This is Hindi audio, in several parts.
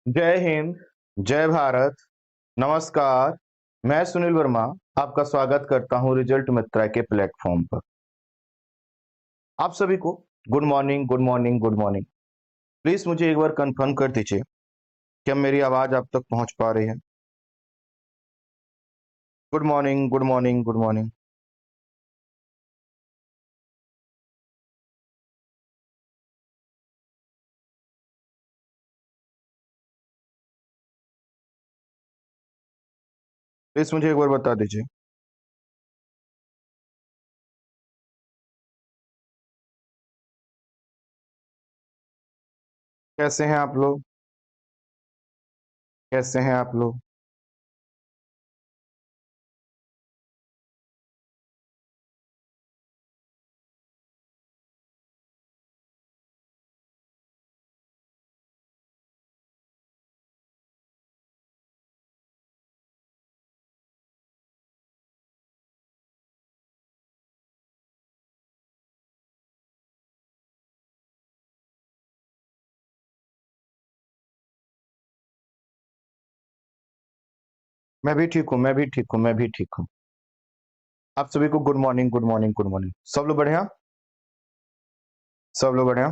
जय हिंद, जय भारत, नमस्कार। मैं सुनील वर्मा आपका स्वागत करता हूं रिजल्ट मित्रा के प्लेटफॉर्म पर। आप सभी को good morning, good morning, good morning. Please मुझे एक बार कंफर्म कर दीजिए, क्या मेरी आवाज आप तक पहुंच पा रही है? Good morning, good morning, good morning. Please मुझे एक बार बता दीजिए। कैसे हैं आप लोग? कैसे हैं आप लोग? मैं भी ठीक हूँ, मैं भी ठीक हूँ, मैं भी ठीक हूँ। आप सभी को good morning, good morning, good morning. सब लोग बढ़िया? सब लोग बढ़िया?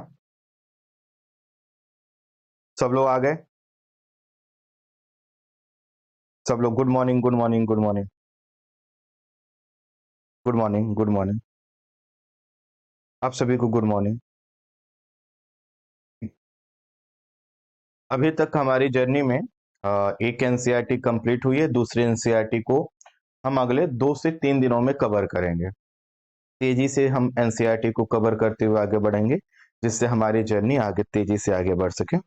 सब लोग आ गए? सब लोग good morning, good morning, good morning, good morning, good morning. आप सभी को गुड मॉर्निंग। अभी तक हमारी जर्नी में एक एनसीईआरटी कंप्लीट हुई है, दूसरी एनसीईआरटी को हम अगले 2 से 3 दिनों में कवर करेंगे। तेजी से हम एनसीईआरटी को कवर करते हुए आगे बढ़ेंगे, जिससे हमारी जर्नी आगे तेजी से आगे बढ़ सके।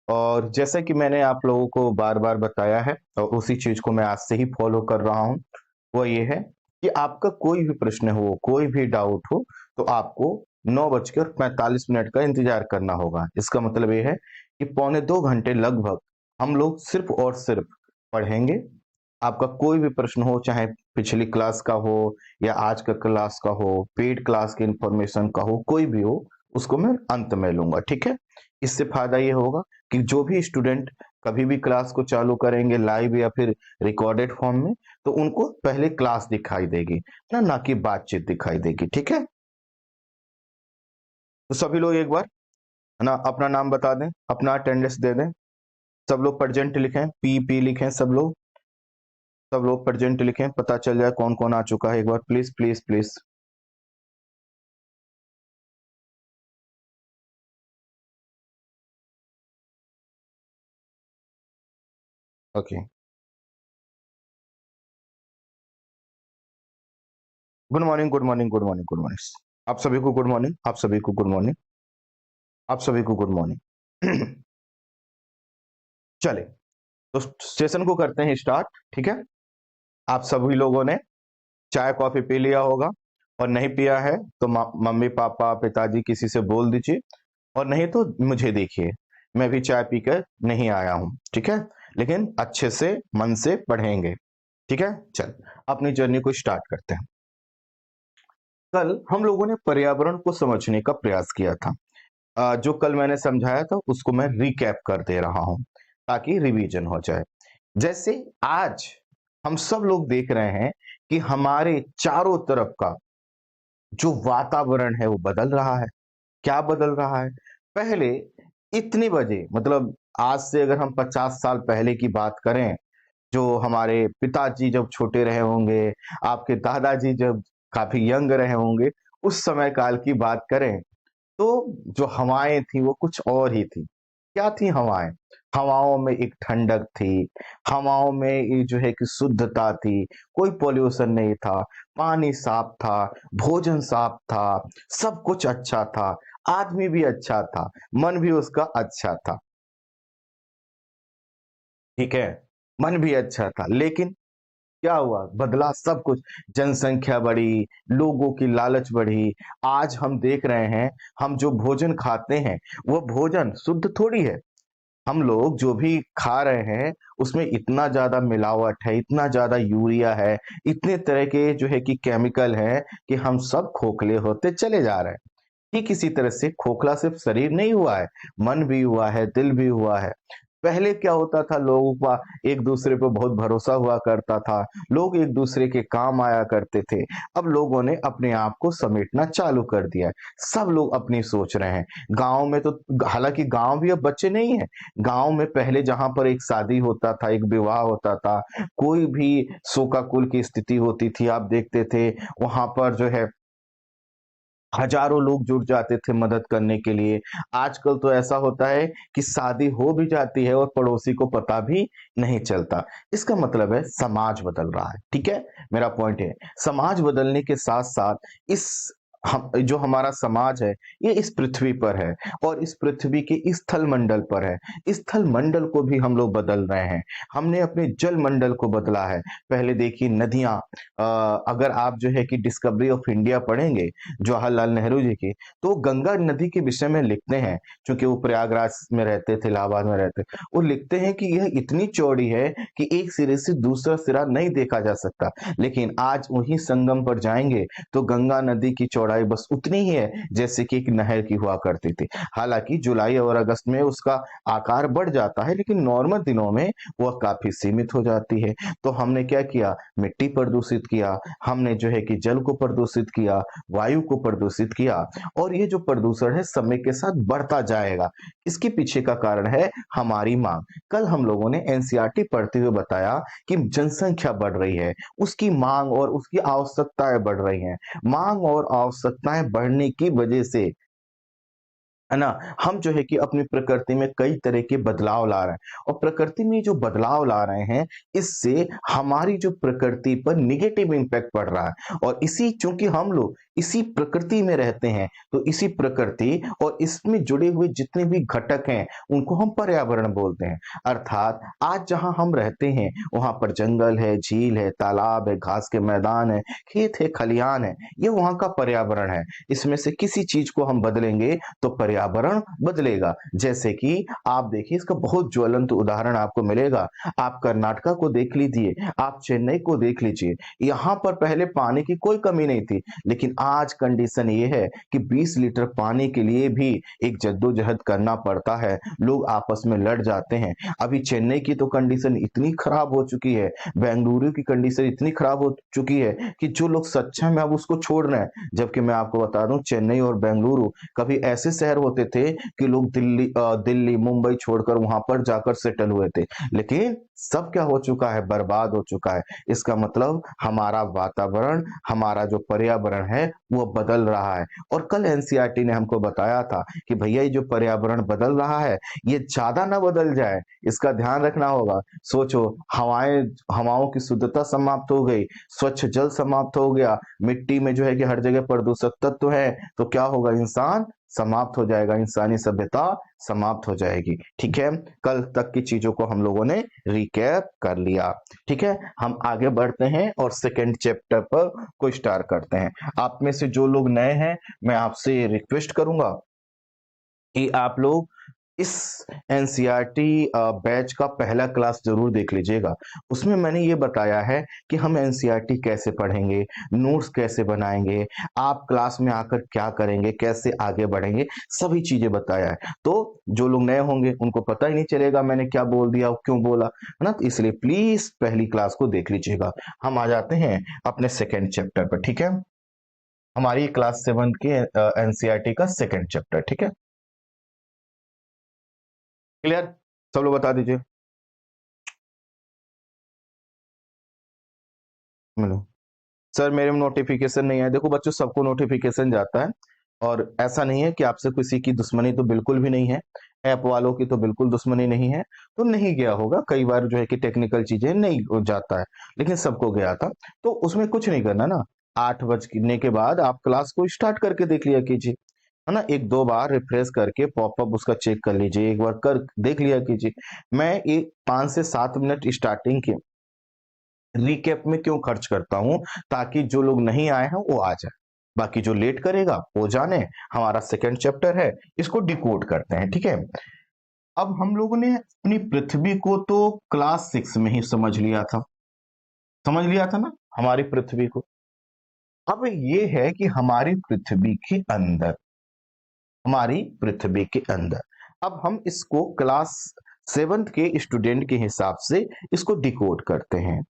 और जैसा कि मैंने आप लोगों को बार बार बताया है और उसी चीज को मैं आज से ही फॉलो कर रहा हूँ, वो ये है कि आपका कोई भी प्रश्न हो, कोई भी डाउट हो, तो आपको 9:45 का इंतजार करना होगा। इसका मतलब ये है कि 1.25 घंटे लगभग हम लोग सिर्फ और सिर्फ पढ़ेंगे। आपका कोई भी प्रश्न हो, चाहे पिछली क्लास का हो या आज का क्लास का हो, पेड क्लास की इंफॉर्मेशन का हो, कोई भी हो, उसको मैं अंत में लूंगा, ठीक है? इससे फायदा ये होगा कि जो भी स्टूडेंट कभी भी क्लास को चालू करेंगे लाइव या फिर रिकॉर्डेड फॉर्म में, तो उनको पहले क्लास दिखाई देगी ना कि बातचीत दिखाई देगी, ठीक है? तो सभी लोग एक बार है ना अपना नाम बता दें, अपना अटेंडेंस दे दें। सब लोग प्रेजेंट लिखें, पी लिखें, सब लोग प्रेजेंट लिखें, पता चल जाए कौन कौन आ चुका है। एक बार please please please. Okay. Good morning, good morning, good morning, good morning. आप सभी को गुड मॉर्निंग, आप सभी को गुड मॉर्निंग, आप सभी को गुड मॉर्निंग। चले, तो सेशन को करते हैं स्टार्ट, ठीक है? आप सभी लोगों ने चाय कॉफी पी लिया होगा, और नहीं पिया है तो मम्मी पापा पिताजी किसी से बोल दीजिए, और नहीं तो मुझे देखिए, मैं भी चाय पीकर नहीं आया हूं, ठीक है? लेकिन अच्छे से मन से पढ़ेंगे, ठीक है? चल, अपनी जर्नी को स्टार्ट करते हैं। कल हम लोगों ने पर्यावरण को समझने का प्रयास किया था। जो कल मैंने समझाया था उसको मैं रिकैप कर दे रहा हूं, ताकि रिवीजन हो जाए। जैसे आज हम सब लोग देख रहे हैं कि हमारे चारों तरफ का जो वातावरण है वो बदल रहा है। क्या बदल रहा है? पहले इतने बजे, मतलब आज से अगर हम 50 साल पहले की बात करें, जो हमारे पिताजी जब छोटे रहे होंगे, आपके दादाजी जब काफी यंग रहे होंगे, उस समय काल की बात करें, तो जो हवाएं थी वो कुछ और ही थी। क्या थी हवाएं? हवाओं में एक ठंडक थी, हवाओं में ये जो है कि शुद्धता थी, कोई पोल्यूशन नहीं था, पानी साफ था, भोजन साफ था, सब कुछ अच्छा था, आदमी भी अच्छा था, मन भी उसका अच्छा था, ठीक है? मन भी अच्छा था। लेकिन क्या हुआ? बदला सब कुछ। जनसंख्या बढ़ी, लोगों की लालच बढ़ी। आज हम देख रहे हैं, हम जो भोजन खाते हैं वो भोजन शुद्ध थोड़ी है। हम लोग जो भी खा रहे हैं उसमें इतना ज्यादा मिलावट है, इतना ज्यादा यूरिया है, इतने तरह के जो है कि केमिकल है, कि हम सब खोखले होते चले जा रहे हैं। ठीक इसी तरह से खोखला सिर्फ शरीर नहीं हुआ है, मन भी हुआ है, दिल भी हुआ है। पहले क्या होता था, लोगों का एक दूसरे पर बहुत भरोसा हुआ करता था, लोग एक दूसरे के काम आया करते थे। अब लोगों ने अपने आप को समेटना चालू कर दिया है, सब लोग अपनी सोच रहे हैं। गांव में तो, हालांकि गांव भी अब बच्चे नहीं है। गांव में पहले जहां पर एक शादी होता था, एक विवाह होता था, कोई भी शोकाकुल की स्थिति होती थी, आप देखते थे वहां पर जो है हजारों लोग जुट जाते थे मदद करने के लिए। आजकल तो ऐसा होता है कि शादी हो भी जाती है और पड़ोसी को पता भी नहीं चलता। इसका मतलब है समाज बदल रहा है, ठीक है। मेरा पॉइंट है, समाज बदलने के साथ साथ इस जो हमारा समाज है, ये इस पृथ्वी पर है और इस पृथ्वी के इस स्थल मंडल पर है। इस स्थल मंडल को भी हम लोग बदल रहे हैं। हमने अपने जल मंडल को बदला है। पहले देखिए नदियां, अगर आप जो है कि डिस्कवरी ऑफ इंडिया पढ़ेंगे जवाहरलाल नेहरू जी की, तो गंगा नदी के विषय में लिखते हैं, क्योंकि वो प्रयागराज में रहते थे, इलाहाबाद में रहते, वो लिखते हैं कि यह इतनी चौड़ी है कि एक सिरे से दूसरा सिरा नहीं देखा जा सकता। लेकिन आज वही संगम पर जाएंगे तो गंगा नदी की चौड़ाई बस उतनी ही है जैसे कि एक नहर की हुआ करती थी। हालांकि जुलाई और अगस्त में उसका आकार बढ़ जाता है, लेकिन नॉर्मल दिनों में वह काफी सीमित हो जाती है। तो हमने क्या किया, मिट्टी प्रदूषित किया, हमने जो है कि जल को प्रदूषित किया, वायु को प्रदूषित किया, और ये जो प्रदूषण है समय के साथ बढ़ता जाएगा। इसके पीछे का कारण है हमारी मांग। कल हम लोगों ने एनसीईआरटी पढ़ते हुए बताया कि जनसंख्या बढ़ रही है, उसकी मांग और उसकी आवश्यकताएं बढ़ रही हैं। मांग और आवश्यकताएं बढ़ने की वजह से, है ना, हम जो है कि अपनी प्रकृति में कई तरह के बदलाव ला रहे हैं, और प्रकृति में जो बदलाव ला रहे हैं, इससे हमारी जो प्रकृति पर निगेटिव इम्पैक्ट पड़ रहा है। और इसी, चूंकि हम लोग इसी प्रकृति में रहते हैं, तो इसी प्रकृति और इसमें जुड़े हुए जितने भी घटक हैं, उनको हम पर्यावरण बोलते हैं। अर्थात आज जहां हम रहते हैं वहां पर जंगल है, झील है, तालाब है, घास के मैदान है, खेत है, खलियान है, ये वहां का पर्यावरण है। इसमें से किसी चीज को हम बदलेंगे तो पर्यावरण बदलेगा। जैसे कि आप देखिए, इसका बहुत ज्वलंत उदाहरण आपको मिलेगा। आप कर्नाटका को देख लीजिए, आप चेन्नई को देख लीजिए। यहाँ पर पहले पानी की कोई कमी नहीं थी, लेकिन आज कंडीशन ये है कि 20 लीटर पानी के लिए भी एक जद्दोजहद करना पड़ता है, लोग आपस में लड़ जाते हैं। अभी चेन्नई की तो कंडीशन इतनी खराब हो चुकी है, बेंगलुरु की कंडीशन इतनी खराब हो चुकी है कि जो लोग सक्षम है अब उसको छोड़ रहे हैं। जबकि मैं आपको बता दूं, चेन्नई और बेंगलुरु कभी ऐसे शहर होते थे कि लोग दिल्ली मुंबई छोड़कर वहां पर जाकर सेटल हुए थे, लेकिन सब क्या हो चुका है, बर्बाद हो चुका है। इसका मतलब हमारा वातावरण, हमारा जो पर्यावरण है वो बदल रहा है। और कल एनसीईआरटी ने हमको बताया था कि भैया ये जो पर्यावरण बदल रहा है, ये ज्यादा ना बदल जाए, इसका ध्यान रखना होगा। सोचो, हवाओं की शुद्धता समाप्त हो गई, स्वच्छ जल समाप्त हो गया, मिट्टी में जो है कि हर जगह प्रदूषक तत्व है, तो क्या होगा, इंसान समाप्त हो जाएगा, इंसानी सभ्यता समाप्त हो जाएगी। ठीक है, कल तक की चीजों को हम लोगों ने रिकैप कर लिया। ठीक है, हम आगे बढ़ते हैं और सेकेंड चैप्टर पर को स्टार्ट करते हैं। आप में से जो लोग नए हैं, मैं आपसे रिक्वेस्ट करूंगा कि आप लोग इस एनसीईआरटी बैच का पहला क्लास जरूर देख लीजिएगा। उसमें मैंने ये बताया है कि हम एनसीईआरटी कैसे पढ़ेंगे, नोट्स कैसे बनाएंगे, आप क्लास में आकर क्या करेंगे, कैसे आगे बढ़ेंगे, सभी चीजें बताया है। तो जो लोग नए होंगे उनको पता ही नहीं चलेगा मैंने क्या बोल दिया, क्यों बोला, है ना। तो इसलिए प्लीज पहली क्लास को देख लीजिएगा। हम आ जाते हैं अपने सेकेंड चैप्टर पर। ठीक है, हमारी क्लास 7 के एनसीईआरटी का सेकेंड चैप्टर। ठीक है, क्लियर, सब लोग बता दीजिए। मिलो सर, मेरे में नोटिफिकेशन नहीं है। देखो बच्चों, सबको नोटिफिकेशन जाता है, और ऐसा नहीं है कि आपसे किसी की दुश्मनी तो बिल्कुल भी नहीं है, ऐप वालों की तो बिल्कुल दुश्मनी नहीं है। तो नहीं गया होगा, कई बार जो है कि टेक्निकल चीजें नहीं हो जाता है, लेकिन सबको गया था। तो उसमें कुछ नहीं करना ना, 8 बजने के बाद आप क्लास को स्टार्ट करके देख लिया कीजिए, है ना। एक दो बार रिफ्रेश करके पॉपअप उसका चेक कर लीजिए, एक बार कर देख लिया कीजिए। मैं एक 5 से 7 मिनट स्टार्टिंग के रिकैप में क्यों खर्च करता हूं, ताकि जो लोग नहीं आए हैं वो आ जाए, बाकी जो लेट करेगा वो जाने। हमारा सेकंड चैप्टर है, इसको डिकोड करते हैं। ठीक है, अब हम लोगों ने अपनी पृथ्वी को तो क्लास 6 में ही समझ लिया था ना, हमारी पृथ्वी को। अब ये है कि हमारी पृथ्वी के अंदर अब हम इसको क्लास सेवंथ के स्टूडेंट के हिसाब से इसको डिकोड करते हैं।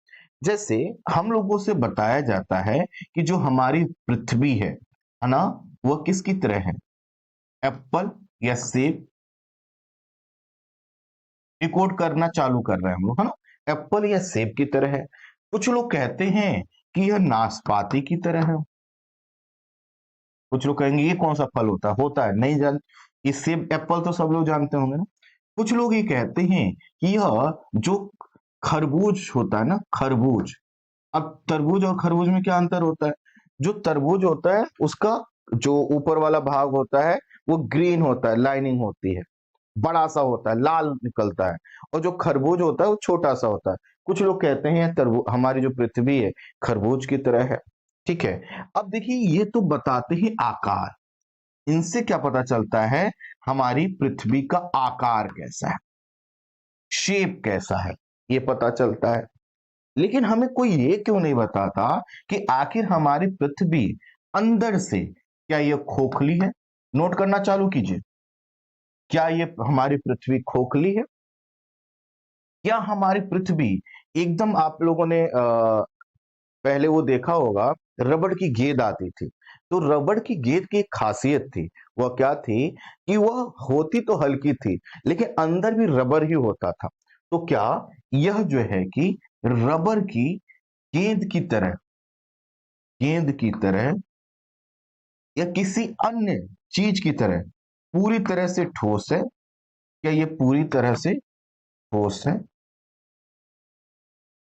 जैसे हम लोगों से बताया जाता है कि जो हमारी पृथ्वी है ना, वह किसकी तरह है? एप्पल या सेब? डिकोड करना चालू कर रहे हैं हम लोग, है ना। एप्पल या सेब की तरह है। कुछ लोग कहते हैं कि यह नाशपाती की तरह है। कुछ लोग कहेंगे ये कौन सा फल होता है नहीं जान, ये सेब एप्पल तो सब लोग जानते होंगे ना। कुछ लोग ये कहते हैं कि यह जो खरबूज होता है ना, खरबूज। अब तरबूज और खरबूज में क्या अंतर होता है? जो तरबूज होता है उसका जो ऊपर वाला भाग होता है वो ग्रीन होता है, लाइनिंग होती है, बड़ा सा होता है, लाल निकलता है। और जो खरबूज होता है वो छोटा सा होता है। कुछ लोग कहते हैं तरबूज, हमारी जो पृथ्वी है खरबूज की तरह है। ठीक है। अब देखिए ये तो बताते हैं आकार, इनसे क्या पता चलता है हमारी पृथ्वी का आकार कैसा है, शेप कैसा है, ये पता चलता है। लेकिन हमें कोई ये क्यों नहीं बताता कि आखिर हमारी पृथ्वी अंदर से क्या ये खोखली है? नोट करना चालू कीजिए। क्या ये हमारी पृथ्वी खोखली है? क्या हमारी पृथ्वी एकदम, आप लोगों ने पहले वो देखा होगा, रबड़ की गेंद आती थी। तो रबड़ की गेंद की एक खासियत थी, वह क्या थी कि वह होती तो हल्की थी लेकिन अंदर भी रबड़ ही होता था। तो क्या यह जो है कि रबड़ की गेंद की तरह, गेंद की तरह या किसी अन्य चीज की तरह पूरी तरह से ठोस है? क्या ये पूरी तरह से ठोस है,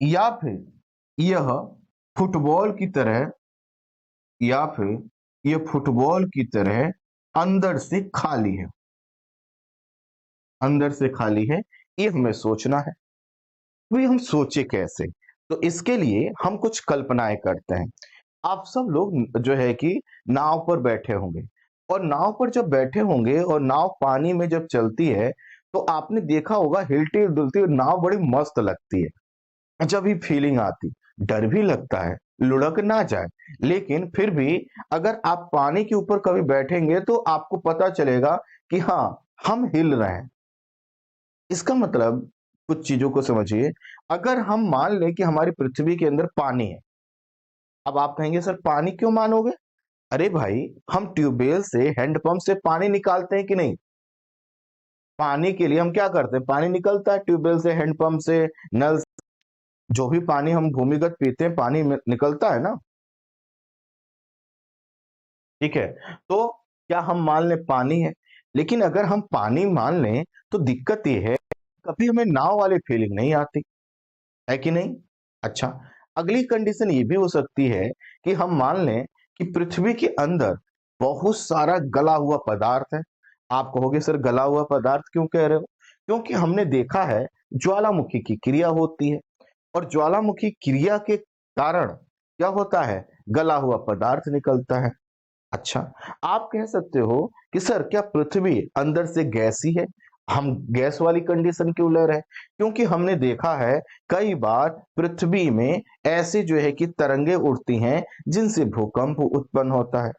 या फिर यह फुटबॉल की तरह, या फिर यह फुटबॉल की तरह अंदर से खाली है? अंदर से खाली है, ये हमें सोचना है। तो ये हम सोचे कैसे? तो इसके लिए हम कुछ कल्पनाएं करते हैं। आप सब लोग जो है कि नाव पर बैठे होंगे, और नाव पर जब बैठे होंगे और नाव पानी में जब चलती है तो आपने देखा होगा हिलती डुलती हुई नाव बड़ी मस्त लगती है। जब ये फीलिंग आती, डर भी लगता है लुढ़क ना जाए, लेकिन फिर भी अगर आप पानी के ऊपर कभी बैठेंगे तो आपको पता चलेगा कि हाँ, हम हिल रहे हैं। इसका मतलब कुछ चीजों को समझिए। अगर हम मान लें कि हमारी पृथ्वी के अंदर पानी है, अब आप कहेंगे सर पानी क्यों मानोगे? अरे भाई, हम ट्यूबवेल से, हैंडपंप से पानी निकालते हैं कि नहीं? पानी के लिए हम क्या करते हैं? पानी निकलता है ट्यूबवेल से, हैंडपंप से, नल से, जो भी पानी हम भूमिगत पीते हैं पानी निकलता है ना। ठीक है। तो क्या हम मान लें पानी है, लेकिन अगर हम पानी मान लें तो दिक्कत ये है कभी हमें नाव वाली फीलिंग नहीं आती है कि नहीं। अच्छा, अगली कंडीशन ये भी हो सकती है कि हम मान लें कि पृथ्वी के अंदर बहुत सारा गला हुआ पदार्थ है। आप कहोगे सर गला हुआ पदार्थ क्यों कह रहे हो? क्योंकि हमने देखा है ज्वालामुखी की क्रिया होती है, और ज्वालामुखी क्रिया के कारण क्या होता है? गला हुआ पदार्थ निकलता है। अच्छा, आप कह सकते हो कि सर क्या पृथ्वी अंदर से गैसी है? हम गैस वाली कंडीशन क्यों ले रहे हैं? क्योंकि हमने देखा है कई बार पृथ्वी में ऐसे जो है कि तरंगे उड़ती हैं जिनसे भूकंप उत्पन्न होता है।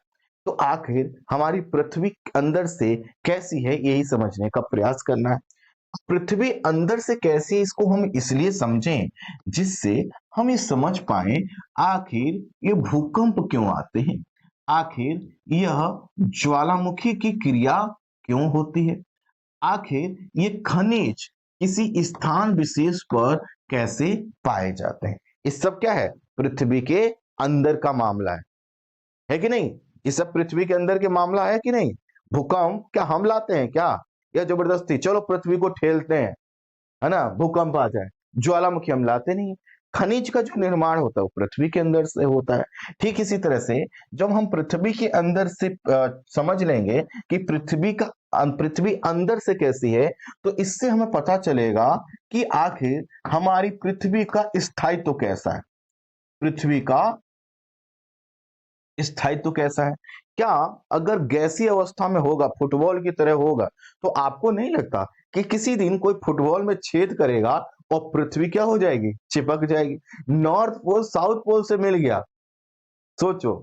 तो आखिर हमारी पृथ्वी अंदर से कैसी है, यही समझने का प्रयास करना है। पृथ्वी अंदर से कैसी है इसको हम इसलिए समझें जिससे हम ये समझ पाए आखिर ये भूकंप क्यों आते हैं, आखिर यह ज्वालामुखी की क्रिया क्यों होती है, आखिर ये खनिज किसी स्थान विशेष पर कैसे पाए जाते हैं। ये सब क्या है? पृथ्वी के अंदर का मामला है कि नहीं? ये सब पृथ्वी के अंदर के मामला है कि नहीं? भूकंप क्या हम लाते हैं क्या, या जबरदस्ती चलो पृथ्वी को ठेलते हैं, है ना, भूकंप आ जाए? ज्वालामुखी हम लाते नहीं। खनिज का जो निर्माण होता है वो पृथ्वी के अंदर से होता है। ठीक इसी तरह से जब हम पृथ्वी के अंदर से समझ लेंगे कि पृथ्वी अंदर से कैसी है, तो इससे हमें पता चलेगा कि आखिर हमारी पृथ्वी का स्थायित्व कैसा है, पृथ्वी का स्थायित्व कैसा है। क्या अगर गैसीय अवस्था में होगा, फुटबॉल की तरह होगा, तो आपको नहीं लगता कि किसी दिन कोई फुटबॉल में छेद करेगा और पृथ्वी क्या हो जाएगी? चिपक जाएगी। नॉर्थ पोल साउथ पोल से मिल गया, सोचो,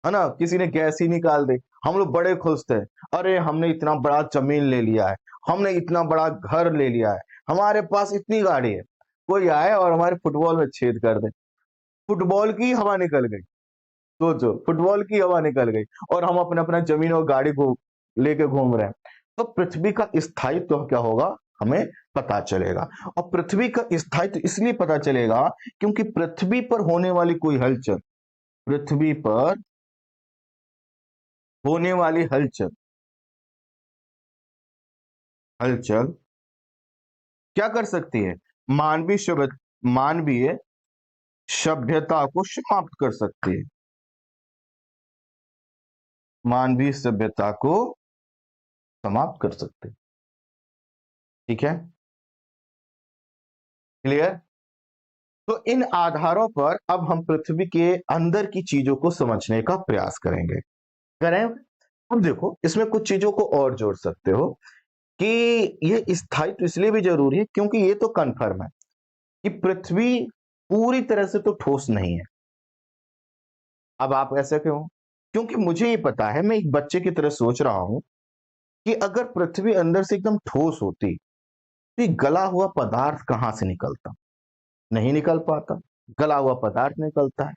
है ना, किसी ने गैस ही निकाल दे, हम लोग बड़े खुश थे, अरे हमने इतना बड़ा जमीन ले लिया है, हमने इतना बड़ा घर ले लिया है, हमारे पास इतनी गाड़ी है, कोई आए और हमारे फुटबॉल में छेद कर दे, फुटबॉल की हवा निकल गई। सोचो, फुटबॉल की हवा निकल गई और हम अपने अपना जमीन और गाड़ी को लेके घूम रहे हैं। तो पृथ्वी का स्थायित्व तो क्या होगा, हमें पता चलेगा। और पृथ्वी का स्थायित्व इसलिए पता चलेगा क्योंकि पृथ्वी पर होने वाली कोई हलचल, पृथ्वी पर होने वाली हलचल हलचल क्या कर सकती है, मानवीय सभ्यता को समाप्त कर सकती है, मानवीय सभ्यता को समाप्त कर सकते हैं। ठीक है, क्लियर। तो इन आधारों पर अब हम पृथ्वी के अंदर की चीजों को समझने का प्रयास करें। अब देखो, इसमें कुछ चीजों को और जोड़ सकते हो कि ये स्थायित्व इसलिए भी जरूरी है क्योंकि ये तो कन्फर्म है कि पृथ्वी पूरी तरह से तो ठोस नहीं है। अब आप ऐसे क्यों, क्योंकि मुझे ये पता है, मैं एक बच्चे की तरह सोच रहा हूं कि अगर पृथ्वी अंदर से एकदम ठोस होती तो ये गला हुआ पदार्थ कहां से निकलता, नहीं निकल पाता, गला हुआ पदार्थ निकलता है।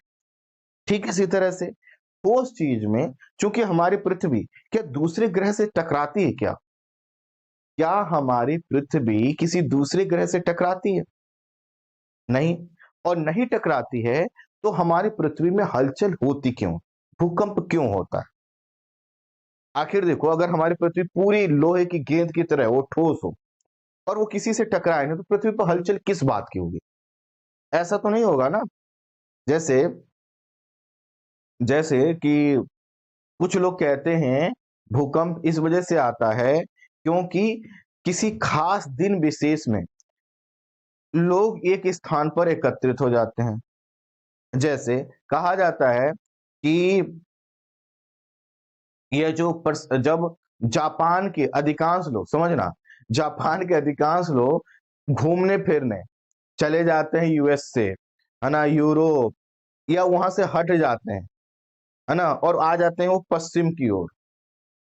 ठीक इसी तरह से ठोस चीज में, चूंकि हमारी पृथ्वी क्या दूसरे ग्रह से टकराती है क्या, क्या हमारी पृथ्वी किसी दूसरे ग्रह से टकराती है, नहीं। और नहीं टकराती है तो हमारी पृथ्वी में हलचल होती क्यों, भूकंप क्यों होता है। आखिर देखो, अगर हमारी पृथ्वी पूरी लोहे की गेंद की तरह वो ठोस हो और वो किसी से टकराए ना, तो पृथ्वी पर हलचल किस बात की होगी, ऐसा तो नहीं होगा ना। जैसे जैसे कि कुछ लोग कहते हैं भूकंप इस वजह से आता है क्योंकि किसी खास दिन विशेष में लोग एक स्थान पर एकत्रित हो जाते हैं। जैसे कहा जाता है कि यह जब जापान के अधिकांश लोग, समझना, जापान के अधिकांश लोग घूमने फिरने चले जाते हैं यूएस से, है ना, यूरोप, या वहां से हट जाते हैं, है ना, और आ जाते हैं वो पश्चिम की ओर,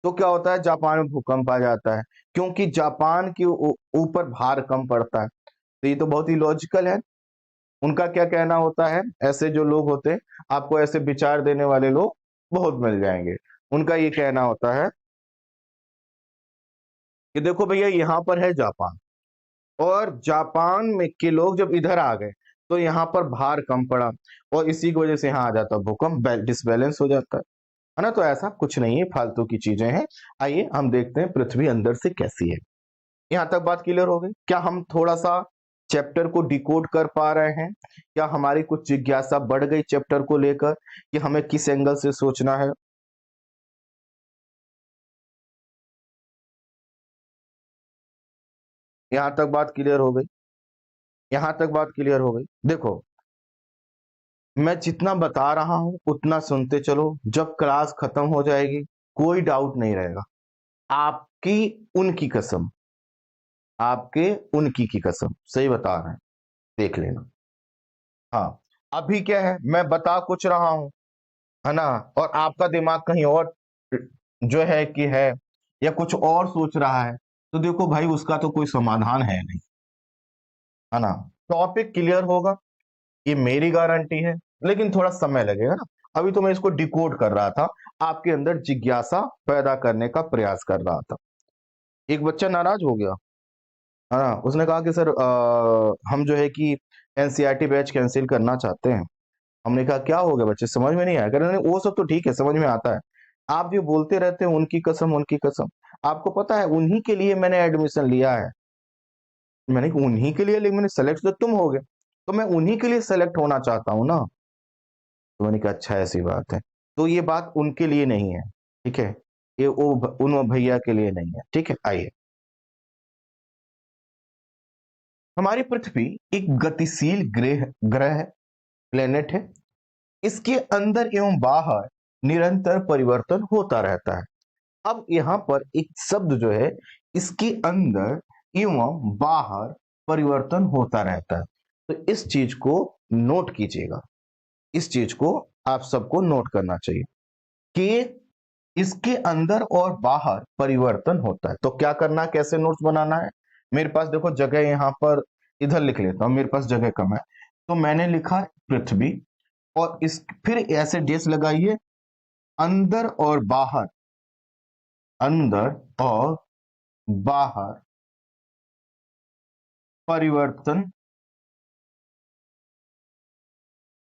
तो क्या होता है, जापान में भूकंप आ जाता है क्योंकि जापान के ऊपर भार कम पड़ता है। तो ये तो बहुत ही लॉजिकल है। उनका क्या कहना होता है, ऐसे जो लोग होते हैं, आपको ऐसे विचार देने वाले लोग बहुत मिल जाएंगे। उनका ये कहना होता है कि देखो भैया, यहाँ पर है जापान, और जापान में के लोग जब इधर आ गए तो यहाँ पर भार कम पड़ा और इसी की वजह से यहाँ आ जाता भूकंप, डिसबैलेंस हो जाता है ना। तो ऐसा कुछ नहीं है, फालतू की चीजें हैं। आइए हम देखते हैं पृथ्वी अंदर से कैसी है। यहाँ तक बात क्लियर हो गई क्या, हम थोड़ा सा चैप्टर को डिकोड कर पा रहे हैं क्या, हमारी कुछ जिज्ञासा बढ़ गई चैप्टर को लेकर कि हमें किस एंगल से सोचना है। यहाँ तक बात क्लियर हो गई, यहाँ तक बात क्लियर हो गई। देखो, मैं जितना बता रहा हूं उतना सुनते चलो, जब क्लास खत्म हो जाएगी कोई डाउट नहीं रहेगा। आपकी उनकी कसम, आपके उनकी की कसम, सही बता रहे हैं, देख लेना। हाँ, अभी क्या है, मैं बता कुछ रहा हूं, है ना, और आपका दिमाग कहीं और जो है कि है, या कुछ और सोच रहा है, तो देखो भाई, उसका तो कोई समाधान है नहीं, है ना। टॉपिक क्लियर होगा, ये मेरी गारंटी है, लेकिन थोड़ा समय लगेगा ना। अभी तो मैं इसको डिकोड कर रहा था, आपके अंदर जिज्ञासा पैदा करने का प्रयास कर रहा था। एक बच्चा नाराज हो गया, है ना, उसने कहा कि सर हम जो है कि एनसीईआरटी बैच कैंसिल करना चाहते हैं। हमने कहा क्या हो गया बच्चे, समझ में नहीं आया। कह रहे नहीं, वो सब तो ठीक है, समझ में आता है, आप जो बोलते रहते हैं उनकी कसम उनकी कसम, आपको पता है उन्हीं के लिए मैंने एडमिशन लिया है। मैंने कहा उन्हीं के लिए, लेकिन मैंने सेलेक्ट तो तुम हो गए, तो मैं उन्हीं के लिए सेलेक्ट होना चाहता हूँ ना। तो मैंने कहा अच्छा, ऐसी बात है, तो ये बात उनके लिए नहीं है, ठीक है, ये वो उन भैया के लिए नहीं है, ठीक है। आइए, हमारी पृथ्वी एक गतिशील ग्रह ग्रह प्लेनेट है। इसके अंदर एवं बाहर निरंतर परिवर्तन होता रहता है। अब यहाँ पर एक शब्द जो है, इसके अंदर एवं बाहर परिवर्तन होता रहता है, तो इस चीज को नोट कीजिएगा, इस चीज को आप सबको नोट करना चाहिए कि इसके अंदर और बाहर परिवर्तन होता है। तो क्या करना है, कैसे नोट्स बनाना है, मेरे पास देखो जगह यहाँ पर, इधर लिख लेता हूँ, मेरे पास जगह कम है, तो मैंने लिखा पृथ्वी, और इस फिर ऐसे डेस लगाइए, अंदर और बाहर, अंदर और बाहर परिवर्तन,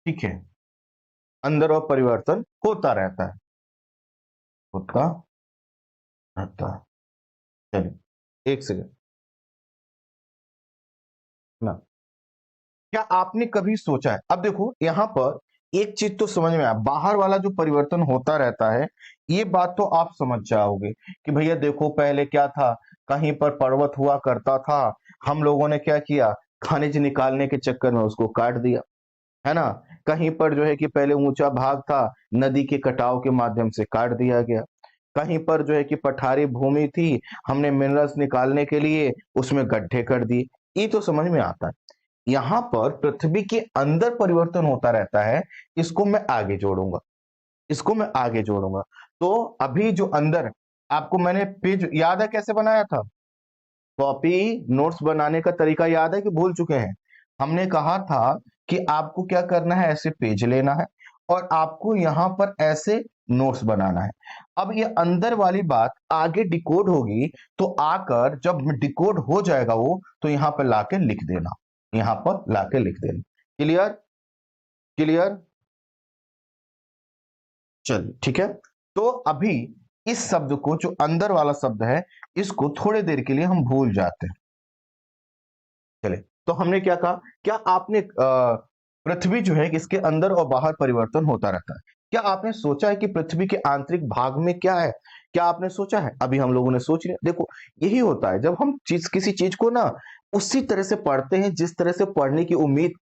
ठीक है, अंदर और परिवर्तन होता रहता है, होता रहता है। चलिए एक सेकंड ना, क्या आपने कभी सोचा है, अब देखो यहां पर एक चीज तो समझ में आया, बाहर वाला जो परिवर्तन होता रहता है, ये बात तो आप समझ जाओगे कि भैया देखो पहले क्या था, कहीं पर पर्वत हुआ करता था, हम लोगों ने क्या किया, खनिज निकालने के चक्कर में उसको काट दिया, है ना। कहीं पर जो है कि पहले ऊंचा भाग था, नदी के कटाव के माध्यम से काट दिया गया। कहीं पर जो है कि पठारी भूमि थी, हमने मिनरल्स निकालने के लिए उसमें गड्ढे कर दिए। ये तो समझ में आता है। यहाँ पर पृथ्वी के अंदर परिवर्तन होता रहता है, इसको मैं आगे जोड़ूंगा, इसको मैं आगे जोड़ूंगा। तो अभी जो अंदर, आपको मैंने पेज याद है कैसे बनाया था, कॉपी नोट्स बनाने का तरीका याद है कि भूल चुके हैं। हमने कहा था कि आपको क्या करना है, ऐसे पेज लेना है और आपको यहां पर ऐसे नोट्स बनाना है। अब ये अंदर वाली बात आगे डिकोड होगी, तो आकर जब डिकोड हो जाएगा वो, तो यहां पर लाके लिख देना, यहां पर लाके लिख देना। क्लियर, क्लियर, चलिए ठीक है। तो अभी इस शब्द को, जो अंदर वाला शब्द है, इसको थोड़ी देर के लिए हम भूल जाते हैं। चले, तो हमने क्या कहा, क्या आपने पृथ्वी जो है इसके अंदर और बाहर परिवर्तन होता रहता है, क्या आपने सोचा है कि पृथ्वी के आंतरिक भाग में क्या है, क्या आपने सोचा है, अभी हम लोगों ने सोच लिया। देखो यही होता है जब हम किसी चीज को ना उसी तरह से पढ़ते हैं जिस तरह से पढ़ने की उम्मीद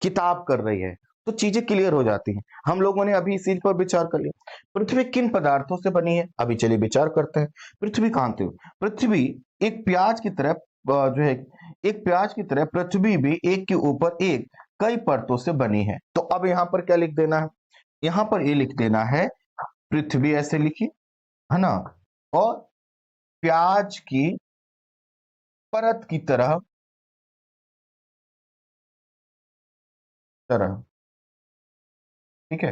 किताब कर रही है, तो चीजें क्लियर हो जाती हैं। हम लोगों ने अभी इसी पर विचार कर लिया, पृथ्वी किन पदार्थों से बनी है, अभी चलिए विचार करते हैं। पृथ्वी कहां थी, पृथ्वी एक प्याज की तरह, जो है एक प्याज की तरह पृथ्वी भी एक के ऊपर एक कई परतों से बनी है। तो अब यहाँ पर क्या लिख देना है, यहाँ पर ये लिख देना है, पृथ्वी ऐसे लिखिए, है ना, और प्याज की परत की तरह, तरह, ठीक है,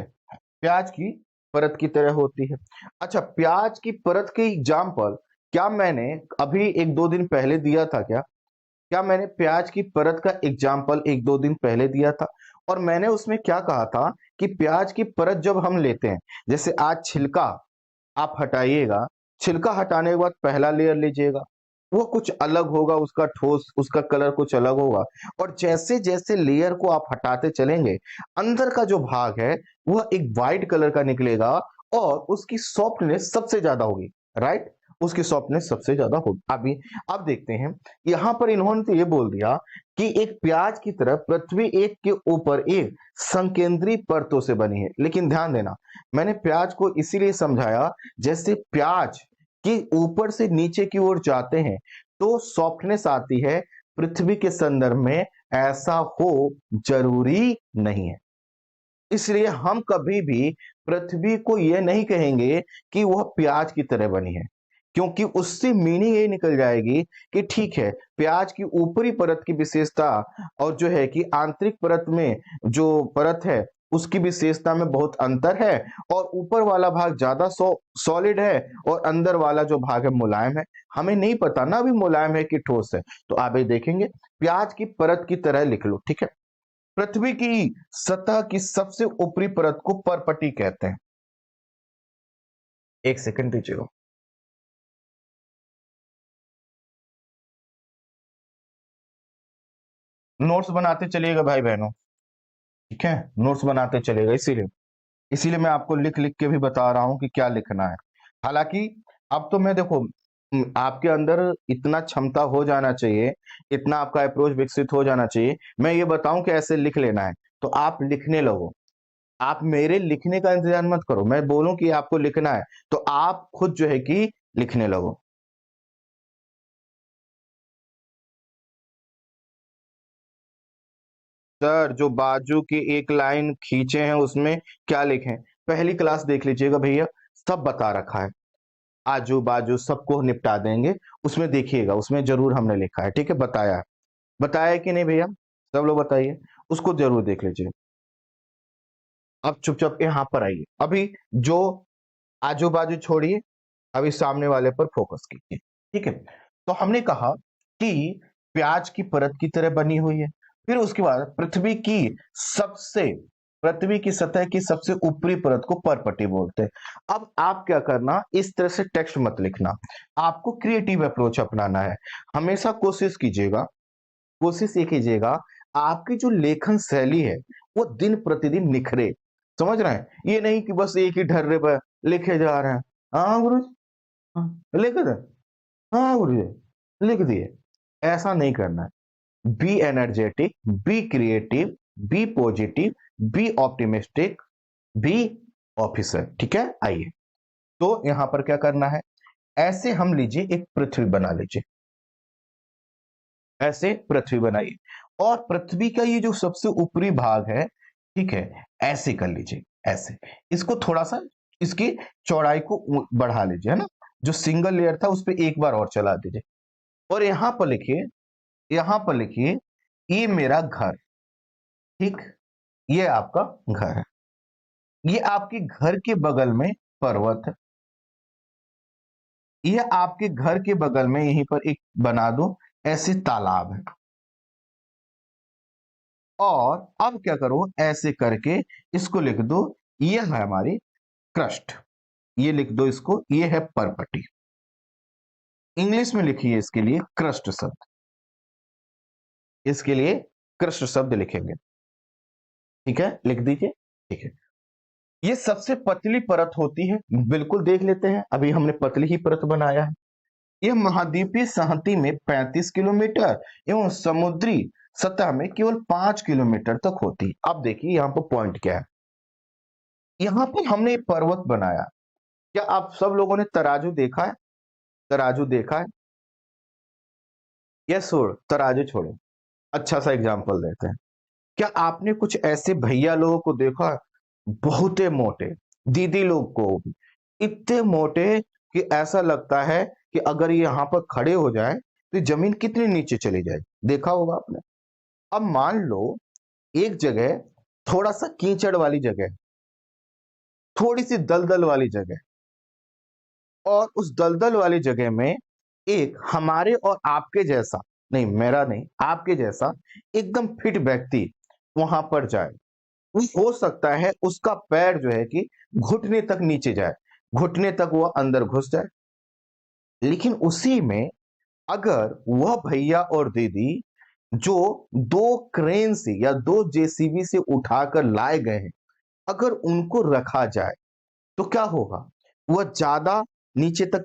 प्याज की परत की तरह होती है। अच्छा, प्याज की परत के एग्जाम्पल क्या मैंने अभी एक दो दिन पहले दिया था, क्या क्या मैंने प्याज की परत का एग्जाम्पल एक दो दिन पहले दिया था, और मैंने उसमें क्या कहा था कि प्याज की परत जब हम लेते हैं, जैसे आज छिलका आप हटाइएगा, छिलका हटाने के बाद पहला लेयर लीजिएगा, वो कुछ अलग होगा, उसका ठोस, उसका कलर कुछ अलग होगा, और जैसे जैसे लेयर को आप हटाते चलेंगे, अंदर का जो भाग है वह एक वाइट कलर का निकलेगा, और उसकी सॉफ्टनेस सबसे ज्यादा होगी, राइट, उसकी सॉफ्टनेस सबसे ज्यादा होगी। अभी अब देखते हैं, यहां पर इन्होंने तो ये बोल दिया कि एक प्याज की तरह पृथ्वी एक के ऊपर एक संकेंद्री परतों से बनी है, लेकिन ध्यान देना, मैंने प्याज को इसीलिए समझाया, जैसे प्याज कि ऊपर से नीचे की ओर जाते हैं तो सॉफ्टनेस आती है, पृथ्वी के संदर्भ में ऐसा हो जरूरी नहीं है। इसलिए हम कभी भी पृथ्वी को यह नहीं कहेंगे कि वह प्याज की तरह बनी है, क्योंकि उससे मीनिंग ये निकल जाएगी कि ठीक है, प्याज की ऊपरी परत की विशेषता और जो है कि आंतरिक परत में जो परत है उसकी विशेषता में बहुत अंतर है, और ऊपर वाला भाग ज्यादा सॉलिड है और अंदर वाला जो भाग है मुलायम है। हमें नहीं पता ना अभी मुलायम है कि ठोस है, तो आप ये देखेंगे, प्याज की परत की तरह लिख लो, ठीक है। पृथ्वी की सतह की सबसे ऊपरी परत को परपटी कहते हैं। एक सेकंड दीजिएगा, नोट्स बनाते चलिएगा भाई बहनों, ठीक है, नोट्स बनाते चलेगा, इसीलिए इसीलिए मैं आपको लिख लिख के भी बता रहा हूं कि क्या लिखना है। हालांकि अब तो मैं देखो, आपके अंदर इतना क्षमता हो जाना चाहिए, इतना आपका अप्रोच विकसित हो जाना चाहिए, मैं ये बताऊं कि ऐसे लिख लेना है, तो आप लिखने लगो। आप मेरे लिखने का इंतजार मत करो, मैं बोलूं कि आपको लिखना है तो आप खुद जो है कि लिखने लगो। सर जो बाजू की एक लाइन खींचे हैं उसमें क्या लिखें, पहली क्लास देख लीजिएगा भैया, सब बता रखा है। आजू बाजू सबको निपटा देंगे। उसमें देखिएगा, उसमें जरूर हमने लिखा है, ठीक है, बताया है। बताया है कि नहीं भैया? सब लोग बताइए, उसको जरूर देख लीजिए। अब चुपचाप यहाँ पर आइए, अभी जो आजू बाजू छोड़िए, अभी सामने वाले पर फोकस कीजिए, ठीक है। तो हमने कहा कि प्याज की परत की तरह बनी हुई है। फिर उसके बाद सबसे पृथ्वी की सतह की सबसे ऊपरी परत को परपटी बोलते हैं। अब आप क्या करना, इस तरह से टेक्स्ट मत लिखना, आपको क्रिएटिव अप्रोच अपनाना है। हमेशा कोशिश ये कीजिएगा, आपकी जो लेखन शैली है वो दिन प्रतिदिन निखरे। समझ रहे हैं? ये नहीं कि बस एक ही ढर्रे पर लिखे जा रहे हैं। हाँ गुरु जी, हाँ, लिख दे, हाँ गुरु जी लिख दिए। ऐसा नहीं करना है। Be energetic, be creative, be positive, be optimistic, be officer, ठीक है। आइए, तो यहां पर क्या करना है, ऐसे हम लीजिए एक पृथ्वी बना लीजिए, ऐसे पृथ्वी बनाइए, और पृथ्वी का ये जो सबसे ऊपरी भाग है, ठीक है, ऐसे कर लीजिए, ऐसे। इसको थोड़ा सा, इसकी चौड़ाई को बढ़ा लीजिए, है ना। जो सिंगल लेयर था उस पर एक बार और चला दीजिए, और यहां पर लिखिए ये मेरा घर, ठीक, ये आपका घर है। ये आपके घर के बगल में पर्वत है, ये आपके घर के बगल में यहीं पर एक बना दो ऐसे तालाब है। और अब क्या करो, ऐसे करके इसको लिख दो, ये है हमारी क्रस्ट, ये लिख दो इसको, ये है परपटी। इंग्लिश में लिखिए इसके लिए क्रस्ट शब्द, इसके लिए क्रस्ट शब्द लिखेंगे, ठीक है, लिख दीजिए, ठीक है। ये सबसे पतली परत होती है, बिल्कुल देख लेते हैं, अभी हमने पतली ही परत बनाया है। यह महाद्वीपीय सहती में 35 किलोमीटर एवं समुद्री सतह में केवल 5 किलोमीटर तक होती है। अब देखिए यहाँ पर पॉइंट क्या है, यहाँ पर हमने एक पर्वत बनाया। क्या आप सब लोगों ने तराजू देखा है? तराजू देखा है? यस छोड़, तराजू छोड़ो, अच्छा सा एग्जांपल देते हैं। क्या आपने कुछ ऐसे भैया लोगों को देखा, बहुत मोटे, दीदी लोग को भी इतने मोटे कि ऐसा लगता है कि अगर ये यहाँ पर खड़े हो जाए तो जमीन कितनी नीचे चली जाए, देखा होगा आपने। अब मान लो एक जगह थोड़ा सा कीचड़ वाली जगह, थोड़ी सी दलदल वाली जगह, और उस दलदल वाली जगह में एक हमारे और आपके जैसा, नहीं मेरा नहीं, आपके जैसा एकदम फिट व्यक्ति वहां पर जाए। वो हो सकता है उसका पैर जो है कि घुटने तक नीचे जाए, घुटने तक वो अंदर घुस जाए, लेकिन उसी में अगर वह भैया और दीदी जो 2 क्रेन से या 2 जेसीबी से उठाकर लाए गए हैं, अगर उनको रखा जाए तो क्या होगा, वह ज्यादा नीचे तक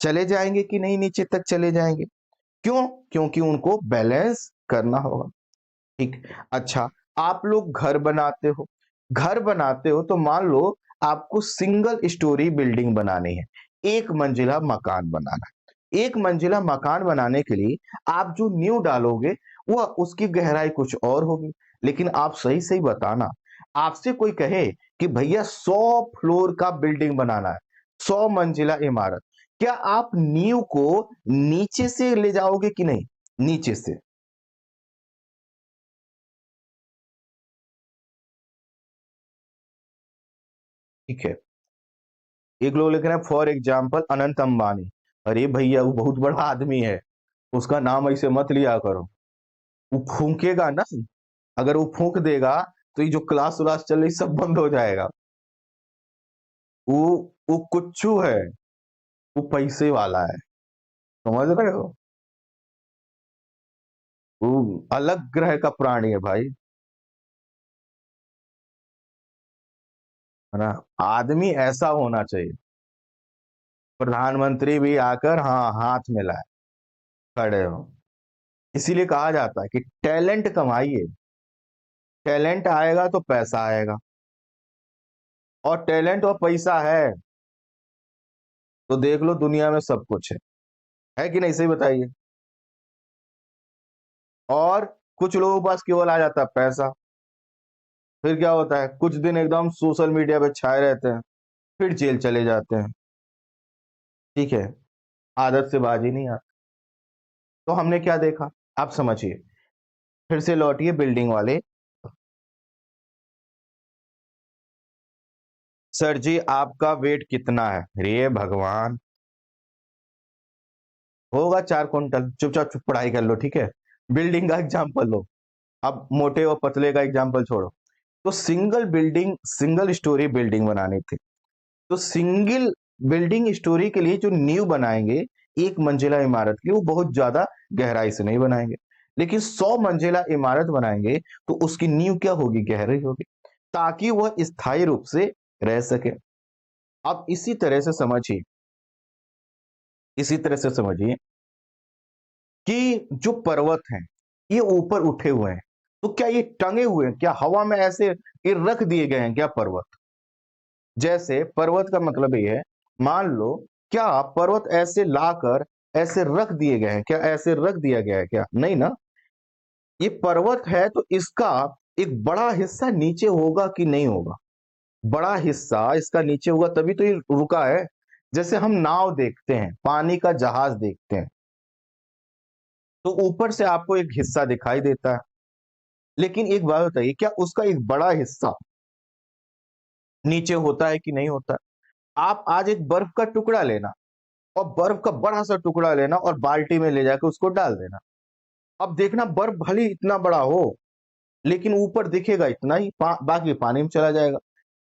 चले जाएंगे कि नहीं नीचे तक चले जाएंगे? क्यों? क्योंकि उनको बैलेंस करना होगा, ठीक। अच्छा, आप लोग घर बनाते हो तो मान लो आपको सिंगल स्टोरी बिल्डिंग बनानी है, एक मंजिला मकान बनाना है। एक मंजिला मकान बनाने के लिए आप जो नींव डालोगे वह उसकी गहराई कुछ और होगी। लेकिन आप सही सही बताना, आपसे कोई कहे कि भैया 100 फ्लोर का बिल्डिंग बनाना है, 100 मंजिला इमारत, क्या आप नींव को नीचे से ले जाओगे कि नहीं? नीचे से। ठीक है, एक लोग लिख रहे हैं फॉर एग्जाम्पल अनंत अंबानी। अरे भैया वो बहुत बड़ा आदमी है, उसका नाम ऐसे मत लिया करो, वो फूंकेगा ना, अगर वो फूंक देगा तो ये जो क्लास व्लास चल रही सब बंद हो जाएगा। वो वो कुच्चू है, वो पैसे वाला है, समझ रहे हो? वो अलग ग्रह का प्राणी है भाई, है ना। आदमी ऐसा होना चाहिए, प्रधानमंत्री भी आकर हाँ हाथ मिलाए खड़े हो। इसीलिए कहा जाता है कि टैलेंट कमाइए, टैलेंट आएगा तो पैसा आएगा, और टैलेंट और पैसा है तो देख लो दुनिया में सब कुछ है कि नहीं? सही बताइए। और कुछ लोगों के पास केवल आ जाता है पैसा, फिर क्या होता है, कुछ दिन एकदम सोशल मीडिया पे छाए रहते हैं, फिर जेल चले जाते हैं। ठीक है, आदत से बाजी नहीं आती। तो हमने क्या देखा, आप समझिए, फिर से लौटिए बिल्डिंग वाले। सर जी आपका वेट कितना है? रे भगवान, होगा 4 क्विंटल। चुपचाप चुप पढ़ाई कर लो, ठीक है। बिल्डिंग का एग्जाम्पल लो, अब मोटे और पतले का एग्जाम्पल छोड़ो। तो सिंगल स्टोरी बिल्डिंग बनानी थी। तो सिंगल बिल्डिंग स्टोरी के लिए जो नींव बनाएंगे एक मंजिला इमारत की, वो बहुत ज्यादा गहराई से नहीं बनाएंगे। लेकिन 100 मंजिला इमारत बनाएंगे तो उसकी नींव क्या होगी? गहरी होगी, ताकि वह स्थायी रूप से रह सके। अब इसी तरह से समझिए कि जो पर्वत हैं ये ऊपर उठे हुए हैं, तो क्या ये टंगे हुए हैं? क्या हवा में ऐसे ये रख दिए गए हैं क्या पर्वत? जैसे पर्वत का मतलब ये है, मान लो, क्या पर्वत ऐसे लाकर ऐसे रख दिए गए हैं क्या? ऐसे रख दिया गया है क्या? नहीं ना। ये पर्वत है तो इसका एक बड़ा हिस्सा नीचे होगा कि नहीं होगा? बड़ा हिस्सा इसका नीचे होगा, तभी तो ये रुका है। जैसे हम नाव देखते हैं, पानी का जहाज देखते हैं, तो ऊपर से आपको एक हिस्सा दिखाई देता है, लेकिन एक बात बताइए, क्या उसका एक बड़ा हिस्सा नीचे होता है कि नहीं होता है? आप आज एक बर्फ का टुकड़ा लेना, और बर्फ का बड़ा सा टुकड़ा लेना और बाल्टी में ले जाकर उसको डाल देना। अब देखना, बर्फ भले ही इतना बड़ा हो, लेकिन ऊपर दिखेगा इतना ही, बाकी पानी में चला जाएगा,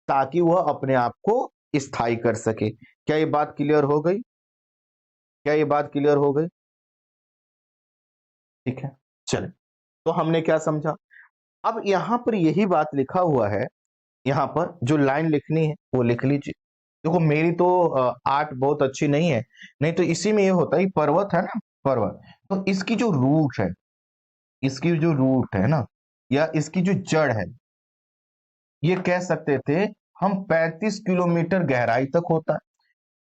ताकि वह अपने आप को स्थायी कर सके। क्या ये बात क्लियर हो गई? क्या ये बात क्लियर हो गई? ठीक है, चले। तो हमने क्या समझा? अब यहां पर यही बात लिखा हुआ है, यहाँ पर जो लाइन लिखनी है वो लिख लीजिए। देखो मेरी तो आर्ट बहुत अच्छी नहीं है, नहीं तो इसी में ये होता है, पर्वत है ना, पर्वत, तो इसकी जो रूट है, इसकी जो रूट है ना, या इसकी जो जड़ है, ये कह सकते थे हम 35 किलोमीटर गहराई तक होता है।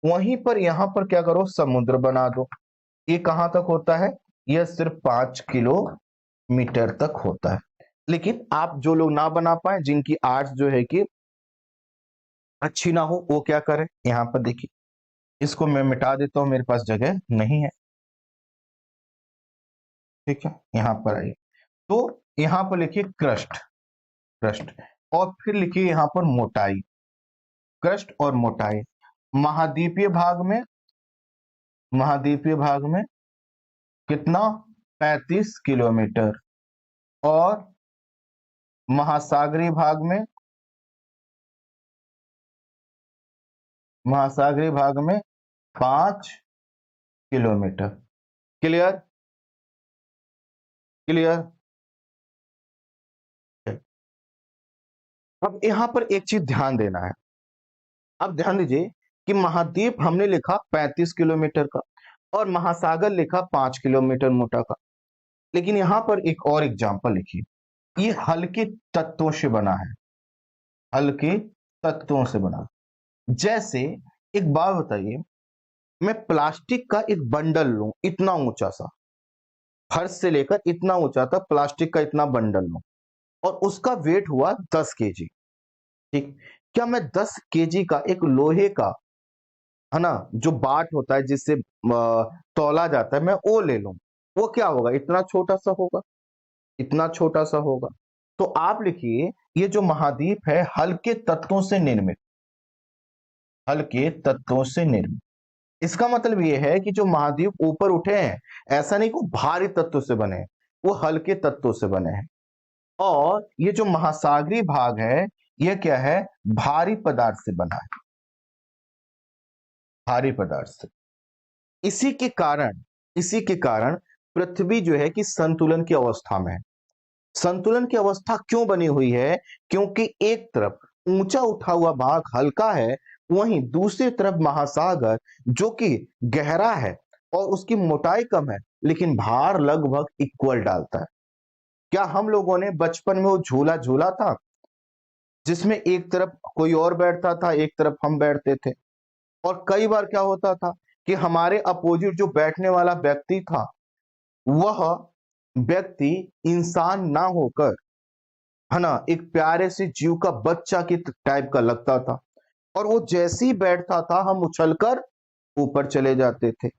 वहीं पर यहां पर क्या करो, समुद्र बना दो। ये कहां तक होता है? यह सिर्फ 5 किलोमीटर तक होता है। लेकिन आप जो लोग ना बना पाए, जिनकी आर्ट्स जो है कि अच्छी ना हो, वो क्या करें, यहाँ पर देखिए, इसको मैं मिटा देता हूं, मेरे पास जगह नहीं है। ठीक है, यहाँ पर आइए, तो यहाँ पर लिखिए क्रस्ट, क्रस्ट, और फिर लिखिए यहाँ पर मोटाई, क्रस्ट और मोटाई। महाद्वीपीय भाग में, महाद्वीपीय भाग में कितना? 35 किलोमीटर। और महासागरीय भाग में, महासागरीय भाग में 5 किलोमीटर। क्लियर? क्लियर? अब यहां पर एक चीज ध्यान देना है। अब ध्यान दीजिए कि महाद्वीप हमने लिखा 35 किलोमीटर का, और महासागर लिखा 5 किलोमीटर मोटा का। लेकिन यहां पर एक और एग्जांपल लिखिए, ये हल्के तत्वों से बना है, हल्के तत्वों से बना। जैसे एक बात बताइए, मैं प्लास्टिक का एक बंडल लूं, इतना ऊंचा सा, फर्श से लेकर इतना ऊंचा था, प्लास्टिक का इतना बंडल लूं, और उसका वेट हुआ 10 केजी। ठीक, क्या मैं 10 केजी का एक लोहे का, है ना, जो बाट होता है जिससे तौला जाता है, मैं वो ले लूं, वो क्या होगा? इतना छोटा सा होगा, इतना छोटा सा होगा। तो आप लिखिए, ये जो महाद्वीप है हल्के तत्वों से निर्मित, हल्के तत्वों से निर्मित। इसका मतलब ये है कि जो महाद्वीप ऊपर उठे हैं, ऐसा नहीं कि भारी तत्व से बने हैं, वो हल्के तत्वों से बने हैं। और ये जो महासागरीय भाग है, ये क्या है? भारी पदार्थ से बना है, भारी पदार्थ से। इसी के कारण, इसी के कारण पृथ्वी जो है कि संतुलन की अवस्था में है। संतुलन की अवस्था क्यों बनी हुई है? क्योंकि एक तरफ ऊंचा उठा हुआ भाग हल्का है, वहीं दूसरी तरफ महासागर जो कि गहरा है और उसकी मोटाई कम है, लेकिन भार लगभग इक्वल डालता है। क्या हम लोगों ने बचपन में वो झूला झूला था, जिसमें एक तरफ कोई और बैठता था, एक तरफ हम बैठते थे? और कई बार क्या होता था कि हमारे अपोजिट जो बैठने वाला व्यक्ति था, वह व्यक्ति इंसान ना होकर, है ना, एक प्यारे से जीव का बच्चा की टाइप का लगता था, और वो जैसे ही बैठता था हम उछलकर ऊपर चले जाते थे,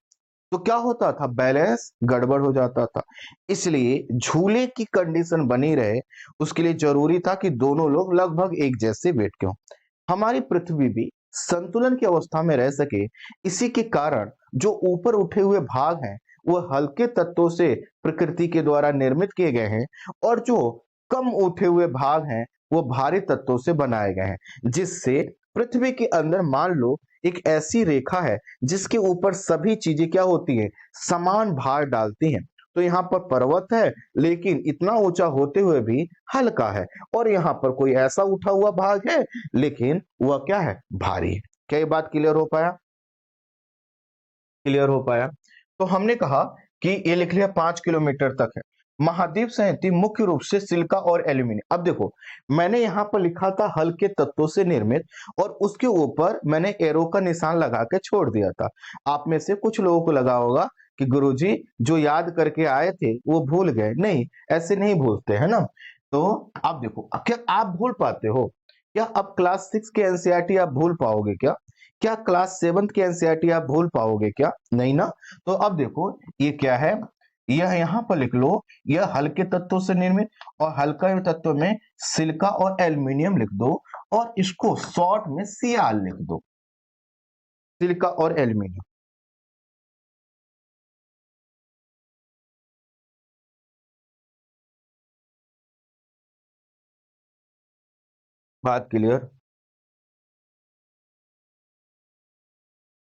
तो क्या होता था, बैलेंस गड़बड़ हो जाता था। इसलिए झूले की कंडीशन बनी रहे, उसके लिए जरूरी था कि दोनों लोग लगभग एक जैसे वेट के हों। हमारी पृथ्वी भी संतुलन की अवस्था में रह सके, इसी के कारण जो ऊपर उठे हुए भाग हैं वो हल्के तत्वों से प्रकृति के द्वारा निर्मित किए गए हैं, और जो कम उठे हुए भाग हैं वो भारी तत्वों से बनाए गए हैं, जिससे पृथ्वी के अंदर मान लो एक ऐसी रेखा है जिसके ऊपर सभी चीजें क्या होती हैं, समान भार डालती हैं। तो यहाँ पर पर्वत है लेकिन इतना ऊंचा होते हुए भी हल्का है, और यहाँ पर कोई ऐसा उठा हुआ भाग है लेकिन वह क्या है, भारी है। क्या ये बात क्लियर हो पाया? क्लियर हो पाया? तो हमने कहा कि ये लिख लिया 5 किलोमीटर तक है। महाद्वीप संहति मुख्य रूप से सिलिका और एल्यूमिनियम। अब देखो, मैंने यहाँ पर लिखा था हल्के तत्वों से निर्मित, और उसके ऊपर मैंने एरो का निशान लगा के छोड़ दिया था। आप में से कुछ लोगों को लगा होगा कि गुरुजी जो याद करके आए थे वो भूल गए। नहीं, ऐसे नहीं भूलते, है ना। तो आप देखो, क्या आप भूल पाते हो? क्या अब क्लास 6 के एनसीईआरटी आप भूल पाओगे क्या? क्या क्लास 7 की एनसीईआरटी आप भूल पाओगे क्या? नहीं ना। तो अब देखो, ये क्या है, यह यहाँ पर लिख लो, यह हल्के तत्वों से निर्मित, और हल्का तत्व में सिलिका और एल्यूमिनियम लिख दो, और इसको शॉर्ट में सियाल लिख दो, सिलिका और एल्यूमिनियम। बात क्लियर?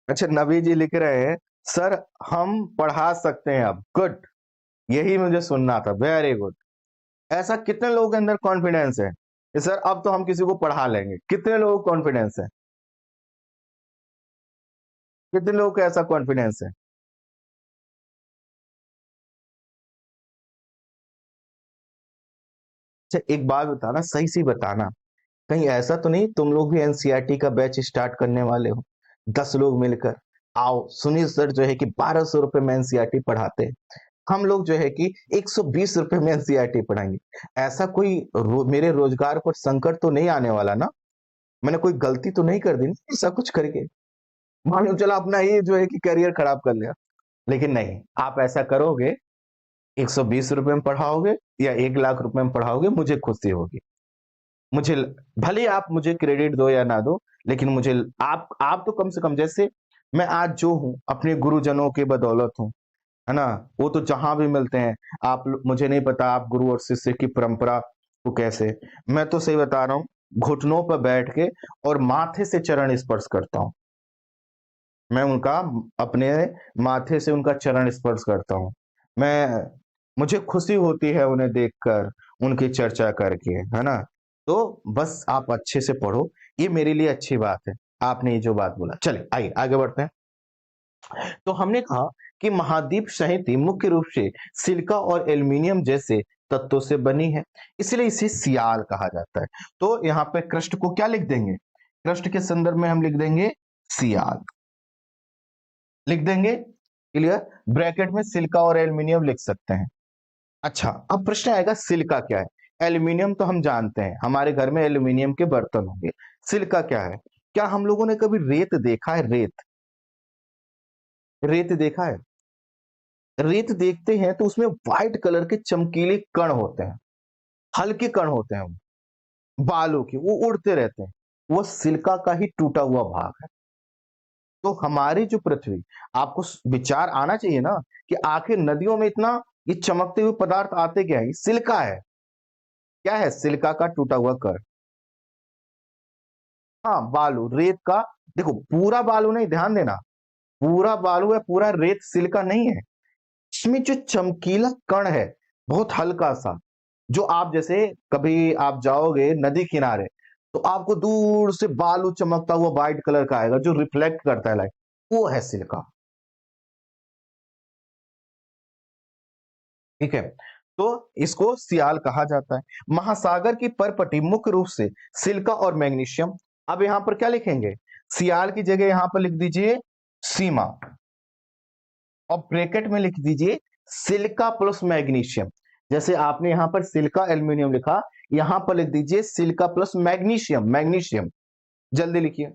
अच्छा, नबी जी लिख रहे हैं, सर हम पढ़ा सकते हैं अब। गुड, यही मुझे सुनना था। Very good. ऐसा कितने लोगों के अंदर कॉन्फिडेंस है कि सर अब तो हम किसी को पढ़ा लेंगे? कितने लोगों को कॉन्फिडेंस है? कितने लोगों को ऐसा कॉन्फिडेंस है? अच्छा, एक बात बताना, सही सी बताना, कहीं ऐसा तो नहीं तुम लोग भी एनसीईआरटी का बैच स्टार्ट करने वाले हो? 10 लोग मिलकर आओ, सुनील सर जो है कि 1200 रुपए में एनसीईआरटी पढ़ाते हैं, हम लोग जो है कि 120 रुपए में एनसीईआरटी पढ़ाएंगे। ऐसा कोई मेरे रोजगार पर संकट तो नहीं आने वाला ना? मैंने कोई गलती तो नहीं कर दी ना ऐसा कुछ करके? मान लो चला अपना ही जो है कि करियर खराब कर लिया। लेकिन नहीं, आप ऐसा करोगे, 120 रुपए में पढ़ाओगे या 1 लाख रुपए में पढ़ाओगे, मुझे खुशी होगी। मुझे भले ही आप मुझे क्रेडिट दो या ना दो, लेकिन मुझे आप तो कम से कम, जैसे मैं आज जो हूँ अपने गुरुजनों के बदौलत हूँ, है ना। वो तो जहां भी मिलते हैं, मुझे नहीं पता आप गुरु और शिष्य की परंपरा को कैसे, मैं तो सही बता रहा हूँ, घुटनों पर बैठ के और माथे से चरण स्पर्श करता हूँ। मैं उनका अपने माथे से उनका चरण स्पर्श करता हूँ। मैं मुझे खुशी होती है उन्हें देखकर, उनकी चर्चा करके, है ना। तो बस आप अच्छे से पढ़ो, ये मेरे लिए अच्छी बात है, आपने ये जो बात बोला। चलिए आइए आगे बढ़ते हैं। तो हमने कहा कि महाद्वीप संहति मुख्य रूप से सिलिका और एल्यूमिनियम जैसे तत्वों से बनी है, इसलिए इसे सियाल कहा जाता है। तो यहाँ पे क्रस्ट को क्या लिख देंगे? क्रस्ट के संदर्भ में हम लिख देंगे सियाल, लिख देंगे। क्लियर? ब्रैकेट में सिलिका और एल्यूमिनियम लिख सकते हैं। अच्छा, अब प्रश्न आएगा सिलिका क्या है? एल्यूमिनियम तो हम जानते हैं, हमारे घर में एल्यूमिनियम के बर्तन होंगे। सिलिका क्या है? क्या हम लोगों ने कभी रेत देखा है? रेत, रेत देखा है? रेत देखते हैं तो उसमें व्हाइट कलर के चमकीले कण होते हैं, हल्के कण होते हैं, वो बालू के, वो उड़ते रहते हैं। वो सिलिका का ही टूटा हुआ भाग है। तो हमारी जो पृथ्वी, आपको विचार आना चाहिए ना कि आखिर नदियों में इतना ये चमकते हुए पदार्थ आते क्या है? ये सिलिका है। क्या है? सिलिका का टूटा हुआ कण। हाँ, बालू, रेत का। देखो, पूरा बालू नहीं, ध्यान देना, पूरा बालू है, पूरा रेत सिलिका नहीं है। इसमें जो चमकीला कण है, बहुत हल्का सा, जो आप जैसे कभी आप जाओगे नदी किनारे, तो आपको दूर से बालू चमकता हुआ व्हाइट कलर का आएगा जो रिफ्लेक्ट करता है लाइट, वो है सिलिका। ठीक है, तो इसको सियाल कहा जाता है। महासागर की परपटी मुख्य रूप से सिलिका और मैग्नीशियम। अब यहां पर क्या लिखेंगे? सियाल की जगह यहां पर लिख दीजिए सीमा, और ब्रैकेट में लिख दीजिए सिलिका प्लस मैग्नीशियम। जैसे आपने यहां पर सिलिका एल्यूमिनियम लिखा, यहां पर लिख दीजिए सिलिका प्लस मैग्नीशियम, मैग्नीशियम। जल्दी लिखिए।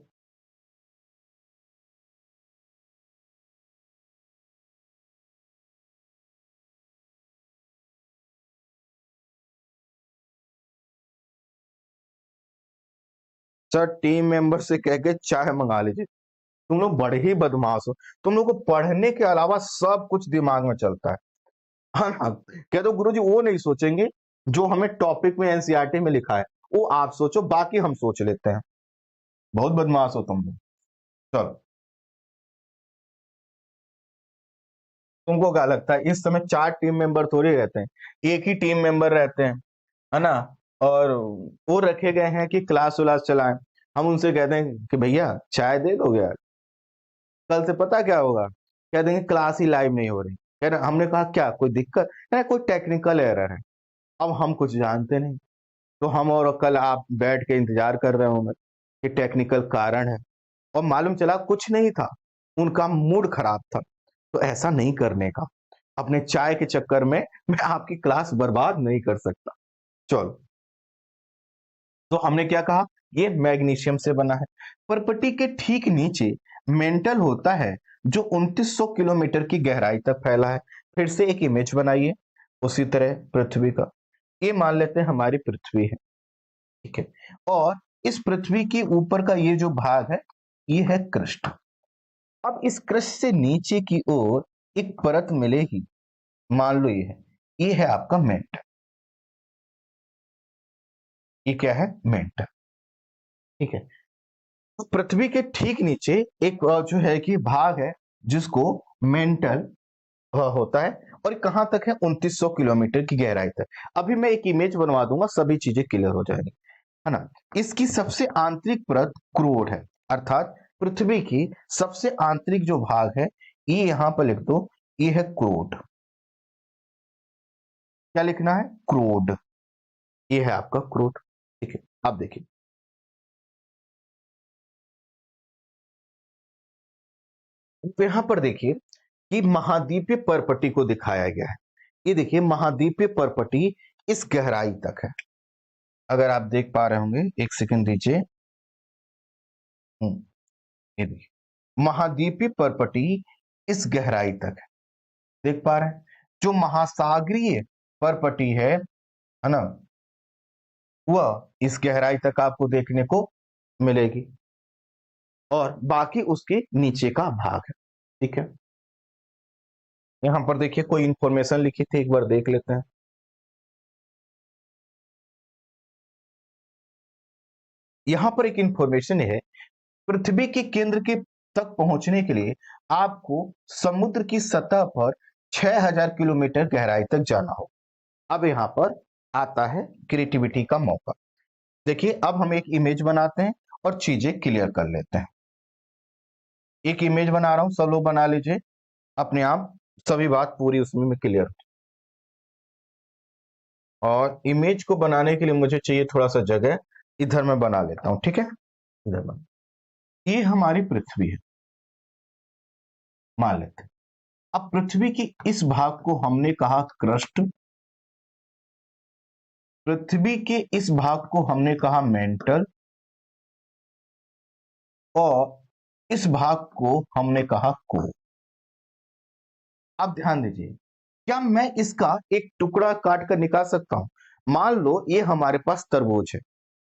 सर टीम मेंबर से कह के चाय मंगा लीजिए। तुम लोग बड़े ही बदमाश हो। तुम लोग को पढ़ने के अलावा सब कुछ दिमाग में चलता है। हाँ हाँ, कह दो गुरुजी वो नहीं सोचेंगे जो हमें टॉपिक में एनसीईआरटी में लिखा है, वो आप सोचो, बाकी हम सोच लेते हैं। बहुत बदमाश हो तुम लोग। चलो, तुमको क्या लगता है इस समय 4 टीम मेंबर थोड़ी रहते हैं, एक ही टीम मेंबर रहते हैं, है ना? और वो रखे गए हैं कि क्लास व्लास चलाएं। हम उनसे कहते हैं कि भैया चाय दे दोगे यार, कल से पता क्या होगा, कह देंगे क्लास ही लाइव नहीं हो रही। कह रहे हमने कहा क्या कोई दिक्कत है, कोई टेक्निकल एरर है। अब हम कुछ जानते नहीं, तो हम और कल आप बैठ के इंतजार कर रहे होंगे कि टेक्निकल कारण है, और मालूम चला कुछ नहीं था, उनका मूड खराब था। तो ऐसा नहीं करने का, अपने चाय के चक्कर में मैं आपकी क्लास बर्बाद नहीं कर सकता। चलो, तो हमने क्या कहा, ये मैग्नीशियम से बना है। पर्पटी के ठीक नीचे मेंटल होता है जो 2900 किलोमीटर की गहराई तक फैला है। फिर से एक इमेज बनाइए उसी तरह पृथ्वी का। ये मान लेते हैं हमारी पृथ्वी है, ठीक है, और इस पृथ्वी के ऊपर का ये जो भाग है ये है क्रस्ट। अब इस क्रस्ट से नीचे की ओर एक परत मिलेगी, मान लो ये है आपका मेंटल। ये क्या है, मेंटल, ठीक है। तो पृथ्वी के ठीक नीचे एक जो है कि भाग है जिसको मेंटल होता है, और कहां तक है, 2900 किलोमीटर की गहराई तक। अभी मैं एक इमेज बनवा दूंगा, सभी चीजें क्लियर हो जाएंगी, है ना? इसकी सबसे आंतरिक परत क्रोड है, अर्थात पृथ्वी की सबसे आंतरिक जो भाग है, ये यहां पर लिख दो, ये है क्रोड। क्या लिखना है, क्रोड। ये है आपका क्रोड, ठीक है। अब देखिए, तो यहां पर देखिए कि महाद्वीपीय परपटी को दिखाया गया है। ये देखिए महाद्वीपीय परपटी इस गहराई तक है, अगर आप देख पा रहे होंगे, एक सेकंड दीजिए। ये देखिए महाद्वीपीय परपटी इस गहराई तक है, देख पा रहे हैं? जो महासागरीय परपटी है ना, वह इस गहराई तक आपको देखने को मिलेगी, और बाकी उसके नीचे का भाग है, ठीक है। यहां पर देखिए कोई इंफॉर्मेशन लिखी थी, एक बार देख लेते हैं। यहां पर एक इंफॉर्मेशन है, पृथ्वी के केंद्र के तक पहुंचने के लिए आपको समुद्र की सतह पर 6000 किलोमीटर गहराई तक जाना हो। अब यहां पर आता है क्रिएटिविटी का मौका। देखिए अब हम एक इमेज बनाते हैं और चीजें क्लियर कर लेते हैं। एक इमेज बना रहा हूं, सब लोग बना लीजिए अपने आप, सभी बात पूरी उसमें में क्लियर। और इमेज को बनाने के लिए मुझे चाहिए थोड़ा सा जगह, इधर मैं बना लेता हूं, ठीक है। इधर बना, ये हमारी पृथ्वी है, मान लेते हैं। अब पृथ्वी की इस भाग को हमने कहा क्रस्ट, पृथ्वी के इस भाग को हमने कहा मेंटल, और इस भाग को हमने कहा कोर। अब ध्यान दीजिए, क्या मैं इसका एक टुकड़ा काट कर निकाल सकता हूं? मान लो ये हमारे पास तरबूज है,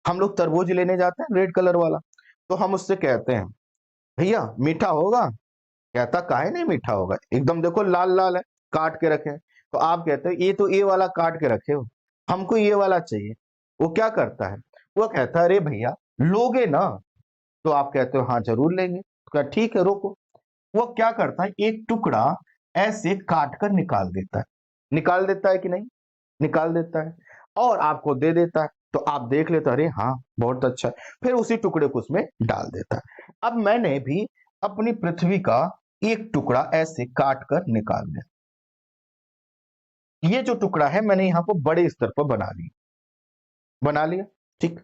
हम लोग तरबूज लेने जाते हैं रेड कलर वाला, तो हम उससे कहते हैं भैया मीठा होगा? कहता काहे नहीं मीठा होगा, एकदम देखो लाल लाल है, काट के रखे हैं। तो आप कहते हो ये तो ये वाला काट के रखे हो, हमको ये वाला चाहिए। वो क्या करता है, वो कहता है अरे भैया लोगे ना? तो आप कहते हो हाँ जरूर लेंगे, तो कहा ठीक है रोको। वो क्या करता है, एक टुकड़ा ऐसे काट कर निकाल देता है, निकाल देता है कि नहीं, निकाल देता है, और आपको दे देता है। तो आप देख लेते अरे हाँ बहुत अच्छा है, फिर उसी टुकड़े को उसमें डाल देता है। अब मैंने भी अपनी पृथ्वी का एक टुकड़ा ऐसे काट कर निकाल दिया। ये जो टुकड़ा है मैंने यहां पर बड़े स्तर पर बना लिया, बना लिया, ठीक।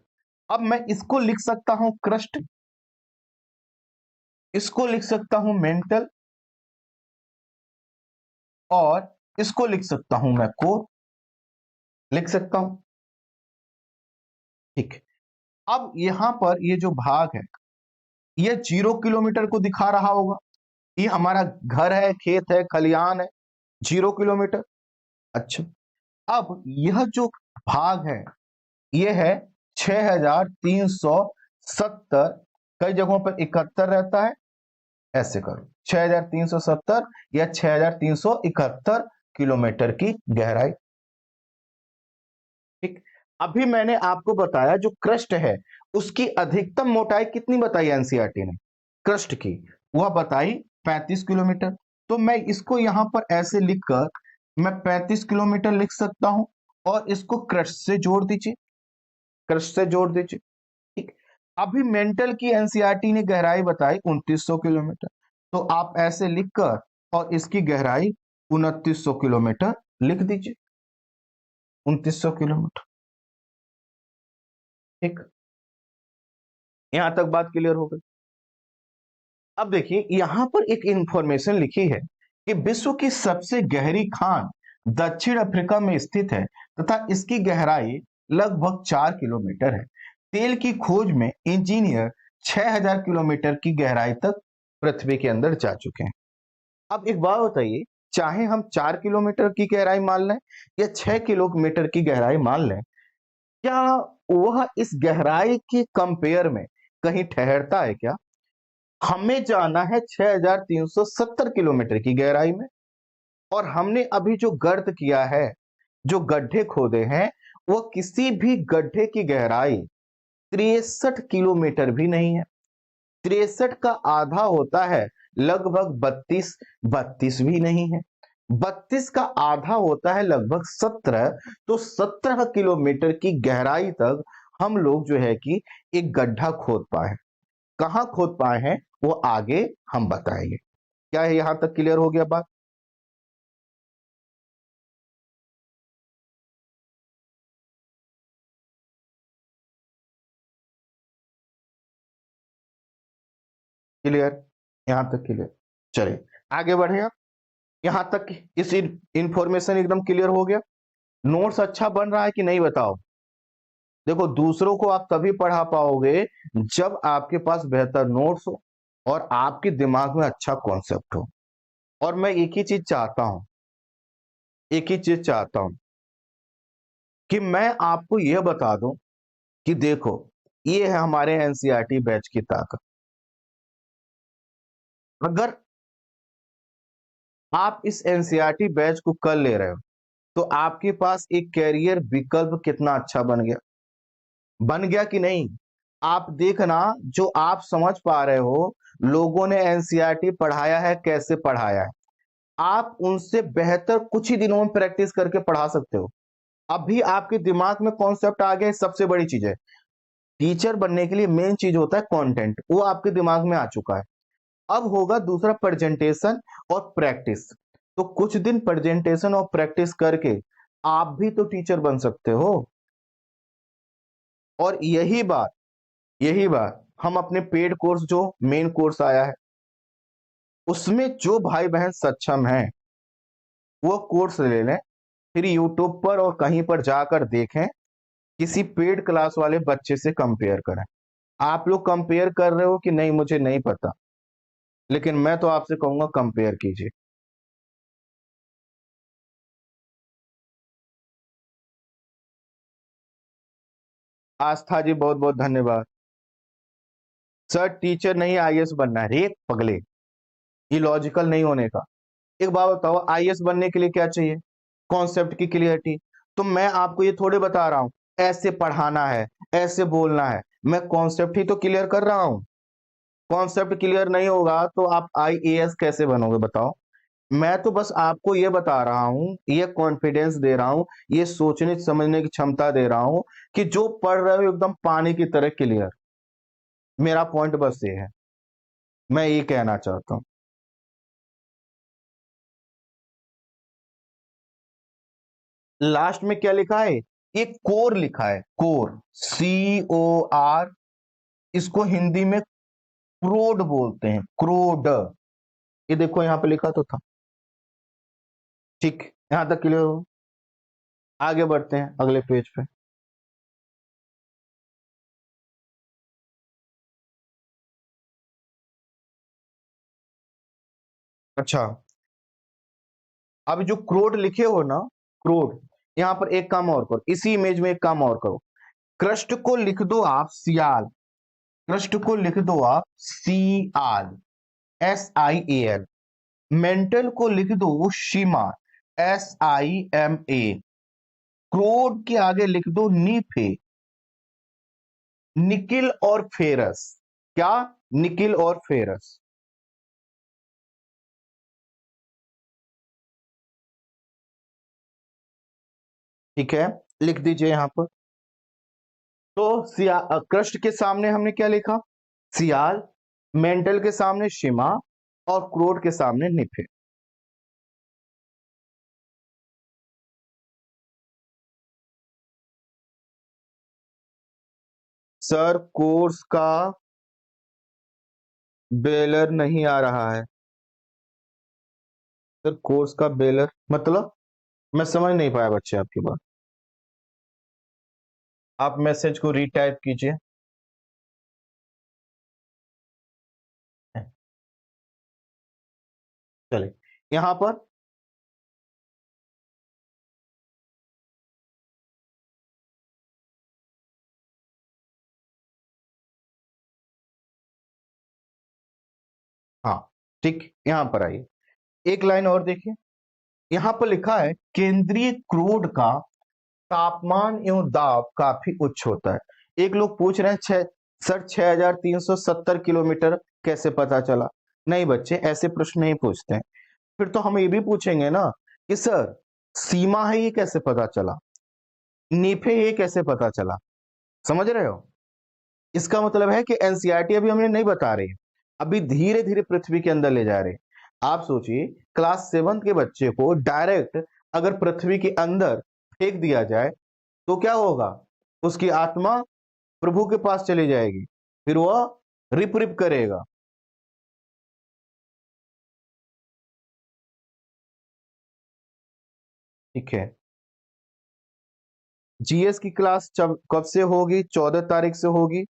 अब मैं इसको लिख सकता हूं क्रस्ट, इसको लिख सकता हूं मेंटल, और इसको लिख सकता हूं मैं कोर, लिख सकता हूं, ठीक। अब यहां पर ये जो भाग है ये 0 किलोमीटर को दिखा रहा होगा, ये हमारा घर है, खेत है, खलियान है, 0 किलोमीटर। अच्छा, अब यह जो भाग है ये है 6300 70, कई जगहों पर 71 रहता है, ऐसे करो 6370 या 6371 किलोमीटर की गहराई। ठीक, अभी मैंने आपको बताया जो क्रस्ट है उसकी अधिकतम मोटाई कितनी बताई एनसीईआरटी ने, क्रस्ट की, वह बताई 35 किलोमीटर। तो मैं इसको यहां पर ऐसे लिखकर मैं 35 किलोमीटर लिख सकता हूं और इसको क्रस्ट से जोड़ दीजिए, क्रस्ट से जोड़ दीजिए। ठीक, अभी मेंटल की एनसीईआरटी ने गहराई बताई 2900 किलोमीटर, तो आप ऐसे लिखकर और इसकी गहराई 2900 किलोमीटर लिख दीजिए, 2900 किलोमीटर। ठीक, यहां तक बात क्लियर हो गई। अब देखिए यहां पर एक इंफॉर्मेशन लिखी है कि विश्व की सबसे गहरी खान दक्षिण अफ्रीका में स्थित है तथा इसकी गहराई लगभग 4 किलोमीटर है। तेल की खोज में इंजीनियर 6000 किलोमीटर की गहराई तक पृथ्वी के अंदर जा चुके हैं। अब एक बात बताइए, चाहे हम 4 किलोमीटर की गहराई मान लें या 6 किलोमीटर की गहराई मान लें, क्या वह इस गहराई के कंपेयर में कहीं ठहरता है क्या? हमें जाना है 6370 किलोमीटर की गहराई में, और हमने अभी जो गर्त किया है, जो गड्ढे खोदे हैं, वो किसी भी गड्ढे की गहराई 63 किलोमीटर भी नहीं है। 63 का आधा होता है लगभग 32, 32 भी नहीं है। 32 का आधा होता है लगभग 17, तो 17 किलोमीटर की गहराई तक हम लोग जो है कि एक गड्ढा खोद पाए। कहां खोद पाए हैं वो आगे हम बताएंगे। क्या है, यहां तक क्लियर हो गया बात? क्लियर, यहां तक क्लियर। चलिए आगे बढ़े। आप यहां तक इस इंफॉर्मेशन एकदम क्लियर हो गया। नोट्स अच्छा बन रहा है कि नहीं बताओ? देखो, दूसरों को आप तभी पढ़ा पाओगे जब आपके पास बेहतर नोट्स हो और आपके दिमाग में अच्छा कॉन्सेप्ट हो। और मैं एक ही चीज चाहता हूं, एक ही चीज चाहता हूं कि मैं आपको यह बता दूं कि देखो, ये है हमारे एनसीईआरटी बैच की ताकत। अगर आप इस एनसीईआरटी बैच को कर ले रहे हो तो आपके पास एक कैरियर विकल्प कितना अच्छा बन गया, बन गया कि नहीं? आप देखना, जो आप समझ पा रहे हो, लोगों ने एनसीईआरटी पढ़ाया है, कैसे पढ़ाया है, आप उनसे बेहतर कुछ ही दिनों में प्रैक्टिस करके पढ़ा सकते हो। अभी आपके दिमाग में कॉन्सेप्ट आ गया, सबसे बड़ी चीज है। टीचर बनने के लिए मेन चीज होता है कंटेंट, वो आपके दिमाग में आ चुका है। अब होगा दूसरा प्रेजेंटेशन और प्रैक्टिस। तो कुछ दिन प्रेजेंटेशन और प्रैक्टिस करके आप भी तो टीचर बन सकते हो। और यही बात हम अपने पेड कोर्स, जो मेन कोर्स आया है, उसमें जो भाई बहन सक्षम हैं वो कोर्स ले लें, फिर यूट्यूब पर और कहीं पर जाकर देखें, किसी पेड क्लास वाले बच्चे से कंपेयर करें। आप लोग कंपेयर कर रहे हो कि नहीं मुझे नहीं पता, लेकिन मैं तो आपसे कहूंगा कंपेयर कीजिए। आस्था जी, बहुत बहुत धन्यवाद। सर टीचर नहीं आईएएस बनना है रे पगले, ये लॉजिकल नहीं होने का। एक बात बताओ, आईएएस बनने के लिए क्या चाहिए? कॉन्सेप्ट की क्लियरिटी। तो मैं आपको ये थोड़े बता रहा हूं ऐसे पढ़ाना है, ऐसे बोलना है, मैं कॉन्सेप्ट ही तो क्लियर कर रहा हूं। कॉन्सेप्ट क्लियर नहीं होगा तो आप आईएएस कैसे बनोगे बताओ? मैं तो बस आपको ये बता रहा हूं, ये कॉन्फिडेंस दे रहा हूं, ये सोचने समझने की क्षमता दे रहा हूं कि जो पढ़ रहे हो एकदम पानी की तरह क्लियर। मेरा पॉइंट बस ये है, मैं ये कहना चाहता हूं। लास्ट में क्या लिखा है? एक कोर लिखा है, कोर, COR। इसको हिंदी में क्रोड बोलते हैं, क्रोड। ये देखो यहां पे लिखा तो था। ठीक, यहां तक क्लियर हो? आगे बढ़ते हैं अगले पेज पे। अच्छा, अब जो क्रोड लिखे हो ना, क्रोड, यहां पर एक काम और करो, इसी इमेज में एक काम और करो, क्रस्ट को लिख दो आप सियाल। कृष्ण को लिख दो आप Sial, SIAL। मेंटल को लिख दो शीमा, SIMA। क्रोड के आगे लिख दो नीफे। निकिल और फेरस, क्या? निकिल और फेरस। ठीक है, लिख दीजिए यहां पर। तो कृष्ण के सामने हमने क्या लिखा? सियाल। मेंटल के सामने शिमा, और क्रोड के सामने निफे। सर कोर्स का बेलर नहीं आ रहा है। सर कोर्स का बेलर मतलब, मैं समझ नहीं पाया बच्चे आपकी बात। आप मैसेज को रीटाइप कीजिए। चलिए यहां पर हाँ ठीक, यहां पर आइए, एक लाइन और देखिए। यहां पर लिखा है केंद्रीय क्रोड का तापमान एवं दाब काफी उच्च होता है। एक लोग पूछ रहे हैं सर 6370 किलोमीटर कैसे पता चला? नहीं बच्चे, ऐसे प्रश्न नहीं पूछते हैं। फिर तो हम ये भी पूछेंगे ना कि सर सीमा है ये कैसे पता चला, नीफे ये कैसे पता चला? समझ रहे हो? इसका मतलब है कि एनसीईआरटी अभी हमें नहीं बता रही, अभी धीरे धीरे पृथ्वी के अंदर ले जा रहे। आप सोचिए क्लास 7 के बच्चे को डायरेक्ट अगर पृथ्वी के अंदर फेंक दिया जाए तो क्या होगा? उसकी आत्मा प्रभु के पास चली जाएगी, फिर वह रिप रिप करेगा। ठीक है, जीएस की क्लास कब से होगी? 14 तारीख से होगी।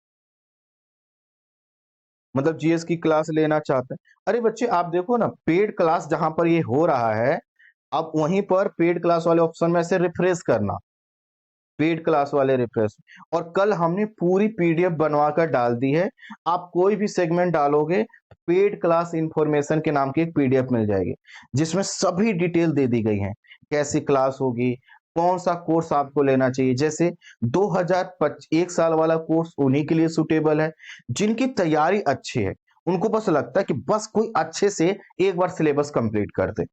मतलब जीएस की क्लास लेना चाहते हैं। अरे बच्चे आप देखो ना, पेड क्लास जहां पर ये हो रहा है, आप वहीं पर पेड क्लास वाले ऑप्शन में से रिफ्रेश करना, पेड क्लास वाले रिफ्रेश। और कल हमने पूरी पीडीएफ बनवा कर डाल दी है। आप कोई भी सेगमेंट डालोगे, पेड क्लास इंफॉर्मेशन के नाम की एक पीडीएफ मिल जाएगी, जिसमें सभी डिटेल दे दी गई है, कैसी क्लास होगी, कौन सा कोर्स आपको लेना चाहिए। जैसे 2001 साल वाला कोर्स उन्हीं के लिए सुटेबल है जिनकी तैयारी अच्छी है, उनको बस लगता है कि बस कोई अच्छे से एक बार सिलेबस कंप्लीट कर दे।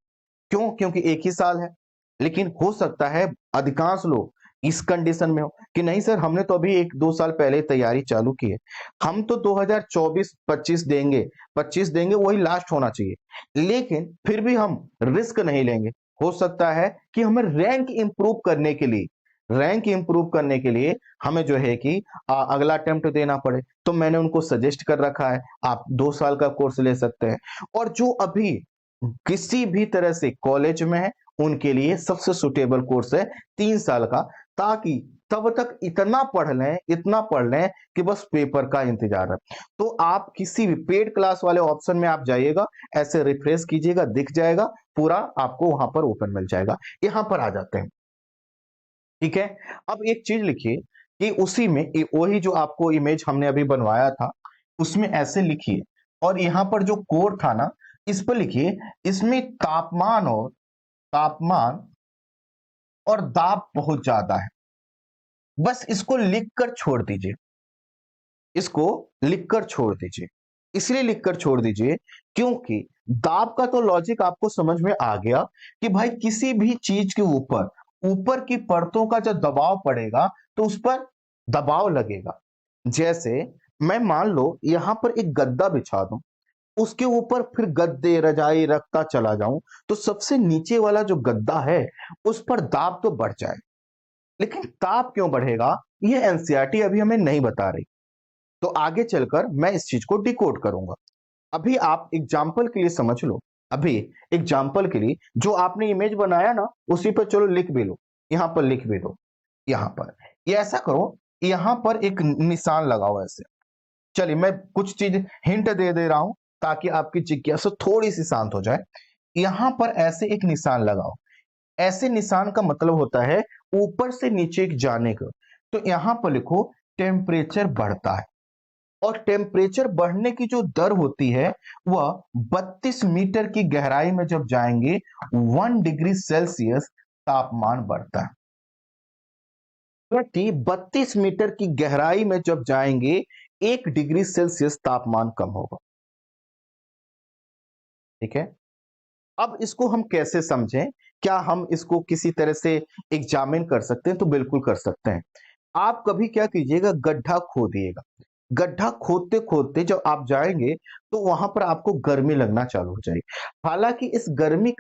क्यों? क्योंकि एक ही साल है। लेकिन हो सकता है अधिकांश लोग इस कंडीशन में हो कि नहीं सर हमने तो अभी 1-2 साल पहले तैयारी चालू की है, हम तो 2024-25 देंगे, 25 देंगे, वही लास्ट होना चाहिए, लेकिन फिर भी हम रिस्क नहीं लेंगे। हो सकता है कि हमें रैंक इंप्रूव करने के लिए हमें जो है कि अगला अटेम्प्ट देना पड़े। तो मैंने उनको सजेस्ट कर रखा है आप 2 साल का कोर्स ले सकते हैं। और जो अभी किसी भी तरह से कॉलेज में है उनके लिए सबसे सुटेबल कोर्स है 3 साल का, ताकि तब तक इतना पढ़ लें कि बस पेपर का इंतजार है। तो आप किसी भी पेड क्लास वाले ऑप्शन में आप जाइएगा, ऐसे रिफ्रेश कीजिएगा, दिख जाएगा पूरा, आपको वहां पर ओपन मिल जाएगा। यहां पर आ जाते हैं। ठीक है, अब एक चीज लिखिए कि उसी में वही जो आपको इमेज हमने अभी बनवाया था उसमें ऐसे लिखिए, और यहां पर जो कोड था ना इस पर लिखिए, इसमें तापमान और दाब बहुत ज्यादा है। बस इसको लिखकर छोड़ दीजिए, इसको लिखकर छोड़ दीजिए। इसलिए लिखकर छोड़ दीजिए क्योंकि दाब का तो लॉजिक आपको समझ में आ गया कि भाई किसी भी चीज के ऊपर ऊपर की परतों का जब दबाव पड़ेगा तो उस पर दबाव लगेगा। जैसे मैं मान लो यहां पर एक गद्दा बिछा दूं, उसके ऊपर फिर गद्दे रजाई रखता चला जाऊं, तो सबसे नीचे वाला जो गद्दा है उस पर दाब तो बढ़ जाए, लेकिन ताप क्यों बढ़ेगा ये एनसीईआरटी अभी हमें नहीं बता रही। तो आगे चलकर मैं इस चीज को डिकोड करूंगा। अभी आप एग्जाम्पल के लिए समझ लो, अभी एग्जाम्पल के लिए जो आपने इमेज बनाया ना उसी पर चलो लिख भी लो, यहां पर लिख भी दो। यहां पर ये ऐसा करो, यहां पर एक निशान लगाओ ऐसे। चलिए मैं कुछ चीज हिंट दे रहा हूं ताकि आपकी जिज्ञासा थोड़ी सी शांत हो जाए। यहां पर ऐसे एक निशान लगाओ। ऐसे निशान का मतलब होता है ऊपर से नीचे जाने का। तो यहां पर लिखो टेम्परेचर बढ़ता है। और टेम्परेचर बढ़ने की जो दर होती है वह 32 मीटर की गहराई में जब जाएंगे 1 डिग्री सेल्सियस तापमान बढ़ता है। 32 मीटर की गहराई में जब जाएंगे 1 डिग्री सेल्सियस तापमान कम होगा। ठीक है, अब इसको हम कैसे समझें? क्या हम इसको किसी तरह से एग्जामिन कर सकते हैं? तो बिल्कुल कर सकते हैं। आप कभी क्या कीजिएगा, गड्ढा खोदिएगा। गड्ढा खोदते खोदते जब आप जाएंगे तो वहां पर आपको गर्मी लगना चालू हो जाएगी। हालांकि इस गर्मी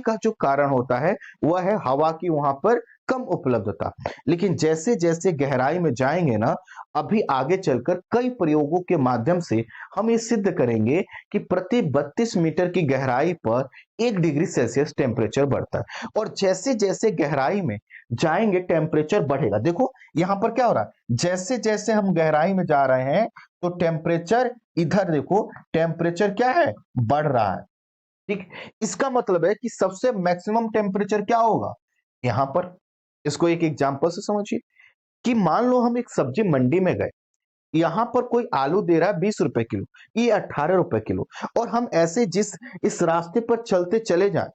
का जो कारण होता है वह है हवा की वहां पर कम उपलब्धता। लेकिन जैसे जैसे गहराई में जाएंगे ना, अभी आगे चलकर कई प्रयोगों के माध्यम से हम ये सिद्ध करेंगे कि प्रति 32 मीटर की गहराई पर 1 डिग्री सेल्सियस टेम्परेचर बढ़ता है। और जैसे जैसे गहराई में जाएंगे टेम्परेचर बढ़ेगा। देखो यहां पर क्या हो रहा है, जैसे जैसे हम गहराई में जा रहे हैं तो टेम्परेचर, इधर देखो टेम्परेचर क्या है, बढ़ रहा है। ठीक, इसका मतलब है कि सबसे मैक्सिमम टेम्परेचर क्या होगा यहां पर। इसको एक एग्जांपल से समझिए कि मान लो हम एक सब्जी मंडी में गए, यहां पर कोई आलू दे रहा है 20 रुपए किलो, ये 18 रुपए किलो, और हम ऐसे जिस इस रास्ते पर चलते चले जाएं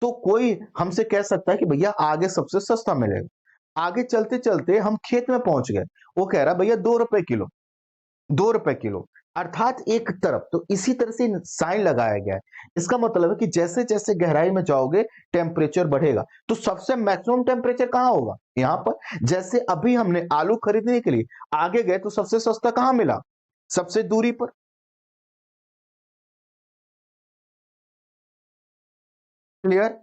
तो कोई हमसे कह सकता है कि भैया आगे सबसे सस्ता मिलेगा। आगे चलते चलते हम खेत में पहुंच गए, वो कह रहा भैया 2 रुपए किलो, 2 रुपए किलो, अर्थात एक तरफ। तो इसी तरह से साइन लगाया गया है। इसका मतलब है कि जैसे जैसे गहराई में जाओगे टेम्परेचर बढ़ेगा। तो सबसे मैक्सिमम टेम्परेचर कहां होगा, यहां पर। जैसे अभी हमने आलू खरीदने के लिए आगे गए तो सबसे सस्ता कहां मिला, सबसे दूरी पर। क्लियर?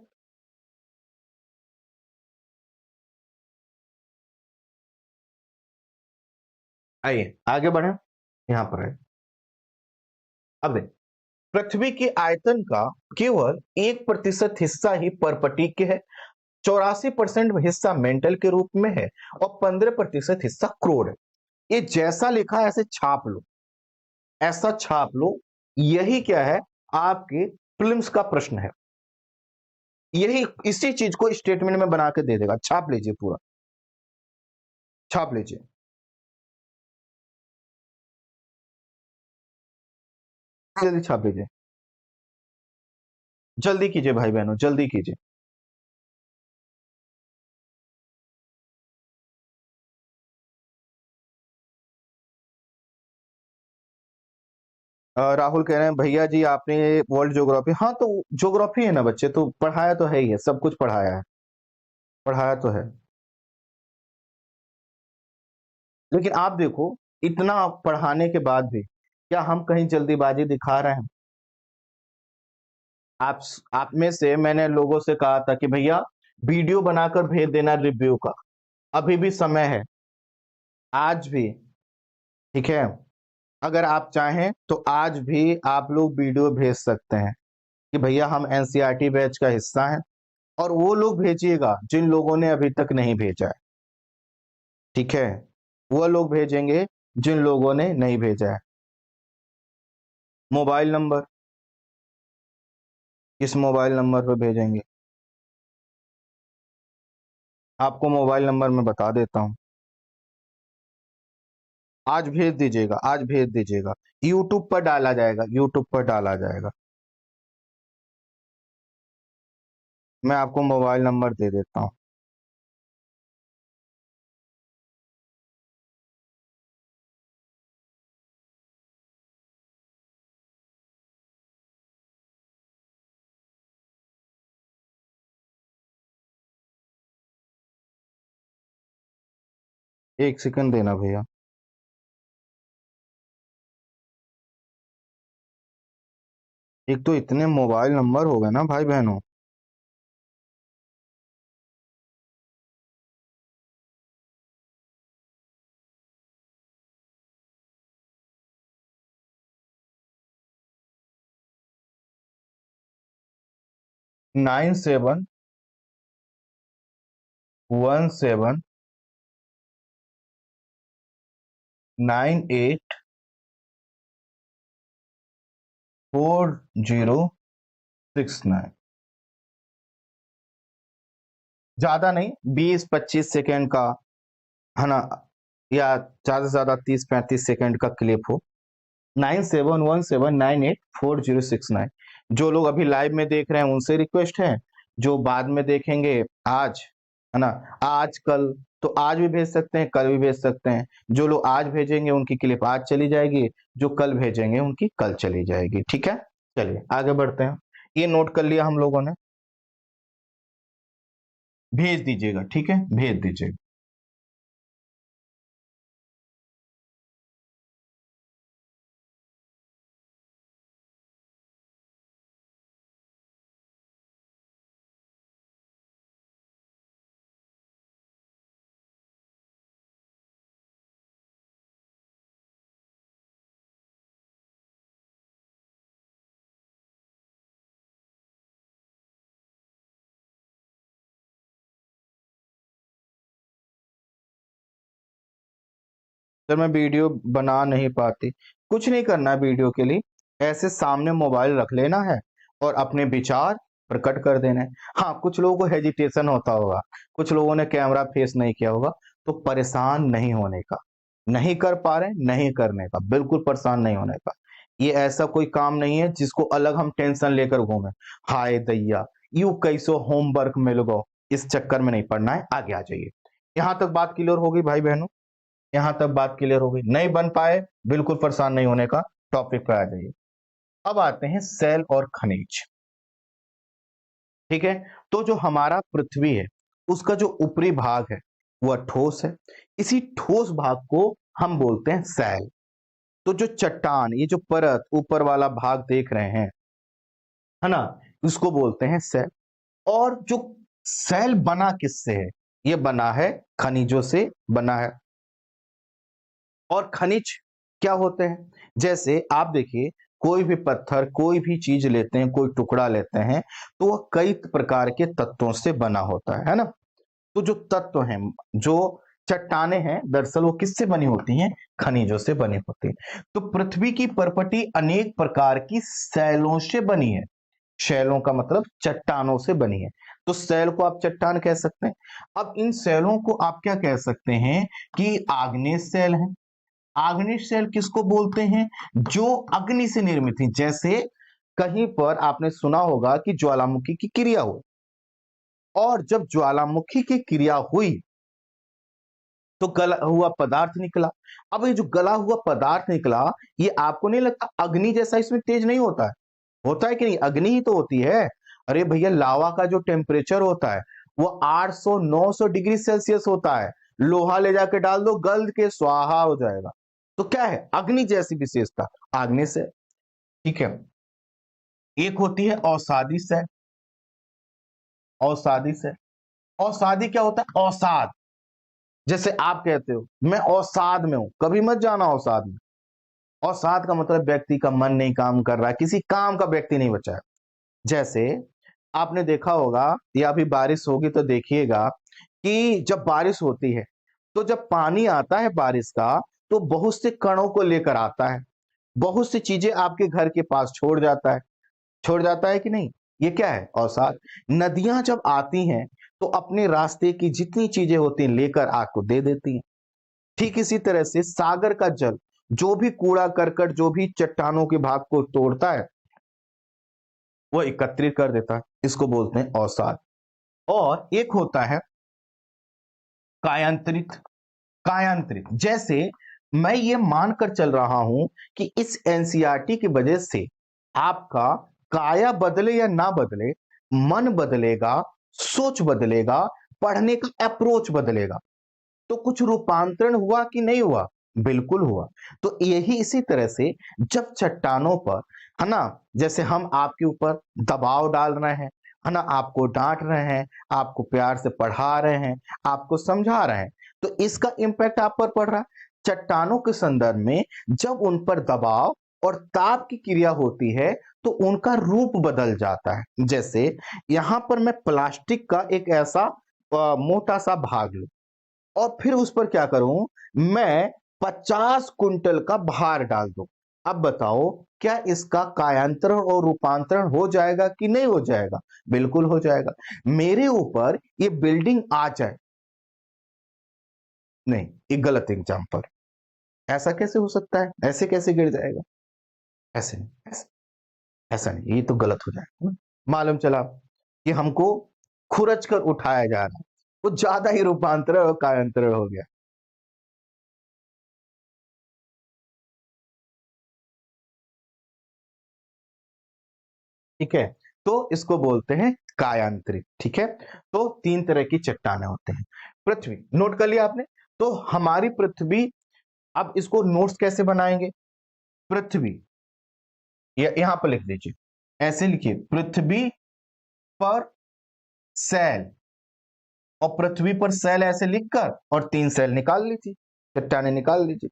आइए आगे बढ़े, यहां पर है। अब देख, पृथ्वी के आयतन का केवल 1% हिस्सा ही परपटी के है, 84% हिस्सा मेंटल के रूप में है, और 15% हिस्सा क्रोड है। ये जैसा लिखा है ऐसे छाप लो, ऐसा छाप लो। यही क्या है, आपके फिल्म्स का प्रश्न है। यही इसी चीज को स्टेटमेंट में बना के दे देगा। छाप लीजिए, पूरा छाप लीजिए, जल्दी छाप लीजिए, जल्दी कीजिए भाई बहनों, जल्दी कीजिए। राहुल कह रहे हैं भैया जी आपने वर्ल्ड ज्योग्राफी, हाँ तो ज्योग्राफी है ना बच्चे, तो पढ़ाया तो है ही है, सब कुछ पढ़ाया है, पढ़ाया तो है। लेकिन आप देखो, इतना पढ़ाने के बाद भी क्या हम कहीं जल्दीबाजी दिखा रहे हैं? आप आप में से मैंने लोगों से कहा था कि भैया वीडियो बनाकर भेज देना रिव्यू का, अभी भी समय है, आज भी। ठीक है, अगर आप चाहें तो आज भी आप लोग वीडियो भेज सकते हैं कि भैया हम एनसीईआरटी बैच का हिस्सा हैं। और वो लोग भेजिएगा जिन लोगों ने अभी तक नहीं भेजा है। ठीक है, वो लोग भेजेंगे जिन लोगों ने नहीं भेजा है। मोबाइल नंबर, किस मोबाइल नंबर पर भेजेंगे? आपको मोबाइल नंबर मैं बता देता हूं, आज भेज दीजिएगा, आज भेज दीजिएगा। यूट्यूब पर डाला जाएगा, यूट्यूब पर डाला जाएगा। मैं आपको मोबाइल नंबर दे देता हूं। एक सेकंड देना भैया। एक तो इतने मोबाइल नंबर हो गए ना भाई बहनों। 9717984069। ज्यादा नहीं, 20-25 सेकेंड का, है ना, या ज्यादा से ज्यादा 30-35 सेकंड का क्लिप हो। 9717984069। जो लोग अभी लाइव में देख रहे हैं उनसे रिक्वेस्ट है, जो बाद में देखेंगे आज, है ना, आज कल, तो आज भी भेज सकते हैं, कल भी भेज सकते हैं। जो लोग आज भेजेंगे उनकी क्लिप आज चली जाएगी, जो कल भेजेंगे उनकी कल चली जाएगी। ठीक है, चलिए आगे बढ़ते हैं। ये नोट कर लिया हम लोगों ने, भेज दीजिएगा, ठीक है, भेज दीजिएगा। सर मैं वीडियो बना नहीं पाती, कुछ नहीं करना है वीडियो के लिए, ऐसे सामने मोबाइल रख लेना है और अपने विचार प्रकट कर देना है। हाँ, कुछ लोगों को हेजिटेशन होता होगा, कुछ लोगों ने कैमरा फेस नहीं किया होगा, तो परेशान नहीं होने का, नहीं कर पा रहे नहीं करने का, बिल्कुल परेशान नहीं होने का। ये ऐसा कोई काम नहीं है जिसको अलग हम टेंशन लेकर घूमें, हाय दैया यू कैसो होमवर्क मिल गो, इस चक्कर में नहीं पड़ना है, आगे आ जाइए। यहाँ तक बात क्लियर होगी भाई बहनों? यहां तक बात क्लियर हो गई? नहीं बन पाए बिल्कुल परेशान नहीं होने का, टॉपिक पे आ जाइए। अब आते हैं सेल और खनिज। ठीक है, तो जो हमारा पृथ्वी है उसका जो ऊपरी भाग है वह ठोस है, इसी ठोस भाग को हम बोलते हैं सेल। तो जो चट्टान, ये जो परत ऊपर वाला भाग देख रहे हैं, है ना, उसको बोलते हैं सेल। और जो सेल बना किससे है? ये बना है खनिजों से बना है। और खनिज क्या होते हैं? जैसे आप देखिए, कोई भी पत्थर, कोई भी चीज लेते हैं, कोई टुकड़ा लेते हैं, तो वह कई प्रकार के तत्वों से बना होता है ना। तो जो तत्व हैं, जो चट्टाने हैं, दरअसल वो किससे बनी होती हैं? खनिजों से बनी होती है। तो पृथ्वी की परपटी अनेक प्रकार की शैलों से बनी है। शैलों का मतलब चट्टानों से बनी है, तो शैल को आप चट्टान कह सकते हैं। अब इन शैलों को आप क्या कह सकते हैं कि आग्नेय शैल है। आग्नेय शैल किसको बोलते हैं? जो अग्नि से निर्मित है। जैसे कहीं पर आपने सुना होगा कि ज्वालामुखी की क्रिया हुई, और जब ज्वालामुखी की क्रिया हुई तो गला हुआ पदार्थ निकला। अब ये जो गला हुआ पदार्थ निकला, ये आपको नहीं लगता अग्नि जैसा इसमें तेज नहीं होता है? होता है कि नहीं? अग्नि ही तो होती है। अरे भैया, लावा का जो टेम्परेचर होता है वो 800-900 डिग्री सेल्सियस होता है। लोहा ले जाके डाल दो, गल के स्वाहा हो जाएगा। तो क्या है? अग्नि जैसी विशेषता आग्नेय से। ठीक है, एक होती है औषाधी से। औषाधी से, औषाधी क्या होता है? औसाद। जैसे आप कहते हो मैं औसाद में हूं, कभी मत जाना औसाद में। औसाद का मतलब व्यक्ति का मन नहीं काम कर रहा है, किसी काम का व्यक्ति नहीं बचा है। जैसे आपने देखा होगा, या अभी बारिश होगी तो देखिएगा कि जब बारिश होती है तो जब पानी आता है बारिश का, तो बहुत से कणों को लेकर आता है, बहुत सी चीजें आपके घर के पास छोड़ जाता है। छोड़ जाता है कि नहीं? ये क्या है? अवसाद। नदियां जब आती हैं तो अपने रास्ते की जितनी चीजें होती हैं लेकर आपको दे देती हैं। ठीक इसी तरह से सागर का जल जो भी कूड़ा करकट, जो भी चट्टानों के भाग को तोड़ता है, वो एकत्रित कर देता है। इसको बोलते हैं अवसाद। और एक होता है कायांतरित। कायांतरित जैसे मैं ये मानकर चल रहा हूं कि इस एनसीईआरटी की वजह से आपका काया बदले या ना बदले, मन बदलेगा, सोच बदलेगा, पढ़ने का अप्रोच बदलेगा। तो कुछ रूपांतरण हुआ कि नहीं हुआ? बिल्कुल हुआ। तो यही इसी तरह से जब चट्टानों पर, है ना, जैसे हम आपके ऊपर दबाव डाल रहे हैं, है ना, आपको डांट रहे हैं, आपको प्यार से पढ़ा रहे हैं, आपको समझा रहे हैं, तो इसका इंपैक्ट आप पर पड़ रहा है। चट्टानों के संदर्भ में जब उन पर दबाव और ताप की क्रिया होती है तो उनका रूप बदल जाता है। जैसे यहां पर मैं प्लास्टिक का एक ऐसा मोटा सा भाग लूं और फिर उस पर क्या करूं, मैं 50 कुंटल का भार डाल दूं। अब बताओ, क्या इसका कायांतरण और रूपांतरण हो जाएगा कि नहीं हो जाएगा? बिल्कुल हो जाएगा। मेरे ऊपर ये बिल्डिंग आ जाए, नहीं, ये गलत एग्जाम्पल। ऐसा कैसे हो सकता है, ऐसे कैसे गिर जाएगा? ऐसे नहीं, ऐसा नहीं, ये तो गलत हो जाएगा ना। मालूम चला कि हमको खुरच कर उठाया जा रहा है, वो ज्यादा ही रूपांतरण और कायांतरण हो गया। ठीक है, तो इसको बोलते हैं कायांतरित। ठीक है, तो तीन तरह की चट्टानें होते हैं। पृथ्वी, नोट कर लिया आपने? तो हमारी पृथ्वी, अब इसको नोट्स कैसे बनाएंगे? पृथ्वी, यहां पर लिख दीजिए, ऐसे लिखिए, पृथ्वी पर सेल, और पृथ्वी पर सेल ऐसे लिखकर और तीन सेल निकाल लीजिए, चट्टाने निकाल लीजिए।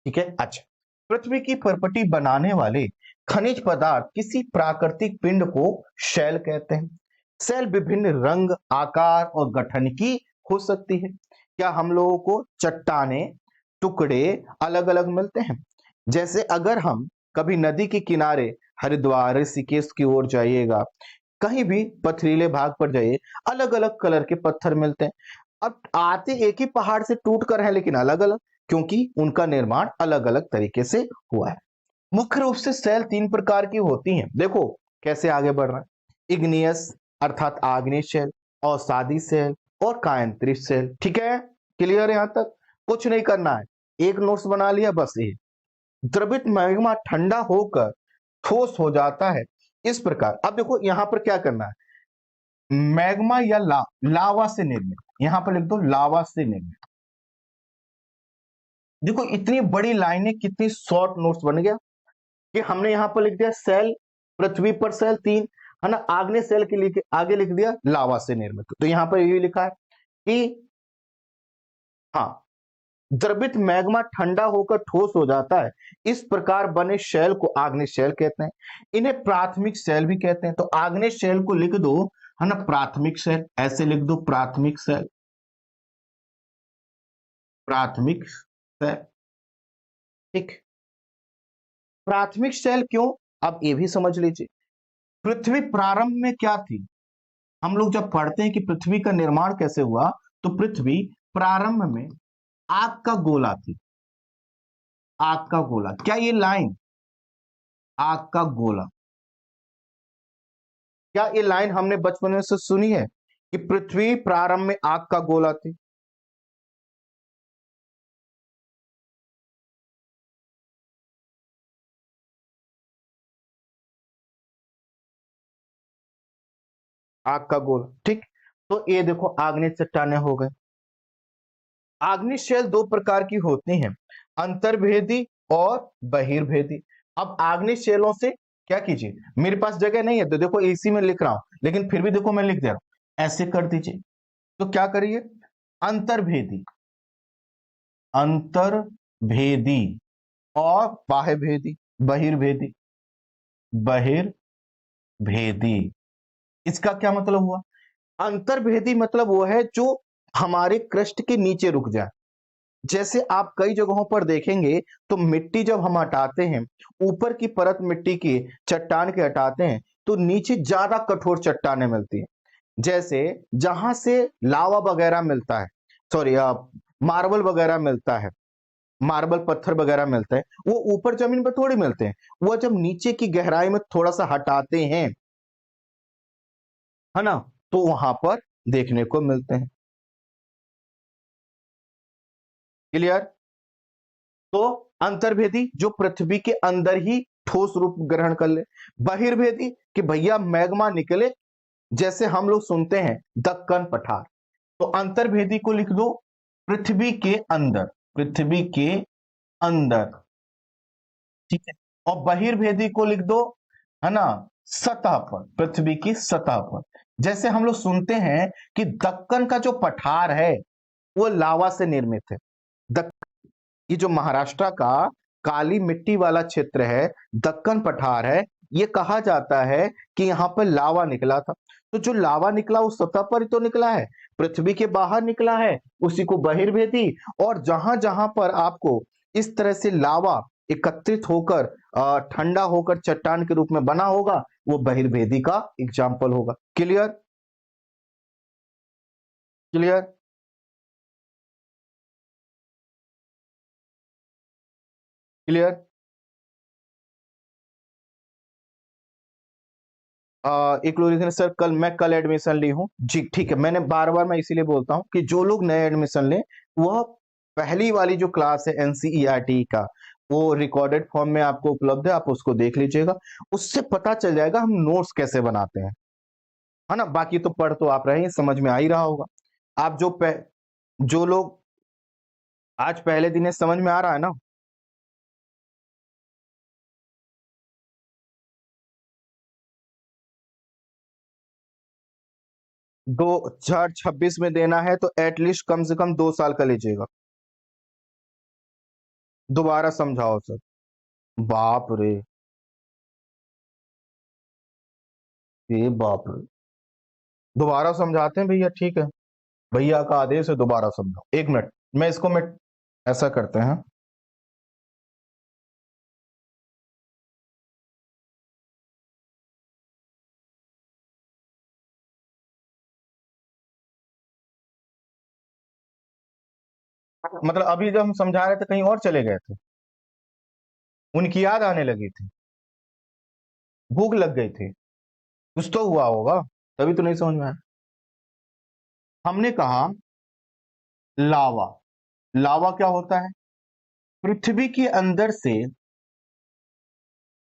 ठीक है, अच्छा, पृथ्वी की परपटी बनाने वाले खनिज पदार्थ किसी प्राकृतिक पिंड को शैल कहते हैं। सेल विभिन्न रंग, आकार और गठन की हो सकती है। क्या हम लोगों को चट्टाने, टुकड़े अलग अलग मिलते हैं? जैसे अगर हम कभी नदी के किनारे हरिद्वार, ऋषिकेश की ओर जाइएगा, कहीं भी पथरीले भाग पर जाइए, अलग अलग कलर के पत्थर मिलते हैं। अब आते एक ही पहाड़ से टूट कर है, लेकिन अलग अलग, क्योंकि उनका निर्माण अलग अलग तरीके से हुआ है। मुख्य रूप से सेल तीन प्रकार की होती हैं। देखो कैसे आगे बढ़ रहा है, इग्नियस अर्थात आग्नेय सेल, अवसादी सेल और कायांतरित सेल। ठीक है, क्लियर? यहां तक कुछ नहीं करना है, एक नोट्स बना लिया बस। ये द्रवित मैग्मा ठंडा होकर ठोस हो जाता है इस प्रकार। अब देखो यहां पर क्या करना है, मैग्मा या लावा से निर्मित, यहां पर लिख दो लावा से निर्मित। देखो इतनी बड़ी लाइनें, कितनी शॉर्ट नोट्स बन गया कि हमने यहां पर लिख दिया सेल, पृथ्वी पर सेल तीन, है ना, आग्नेय सेल के लिए आगे लिख दिया लावा से निर्मित। तो यहां पर ये लिखा है कि हाँ, द्रवित मैग्मा ठंडा होकर ठोस हो जाता है, इस प्रकार बने शैल को आग्नेय शैल कहते हैं। इन्हें प्राथमिक शैल भी कहते हैं। तो आग्नेय शैल को लिख दो, है ना, प्राथमिक शैल, ऐसे लिख दो प्राथमिक शैल, प्राथमिक शैल। ठीक, प्राथमिक शैल क्यों, अब ये भी समझ लीजिए। पृथ्वी प्रारंभ में क्या थी? हम लोग जब पढ़ते हैं कि पृथ्वी का निर्माण कैसे हुआ, तो पृथ्वी प्रारंभ में आग का गोला थी। आग का गोला, क्या ये लाइन आग का गोला, क्या ये लाइन हमने बचपन में से सुनी है कि पृथ्वी प्रारंभ में आग का गोला थी? आग का गोला, ठीक। तो ये देखो आग्नेय चट्टाने हो गए। आग्नेय शैल दो प्रकार की होती हैं, अंतर्भेदी और बहिर्भेदी। अब आग्नेय शैलों से क्या कीजिए, मेरे पास जगह नहीं है तो देखो इसी में लिख रहा हूं, लेकिन फिर भी देखो मैं लिख दे रहा हूं, ऐसे कर दीजिए। तो क्या करिए, अंतर्भेदी, अंतर्भेदी और बाह्यभेदी, बहिर्भेदी, बहिर्भेदी। इसका क्या मतलब हुआ? अंतर्भेदी मतलब वो है जो हमारे क्रस्ट के नीचे रुक जाए। जैसे आप कई जगहों पर देखेंगे तो मिट्टी जब हम हटाते हैं, ऊपर की परत मिट्टी की चट्टान के हटाते हैं, तो नीचे ज्यादा कठोर चट्टानें मिलती हैं। जैसे जहां से लावा वगैरह मिलता है, सॉरी, मार्बल वगैरह मिलता है, मार्बल पत्थर वगैरह मिलते हैं, वो ऊपर जमीन पर थोड़ी मिलते हैं, वो जब नीचे की गहराई में थोड़ा सा हटाते हैं, है ना, तो वहां पर देखने को मिलते हैं। क्लियर? तो अंतर्भेदी जो पृथ्वी के अंदर ही ठोस रूप ग्रहण कर ले। बहिर्भेदी कि भैया मैग्मा निकले, जैसे हम लोग सुनते हैं दक्कन पठार। तो अंतर्भेदी को लिख दो पृथ्वी के अंदर, पृथ्वी के अंदर। ठीक है, और बहिर्भेदी को लिख दो, है ना, सतह पर, पृथ्वी की सतह पर। जैसे हम लोग सुनते हैं कि दक्कन का जो पठार है वो लावा से निर्मित है। ये जो महाराष्ट्र का काली मिट्टी वाला क्षेत्र है, दक्कन पठार है, ये कहा जाता है कि यहाँ पर लावा निकला था। तो जो लावा निकला वो सतह पर ही तो निकला है, पृथ्वी के बाहर निकला है, उसी को बहिर्भेदी। और जहां जहां पर आपको इस तरह से लावा एकत्रित होकर ठंडा होकर चट्टान के रूप में बना होगा, वो बहिर्भेदी का एग्जाम्पल होगा। क्लियर? क्लियर? क्लियर? एक लोग लिख रहे हैं, सर कल एडमिशन ली हूँ जी, ठीक है। मैंने बार बार मैं इसीलिए बोलता हूँ कि जो लोग नए एडमिशन लें, वह पहली वाली जो क्लास है एनसीईआरटी का, वो रिकॉर्डेड फॉर्म में आपको उपलब्ध है, आप उसको देख लीजिएगा। उससे पता चल जाएगा हम नोट्स कैसे बनाते हैं, है ना। बाकी तो पढ़ तो आप रहे हैं, समझ में आ ही रहा होगा। आप जो लोग आज पहले दिन है, समझ में आ रहा है ना? 2026 में देना है तो एटलीस्ट कम से कम 2 साल का लीजिएगा। दोबारा समझाओ सर। बाप रे, ये बाप रे। दोबारा समझाते हैं भैया, ठीक है। भैया का आदेश है, दोबारा समझाओ। 1 मिनट, मैं ऐसा करते हैं। मतलब अभी जब हम समझा रहे थे कहीं और चले गए थे, उनकी याद आने लगी थी, भूख लग गई थी, कुछ तो हुआ होगा, तभी तो नहीं समझ में आया। हमने कहा लावा। लावा क्या होता है? पृथ्वी के अंदर से,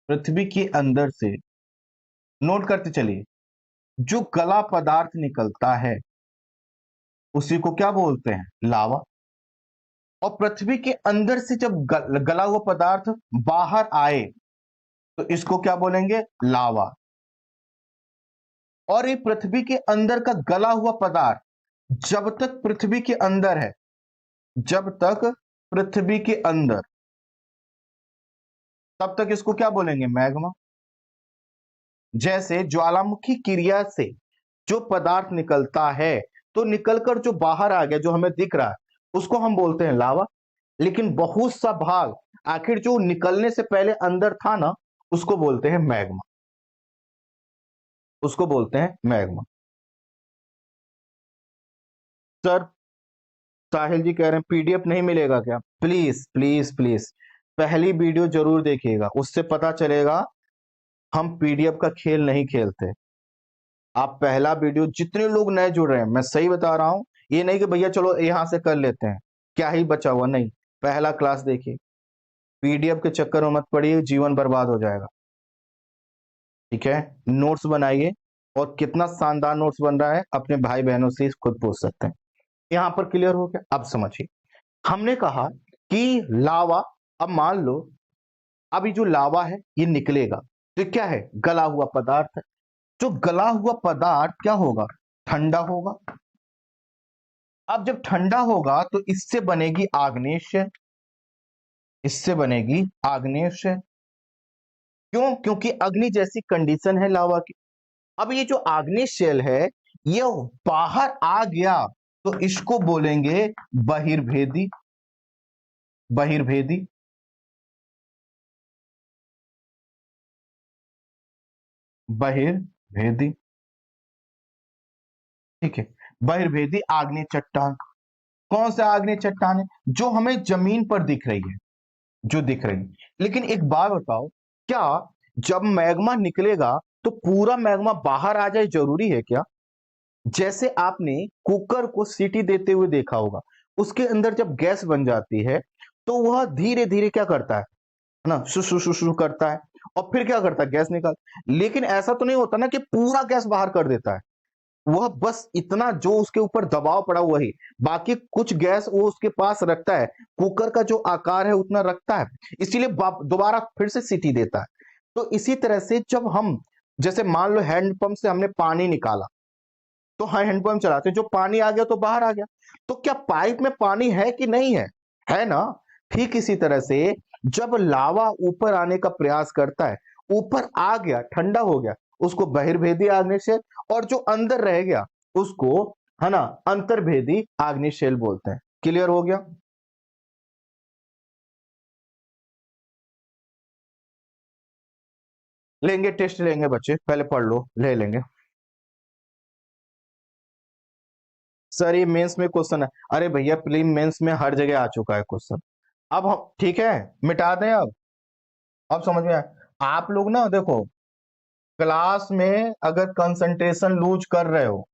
पृथ्वी के अंदर से, नोट करते चलिए, जो गला पदार्थ निकलता है उसी को क्या बोलते हैं? लावा। और पृथ्वी के अंदर से जब गला हुआ पदार्थ बाहर आए तो इसको क्या बोलेंगे? लावा। और ये पृथ्वी के अंदर का गला हुआ पदार्थ जब तक पृथ्वी के अंदर है, जब तक पृथ्वी के अंदर, तब तक इसको क्या बोलेंगे? मैग्मा। जैसे ज्वालामुखी क्रिया से जो पदार्थ निकलता है, तो निकलकर जो बाहर आ गया, जो हमें दिख रहा है, उसको हम बोलते हैं लावा। लेकिन बहुत सा भाग आखिर जो निकलने से पहले अंदर था ना, उसको बोलते हैं मैग्मा, उसको बोलते हैं मैग्मा। सर, साहिल जी कह रहे हैं पीडीएफ नहीं मिलेगा क्या? प्लीज प्लीज प्लीज, पहली वीडियो जरूर देखिएगा, उससे पता चलेगा हम पीडीएफ का खेल नहीं खेलते। आप पहला वीडियो, जितने लोग नए जुड़ रहे हैं, मैं सही बता रहा हूं, ये नहीं कि भैया चलो यहां से कर लेते हैं, क्या ही बचा हुआ, नहीं। पहला क्लास देखिए, पीडीएफ के चक्कर में मत पड़िए, जीवन बर्बाद हो जाएगा। ठीक है, नोट्स बनाइए, और कितना शानदार नोट्स बन रहा है अपने भाई बहनों से खुद पूछ सकते हैं। यहां पर क्लियर हो गया? अब समझिए, हमने कहा कि लावा, अब मान लो अभी जो लावा है ये निकलेगा, तो क्या है? गला हुआ पदार्थ है। जो गला हुआ पदार्थ क्या होगा? ठंडा होगा। अब जब ठंडा होगा तो इससे बनेगी आग्नेय, इससे बनेगी आग्नेय। क्यों? क्योंकि अग्नि जैसी कंडीशन है लावा की। अब ये जो आग्नेय शेल है, ये बाहर आ गया तो इसको बोलेंगे बहिर्भेदी। बहिर्भेदी, बहिर्भेदी, ठीक है। बहिर्भेदी आग्नेय चट्टान। कौन सा आग्नेय चट्टान है? जो हमें जमीन पर दिख रही है, जो दिख रही है। लेकिन एक बात बताओ, क्या जब मैग्मा निकलेगा तो पूरा मैग्मा बाहर आ जाए, जरूरी है क्या? जैसे आपने कुकर को सीटी देते हुए देखा होगा, उसके अंदर जब गैस बन जाती है तो वह धीरे धीरे क्या करता है ना, शु शु शु शु करता है, और फिर क्या करता है? गैस निकाल। लेकिन ऐसा तो नहीं होता ना कि पूरा गैस बाहर कर देता है, वह बस इतना जो उसके ऊपर दबाव पड़ा हुआ ही, बाकी कुछ गैस वो उसके पास रखता है, कुकर का जो आकार है उतना रखता है, इसीलिए दोबारा फिर से सीटी देता है। तो इसी तरह से जब हम, जैसे मान लो हैंडपंप से हमने पानी निकाला, तो हाँ हैंडपंप चलाते हैं, जो पानी आ गया तो बाहर आ गया, तो क्या पाइप में पानी है कि नहीं है? है ना। ठीक इसी तरह से जब लावा ऊपर आने का प्रयास करता है, ऊपर आ गया, ठंडा हो गया, उसको बहिर्भेदी आग्नेय, और जो अंदर रह गया उसको, है ना, अंतर्भेदी आग्नेय बोलते हैं। क्लियर हो गया? लेंगे, टेस्ट लेंगे बच्चे, पहले पढ़ लो, ले लेंगे। सर ये मेंस में क्वेश्चन है? अरे भैया प्रीलिम मेंस में हर जगह आ चुका है क्वेश्चन, अब हम ठीक है, मिटा दें अब समझ में आया। आप लोग ना देखो, क्लास में अगर कंसंट्रेशन लूज कर रहे हो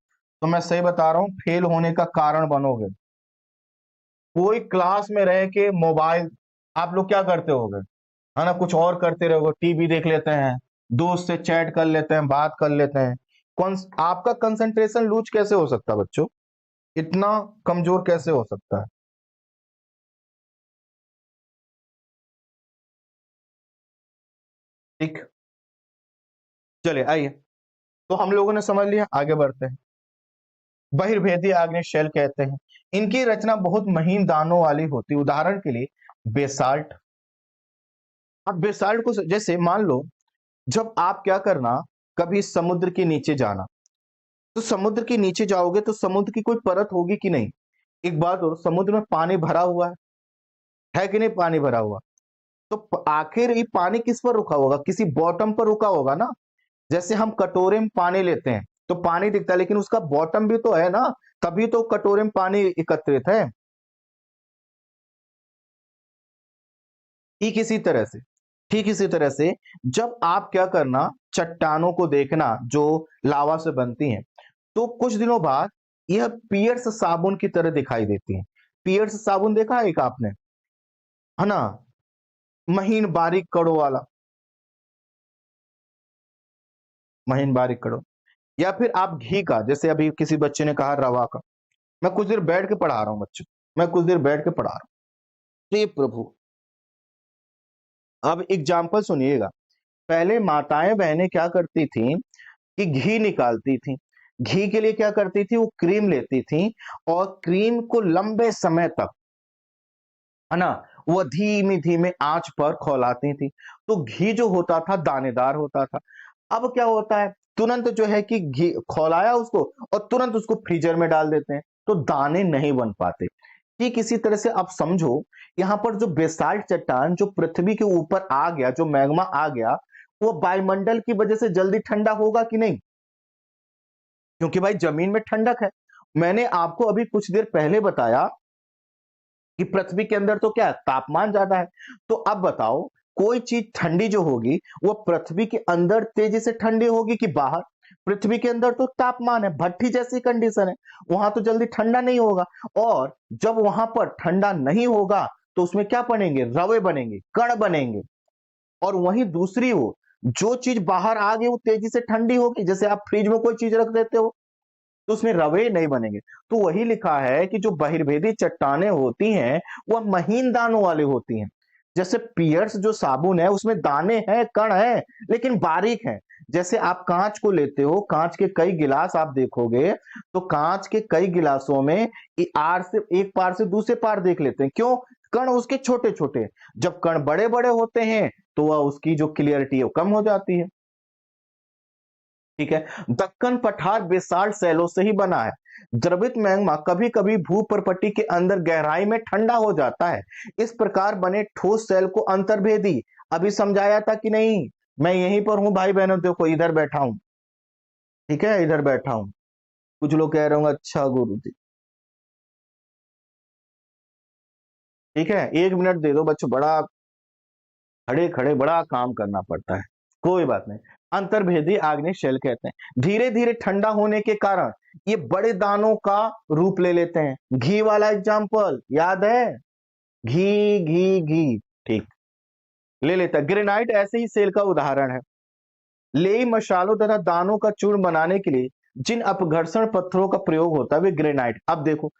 तो मैं सही बता रहा हूं, फेल होने का कारण बनोगे। कोई क्लास में रह के मोबाइल, आप लोग क्या करते होगे, है ना, कुछ और करते रहोगे, टीवी देख लेते हैं, दोस्त से चैट कर लेते हैं, बात कर लेते हैं। कौन आपका कंसंट्रेशन लूज कैसे हो सकता है बच्चों, इतना कमजोर कैसे हो सकता है? ठीक, चलिए आइए, तो हम लोगों ने समझ लिया, आगे बढ़ते हैं। बहिर्भेदी आग्नेय शैल कहते हैं, इनकी रचना बहुत महीन दानों वाली होती है। उदाहरण के लिए बेसाल्ट। अब बेसाल्ट को जैसे मान लो, जब आप क्या करना, कभी समुद्र के नीचे जाना, तो समुद्र के नीचे जाओगे तो समुद्र की कोई परत होगी कि नहीं? एक बात हो, समुद्र में पानी भरा हुआ है कि नहीं, पानी भरा हुआ, तो आखिर ये पानी किस पर रुका होगा, किसी बॉटम पर रुका होगा ना। जैसे हम कटोरे में पानी लेते हैं तो पानी दिखता है, लेकिन उसका बॉटम भी तो है ना, तभी तो कटोरे में पानी एकत्रित है। ठीक इसी तरह से, ठीक इसी तरह से जब आप क्या करना, चट्टानों को देखना जो लावा से बनती हैं, तो कुछ दिनों बाद यह पियर्स साबुन की तरह दिखाई देती हैं। पियर्स साबुन देखा है एक आपने, है ना, महीन बारीक कड़ों वाला, महीन बारीक कड़ों। या फिर आप घी का, जैसे अभी किसी बच्चे ने कहा रवा का, मैं कुछ देर बैठ के पढ़ा रहा हूँ बच्चों, मैं कुछ देर बैठ के पढ़ा रहा हूँ। हे प्रभु, अब एग्जाम्पल सुनिएगा। पहले माताएं बहनें क्या करती थी कि घी निकालती थी, घी के लिए क्या करती थी, वो क्रीम लेती थी, और क्रीम को लंबे समय तक, है ना, वो धीमी धीमे आंच पर खौलाती थी, तो घी जो होता था दानेदार होता था। अब क्या होता है, तुरंत जो है कि घी खौलाया उसको और तुरंत उसको फ्रीजर में डाल देते हैं, तो दाने नहीं बन पाते। ठीक इसी तरह से आप समझो, यहाँ पर जो बेसाल्ट चट्टान जो पृथ्वी के ऊपर आ गया, जो मैग्मा आ गया, वो वायुमंडल की वजह से जल्दी ठंडा होगा कि नहीं? क्योंकि भाई जमीन में ठंडक है। मैंने आपको अभी कुछ देर पहले बताया कि पृथ्वी के अंदर तो क्या है, तापमान ज्यादा है। तो अब बताओ, कोई चीज ठंडी जो होगी वो पृथ्वी के अंदर तेजी से ठंडी होगी कि बाहर? पृथ्वी के अंदर तो तापमान है, भट्ठी जैसी कंडीशन है, वहां तो जल्दी ठंडा नहीं होगा। और जब वहां पर ठंडा नहीं होगा तो उसमें क्या बनेंगे, रवे बनेंगे, कण बनेंगे। और वहीं दूसरी ओर जो चीज बाहर आ गई वो तेजी से ठंडी होगी, जैसे आप फ्रिज में कोई चीज रख देते हो तो उसमें रवे नहीं बनेंगे। तो वही लिखा है कि जो बहिर्भेदी चट्टानें होती हैं वह महीन दानों वाली होती हैं। जैसे पियर्स जो साबुन है उसमें दाने हैं, कण हैं, लेकिन बारीक हैं। जैसे आप कांच को लेते हो, कांच के कई गिलास आप देखोगे, तो कांच के कई गिलासों में आर से एक पार से दूसरे पार देख लेते हैं, क्यों? कण उसके छोटे छोटे। जब कण बड़े बड़े होते हैं तो वह उसकी जो क्लियरिटी है वो कम हो जाती है। ठीक है, दक्कन पठार बेसाल्ट सैलों से ही बना है। द्रवित मैग्मा कभी कभी भूपर्पटी के अंदर गहराई में ठंडा हो जाता है। इस प्रकार बने ठोस सैल को अंतर्भेदी, अभी समझाया था कि नहीं? मैं यहीं पर हूं भाई बहनों, देखो इधर बैठा हूं, ठीक है, इधर बैठा हूं। कुछ लोग कह रहे होंगे अच्छा गुरु जी, ठीक है, 1 मिनट दे दो बच्चों, बड़ा खड़े खड़े बड़ा काम करना पड़ता है, कोई बात नहीं। अंतर्भेदी आग्नेय शेल कहते हैं, धीरे धीरे ठंडा होने के कारण ये बड़े दानों का रूप ले लेते हैं। घी वाला एग्जाम्पल याद है, घी घी घी, ठीक, ले लेता है। ग्रेनाइट ऐसे ही सेल का उदाहरण है। लेई मशालों तथा दानों का चूर्ण बनाने के लिए जिन अपघर्षण पत्थरों का प्रयोग होता है वे ग्रेनाइट। अब देखो,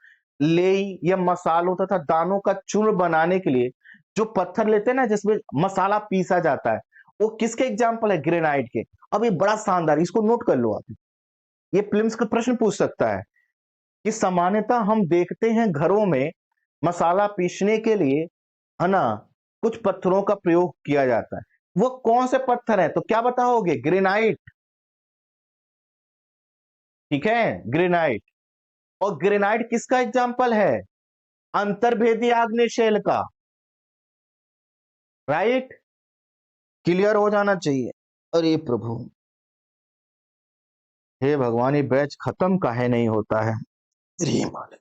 लेई या मसालों तथा दानों का चूर्ण बनाने के लिए जो पत्थर लेते हैं ना, जिसमें मसाला पीसा जाता है, वो किसके एग्जाम्पल है? ग्रेनाइट के। अब ये बड़ा शानदार, इसको नोट कर लो आप, ये प्रीलिम्स का प्रश्न पूछ सकता है कि सामान्यतः हम देखते हैं घरों में मसाला पीसने के लिए, है ना, कुछ पत्थरों का प्रयोग किया जाता है। वो कौन से पत्थर है, तो क्या बताओगे? ग्रेनाइट, ठीक है, ग्रेनाइट। और ग्रेनाइट किसका एग्जाम्पल है? अंतर्भेदी आग्नेय शैल का, राइट, क्लियर हो जाना चाहिए। अरे प्रभु, हे भगवान, ये बैच खत्म काहे नहीं होता है? अरे मालिक,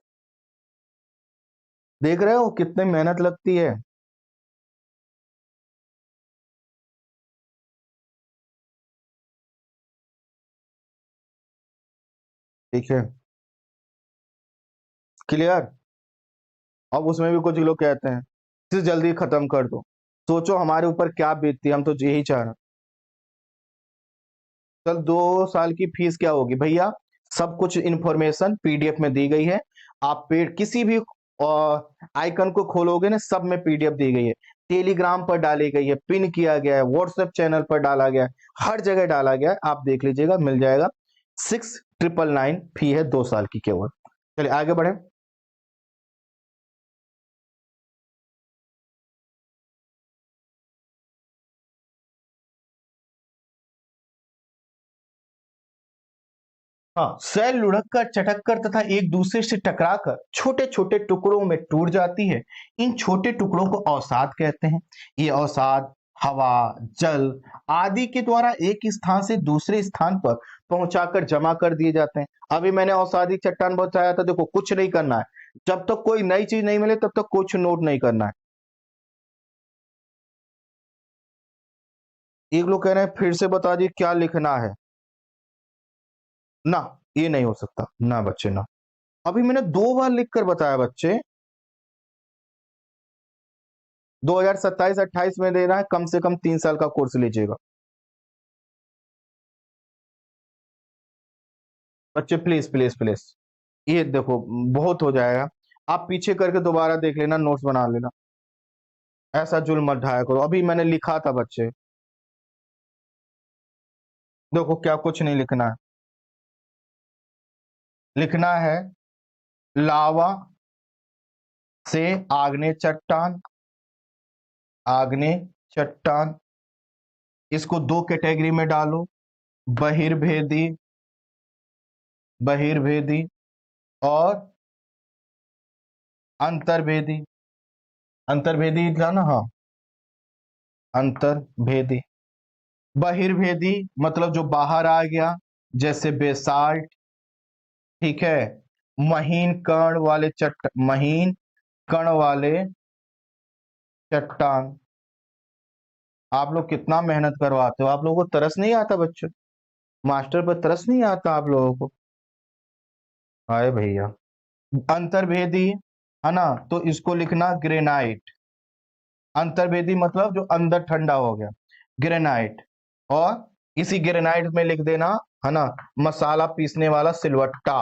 देख रहे हो कितनी मेहनत लगती है। ठीक है, क्लियर। अब उसमें भी कुछ लोग कहते हैं इसे जल्दी खत्म कर दो। सोचो हमारे ऊपर क्या बीतती, हम तो यही चाह रहे हैं। कल 2 साल की फीस क्या होगी भैया, सब कुछ इंफॉर्मेशन पीडीएफ में दी गई है। आप किसी भी आइकन को खोलोगे ना, सब में पीडीएफ दी गई है। टेलीग्राम पर डाली गई है, पिन किया गया है, व्हाट्सएप चैनल पर डाला गया है, हर जगह डाला गया है। आप देख लीजिएगा, मिल जाएगा। 6999 फी है 2 साल की केवल। चलिए आगे बढ़े। हाँ, सेल लुढ़क कर, चटक कर तथा एक दूसरे से टकराकर छोटे छोटे टुकड़ों में टूट जाती है। इन छोटे टुकड़ों को अवसाद कहते हैं। ये अवसाद हवा, जल आदि के द्वारा एक स्थान से दूसरे स्थान पर पहुंचाकर जमा कर दिए जाते हैं। अभी मैंने अवसादी चट्टान बताया था, देखो कुछ नहीं करना है। जब तक कोई नई चीज नहीं मिले तब तक कुछ नोट नहीं करना है। एक लोग कह रहे हैं फिर से बता दिए क्या लिखना है। ना, ये नहीं हो सकता ना बच्चे, ना। अभी मैंने 2 बार लिखकर बताया बच्चे। 2027-28 में दे रहा है, कम से कम 3 साल का कोर्स लीजिएगा बच्चे, प्लीज प्लीज प्लीज। ये देखो बहुत हो जाएगा। आप पीछे करके दोबारा देख लेना, नोट्स बना लेना। ऐसा जुल्म मत ढाया करो। अभी मैंने लिखा था बच्चे, देखो क्या कुछ नहीं लिखना है। लिखना है लावा से आग्नेय चट्टान, आग्नेय चट्टान। इसको 2 कैटेगरी में डालो, बहिर्भेदी, बहिर्भेदी और अंतर्भेदी। अंतर्भेदी था ना, हाँ, अंतर्भेदी। बहिर्भेदी मतलब जो बाहर आ गया, जैसे बेसाल्ट, ठीक है। महीन कण वाले महीन कण वाले चट्टान। आप लोग कितना मेहनत करवाते हो, आप लोगों को तरस नहीं आता बच्चों, मास्टर पर तरस नहीं आता आप लोगों को। हाय भैया। अंतर्भेदी है ना, तो इसको लिखना ग्रेनाइट। अंतर्भेदी मतलब जो अंदर ठंडा हो गया, ग्रेनाइट। और इसी ग्रेनाइट में लिख देना, है ना, मसाला पीसने वाला सिलवट्टा।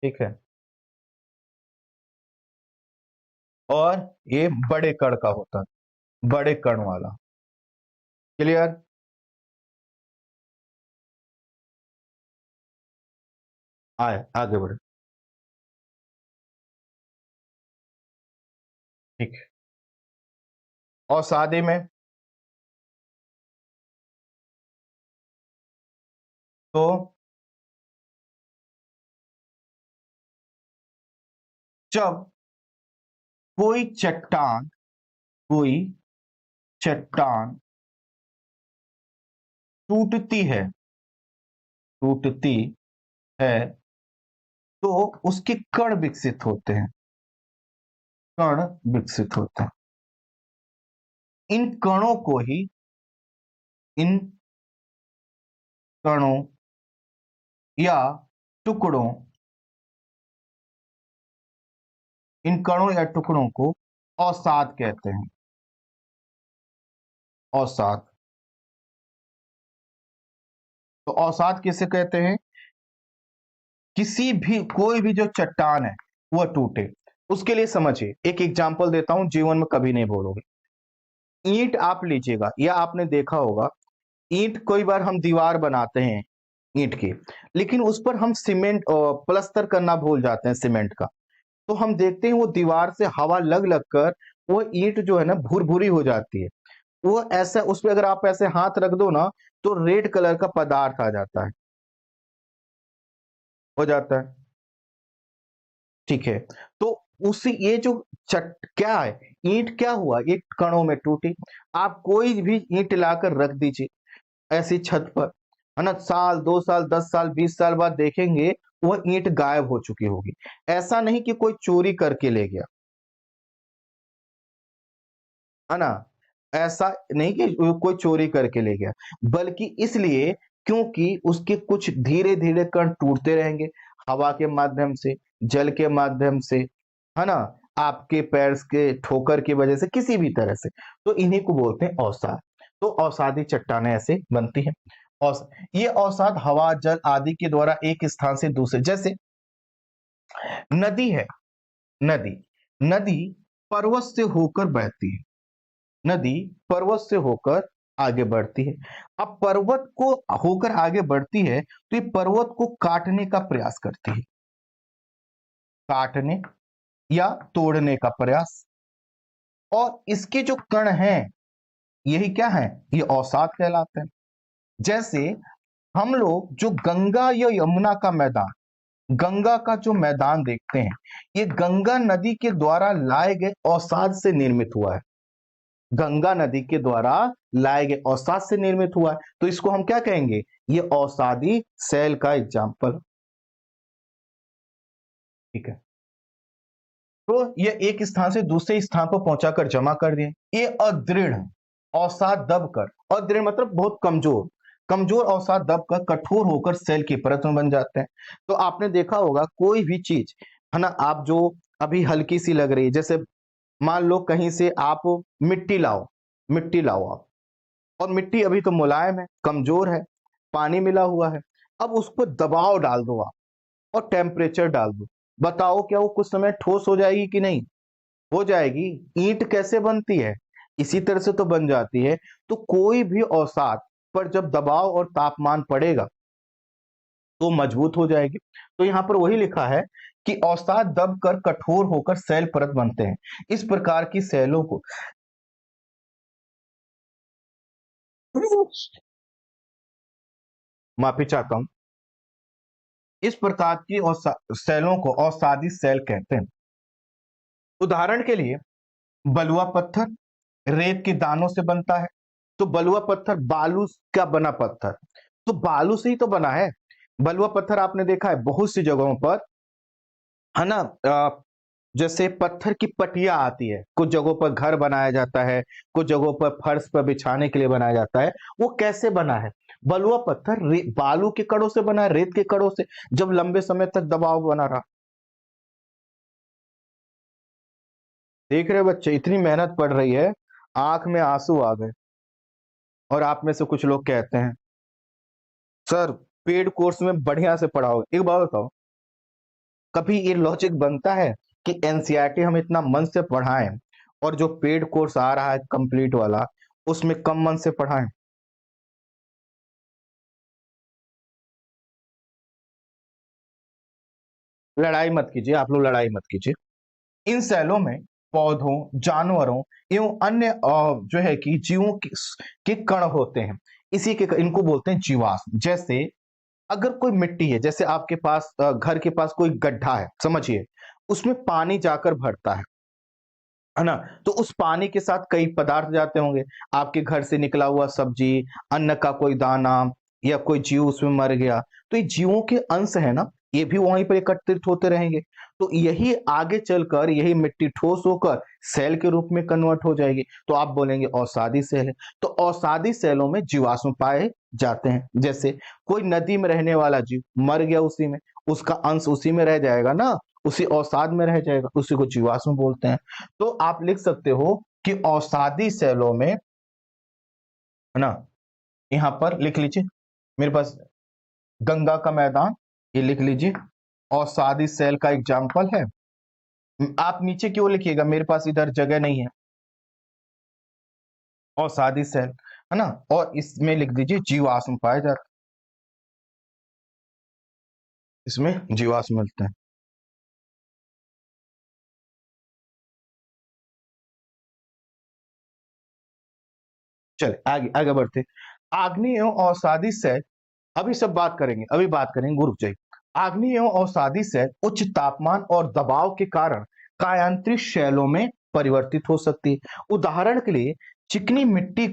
ठीक है। और ये बड़े कण का होता है, बड़े कण वाला। क्लियर। आए आगे बढ़े। ठीक है। और सादे में तो जब कोई चट्टान, कोई चट्टान टूटती है, टूटती है, तो उसके कण विकसित होते हैं, कण विकसित होते हैं। इन कणों को ही, इन कणों या टुकड़ों, इन कणों या टुकड़ों को अवसाद कहते हैं, अवसाद। तो अवसाद किसे कहते हैं, किसी भी कोई भी जो चट्टान है वह टूटे। उसके लिए समझिए, एक एग्जांपल देता हूं, जीवन में कभी नहीं भूलोगे। ईंट आप लीजिएगा, या आपने देखा होगा, ईंट कोई बार हम दीवार बनाते हैं ईंट की, लेकिन उस पर हम सीमेंट प्लस्तर करना भूल जाते हैं सीमेंट का। तो हम देखते हैं वो दीवार से हवा लग लग कर वो ईंट जो है ना भुरभुरी हो जाती है। वो ऐसा, उस पर अगर आप ऐसे हाथ रख दो ना, तो रेड कलर का पदार्थ आ जाता है, हो जाता है। ठीक है। तो उसी ये जो क्या है, ईंट क्या हुआ, ईंट कणों में टूटी। आप कोई भी ईंट लाकर रख दीजिए ऐसी छत पर, है ना, साल 2 साल 10 साल 20 साल बाद देखेंगे वह ईंट गायब हो चुकी होगी। ऐसा नहीं कि कोई चोरी करके ले गया, है ना। ऐसा नहीं कि कोई चोरी करके ले गया, बल्कि इसलिए क्योंकि उसके कुछ धीरे-धीरे कण टूटते रहेंगे, हवा के माध्यम से, जल के माध्यम से, है ना? आपके पैर के ठोकर की वजह से, किसी भी तरह से। तो इन्हीं को बोलते हैं अवसाद। तो अवसादी चट्टानें ऐसे बनती हैं। औस ये अवसाद हवा, जल आदि के द्वारा एक स्थान से दूसरे, जैसे नदी है, नदी, नदी पर्वत से होकर बहती है। नदी पर्वत से होकर आगे बढ़ती है। अब पर्वत को होकर आगे बढ़ती है तो ये पर्वत को काटने का प्रयास करती है, काटने या तोड़ने का प्रयास। और इसके जो कण हैं, यही क्या है? ये अवसाद कहलाते हैं। जैसे हम लोग जो गंगा या यमुना का मैदान, गंगा का जो मैदान देखते हैं, ये गंगा नदी के द्वारा लाए गए अवसाद से निर्मित हुआ है। गंगा नदी के द्वारा लाए गए अवसाद से निर्मित हुआ है, तो इसको हम क्या कहेंगे? ये अवसादी सेल का एग्जाम्पल। ठीक है, तो ये एक स्थान से दूसरे स्थान पर पहुंचाकर जमा कर दिए। ये अदृढ़ अवसाद दबकर, अदृढ़ मतलब बहुत कमजोर, कमजोर अवसाद दबकर कठोर होकर सेल की परत में बन जाते हैं। तो आपने देखा होगा कोई भी चीज, है ना, आप जो अभी हल्की सी लग रही है, जैसे मान लो कहीं से आप मिट्टी लाओ, मिट्टी लाओ आप, और मिट्टी अभी तो मुलायम है, कमजोर है, पानी मिला हुआ है। अब उस पर दबाव डाल दो आप और टेम्परेचर डाल दो, बताओ क्या वो कुछ समय ठोस हो जाएगी कि नहीं? हो जाएगी। ईंट कैसे बनती है? इसी तरह से तो बन जाती है। तो कोई भी अवसाद पर जब दबाव और तापमान पड़ेगा तो मजबूत हो जाएगी। तो यहाँ पर वही लिखा है कि अवसाद दबकर कठोर होकर सेल परत बनते हैं। इस प्रकार की सेलों को माफी चाहता हूं, इस प्रकार की सेलों को अवसादी सेल कहते हैं। उदाहरण के लिए बलुआ पत्थर रेत के दानों से बनता है। तो बलुआ पत्थर बालू का बना पत्थर, तो बालू से ही तो बना है। बलुआ पत्थर आपने देखा है बहुत सी जगहों पर, है ना, जैसे पत्थर की पटिया आती है, कुछ जगहों पर घर बनाया जाता है, कुछ जगहों पर फर्श पर बिछाने के लिए बनाया जाता है। वो कैसे बना है? बलुआ पत्थर बालू के कणों से बना है, रेत के कणों से, जब लंबे समय तक दबाव बना रहा। देख रहे बच्चे, इतनी मेहनत पड़ रही है, आंख में आंसू आ गए। और आप में से कुछ लोग कहते हैं सर पेड कोर्स में बढ़िया से पढ़ाओगे। एक बात बताओ, कभी ये लॉजिक बनता है कि एनसीईआरटी हम इतना मन से पढ़ाएं और जो पेड कोर्स आ रहा है कंप्लीट वाला, उसमें कम मन से पढ़ाएं? लड़ाई मत कीजिए, आप लोग लड़ाई मत कीजिए। इन सेलों में पौधों, जानवरों एवं अन्य जो है कि जीवों के कण होते हैं। इसी के इनको बोलते हैं जीवाश्म। जैसे अगर कोई मिट्टी है, जैसे आपके पास घर के पास कोई गड्ढा है, समझिए, उसमें पानी जाकर भरता है ना? तो उस पानी के साथ कई पदार्थ जाते होंगे, आपके घर से निकला हुआ सब्जी, अन्न का कोई दाना, या कोई जीव उसमें मर गया, तो ये जीवों के अंश है ना, ये भी वहीं पर एकत्रित होते रहेंगे। तो यही आगे चलकर यही मिट्टी ठोस होकर सेल के रूप में कन्वर्ट हो जाएगी, तो आप बोलेंगे अवसादी सेल है। तो अवसादी सेलों में जीवाश्म पाए जाते हैं। जैसे कोई नदी में रहने वाला जीव मर गया, उसी में उसका अंश उसी में रह जाएगा ना, उसी अवसाद में रह जाएगा, उसी को जीवाश्म बोलते हैं। तो आप लिख सकते हो कि अवसादी सेलों में, है ना, यहां पर लिख लीजिए मेरे पास गंगा का मैदान, ये लिख लीजिए अवसादी सेल का एग्जाम्पल है। आप नीचे क्यों लिखिएगा, मेरे पास इधर जगह नहीं है। अवसादी सेल, है ना, और इसमें लिख दीजिए जीवाश्म पाए जाते, इसमें जीवाश्म मिलते हैं। चले आगे आगे बढ़ते। आग्नेय एवं अवसादी सेल, अभी सब बात करेंगे, अभी बात करेंगे, गुरु जय। आग्नेय एवं अवसादी सेल उच्च तापमान और दबाव के कारण कायांतरित शैलों में परिवर्तित हो सकती है। उदाहरण के लिए चिकनी मिट्टी,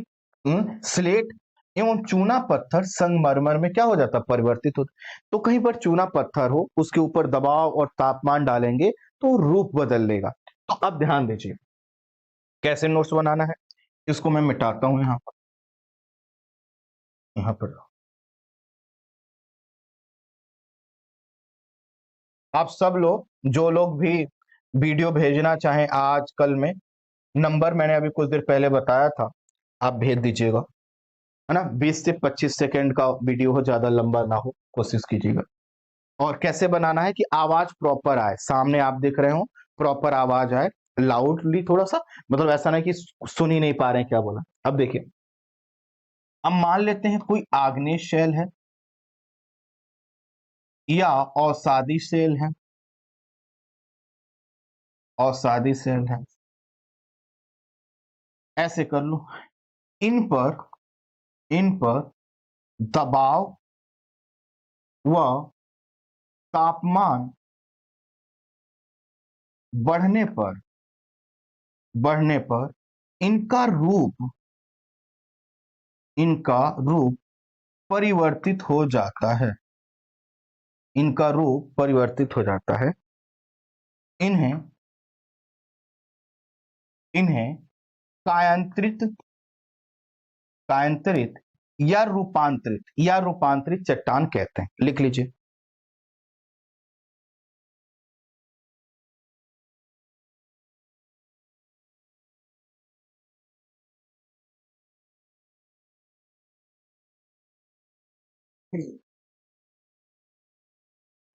स्लेट एवं चूना पत्थर संगमरमर में क्या हो जाता है? परिवर्तित होता। तो कहीं पर चूना पत्थर हो, उसके ऊपर दबाव और तापमान डालेंगे तो रूप बदल लेगा। तो अब ध्यान दीजिए कैसे नोट्स बनाना है। इसको मैं मिटाता हूं यहाँ पर आप सब लोग जो लोग भी वीडियो भेजना चाहें आज कल में, नंबर मैंने अभी कुछ देर पहले बताया था, आप भेज दीजिएगा, है ना। 20 से 25 सेकंड का वीडियो हो, ज्यादा लंबा ना हो, कोशिश कीजिएगा। और कैसे बनाना है कि आवाज प्रॉपर आए, सामने आप देख रहे हो प्रॉपर आवाज आए, लाउडली थोड़ा सा, मतलब ऐसा नहीं कि सुन ही नहीं पा रहे हैं क्या बोला। अब देखिए, अब मान लेते हैं कोई आग्नेय शैल है या अवसादी सेल है, अवसादी सेल है, ऐसे कर लो। इन पर दबाव व तापमान बढ़ने पर इनका रूप परिवर्तित हो जाता है, इनका रूप परिवर्तित हो जाता है। इन्हें इन्हें कायांतरित कायांतरित या रूपांतरित चट्टान कहते हैं, लिख लीजिए।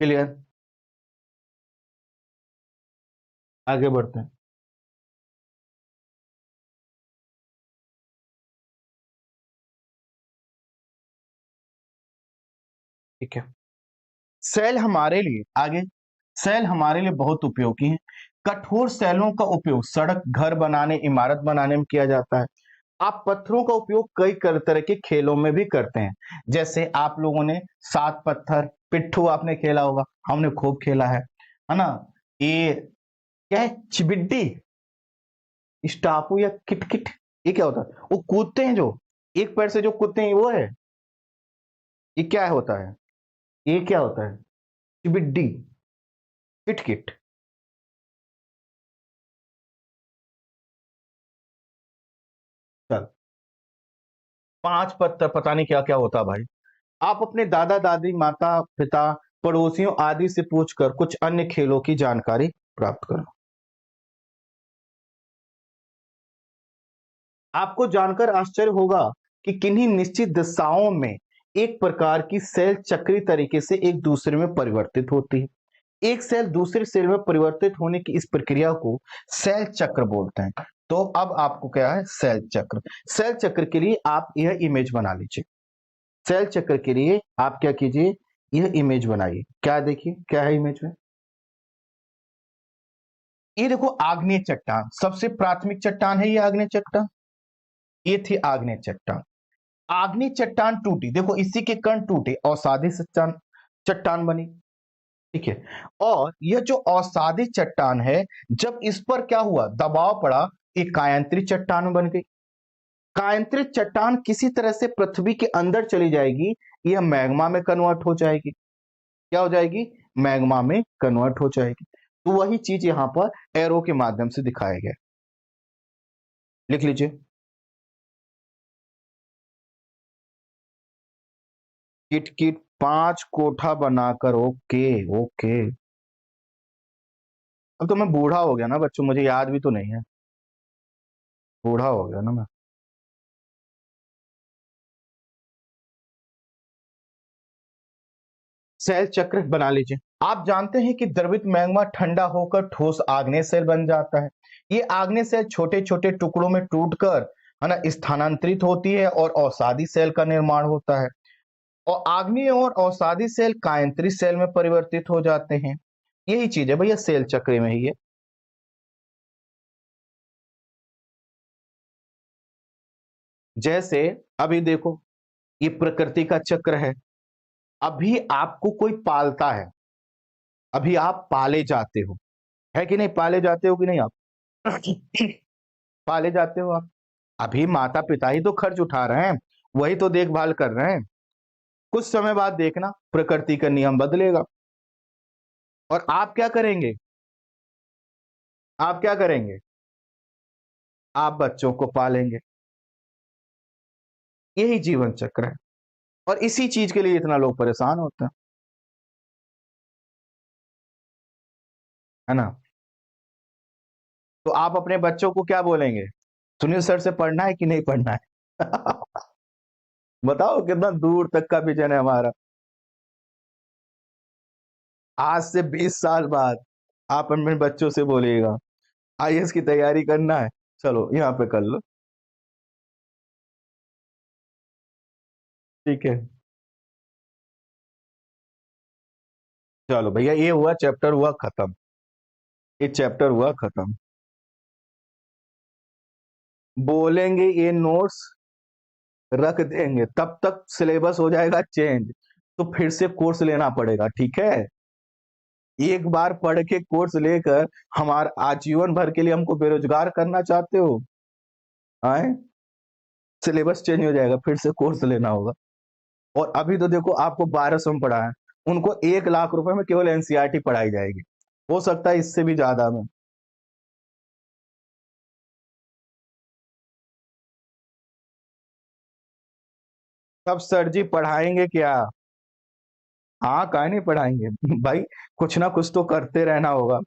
क्लियर, आगे बढ़ते हैं। ठीक है, सेल हमारे लिए आगे सेल हमारे लिए बहुत उपयोगी हैं। कठोर सेलों का उपयोग सड़क, घर बनाने, इमारत बनाने में किया जाता है। आप पत्थरों का उपयोग कई तरह के खेलों में भी करते हैं, जैसे आप लोगों ने 7 पत्थर, पिट्ठू आपने खेला होगा, हमने खूब खेला है ना। ये क्या है, चिबिड्डी, स्टापू या किटकिट, ये क्या होता है? वो कूदते हैं, जो एक पैर से जो कूदते हैं, वो है, ये क्या होता है? ये क्या होता है? चिबिड्डी, किटकिट। चल, 5 पत्थर, पता नहीं क्या क्या होता भाई। आप अपने दादा दादी, माता पिता, पड़ोसियों आदि से पूछकर कुछ अन्य खेलों की जानकारी प्राप्त करो। आपको जानकर आश्चर्य होगा कि किन्हीं निश्चित दिशाओं में एक प्रकार की सेल चक्रीय तरीके से एक दूसरे में परिवर्तित होती है। एक सेल दूसरे सेल में परिवर्तित होने की इस प्रक्रिया को सेल चक्र बोलते हैं। तो अब आपको क्या है, सेल चक्र। सेल चक्र के लिए आप यह इमेज बना लीजिए। सेल चक्र के लिए आप क्या कीजिए, यह इमेज बनाइए। क्या देखिए, क्या है इमेज में? ये देखो, आग्नेय चट्टान, सबसे प्राथमिक चट्टान है ये आग्नेय चट्टान। ये थी आग्नेय चट्टान। आग्नेय चट्टान टूटी, देखो इसी के कण टूटे, अवसादी चट्टान चट्टान बनी। ठीक है, और यह जो अवसादी चट्टान है, जब इस पर क्या हुआ, दबाव पड़ा, एक कायांतरित चट्टान बन गई। कायांतरित चट्टान किसी तरह से पृथ्वी के अंदर चली जाएगी, यह मैग्मा में कन्वर्ट हो जाएगी। क्या हो जाएगी? मैग्मा में कन्वर्ट हो जाएगी। तो वही चीज यहां पर एरो के माध्यम से दिखाया गया, लिख लीजिए। किट किट 5 कोठा बनाकर, ओके ओके। अब तो मैं बूढ़ा हो गया ना बच्चों, मुझे याद भी तो नहीं है, बूढ़ा हो गया ना मैं। सेल चक्र बना लीजिए। आप जानते हैं कि द्रवित मैग्मा ठंडा होकर ठोस आग्नेय सेल बन जाता है। ये आग्नेय सेल छोटे छोटे टुकड़ों में टूटकर, है ना, स्थानांतरित होती है और अवसादी सेल का निर्माण होता है। और आग्नेय और अवसादी सेल कायांतरित सेल में परिवर्तित हो जाते हैं। यही चीज है भैया, सेल चक्र में ही है। जैसे अभी देखो, ये प्रकृति का चक्र है। अभी आपको कोई पालता है, अभी आप पाले जाते हो, है कि नहीं? पाले जाते हो कि नहीं आप? पाले जाते हो आप। अभी माता पिता ही तो खर्च उठा रहे हैं, वही तो देखभाल कर रहे हैं। कुछ समय बाद देखना, प्रकृति का नियम बदलेगा और आप क्या करेंगे? आप क्या करेंगे? आप बच्चों को पालेंगे। यही जीवन चक्र है और इसी चीज के लिए इतना लोग परेशान होते हैं, है ना। तो आप अपने बच्चों को क्या बोलेंगे, सुनील सर से पढ़ना है कि नहीं पढ़ना है? बताओ कितना दूर तक का विजन है हमारा। आज से 20 साल बाद आप अपने बच्चों से बोलिएगा आईएएस की तैयारी करना है, चलो यहाँ पे कर लो, ठीक है। चलो भैया, ये हुआ चैप्टर हुआ खत्म, ये चैप्टर हुआ खत्म। बोलेंगे ये नोट्स रख देंगे, तब तक सिलेबस हो जाएगा चेंज, तो फिर से कोर्स लेना पड़ेगा, ठीक है। एक बार पढ़ के कोर्स लेकर हमारा आजीवन भर के लिए हमको बेरोजगार करना चाहते हो? आए, सिलेबस चेंज हो जाएगा, फिर से कोर्स लेना होगा। और अभी तो देखो आपको 1200 में पढ़ा है, उनको 1 लाख रुपए में केवल एनसीईआरटी पढ़ाई जाएगी, हो सकता है इससे भी ज्यादा में। तब सर जी पढ़ाएंगे क्या? हाँ, काहे नहीं पढ़ाएंगे भाई, कुछ ना कुछ तो करते रहना होगा।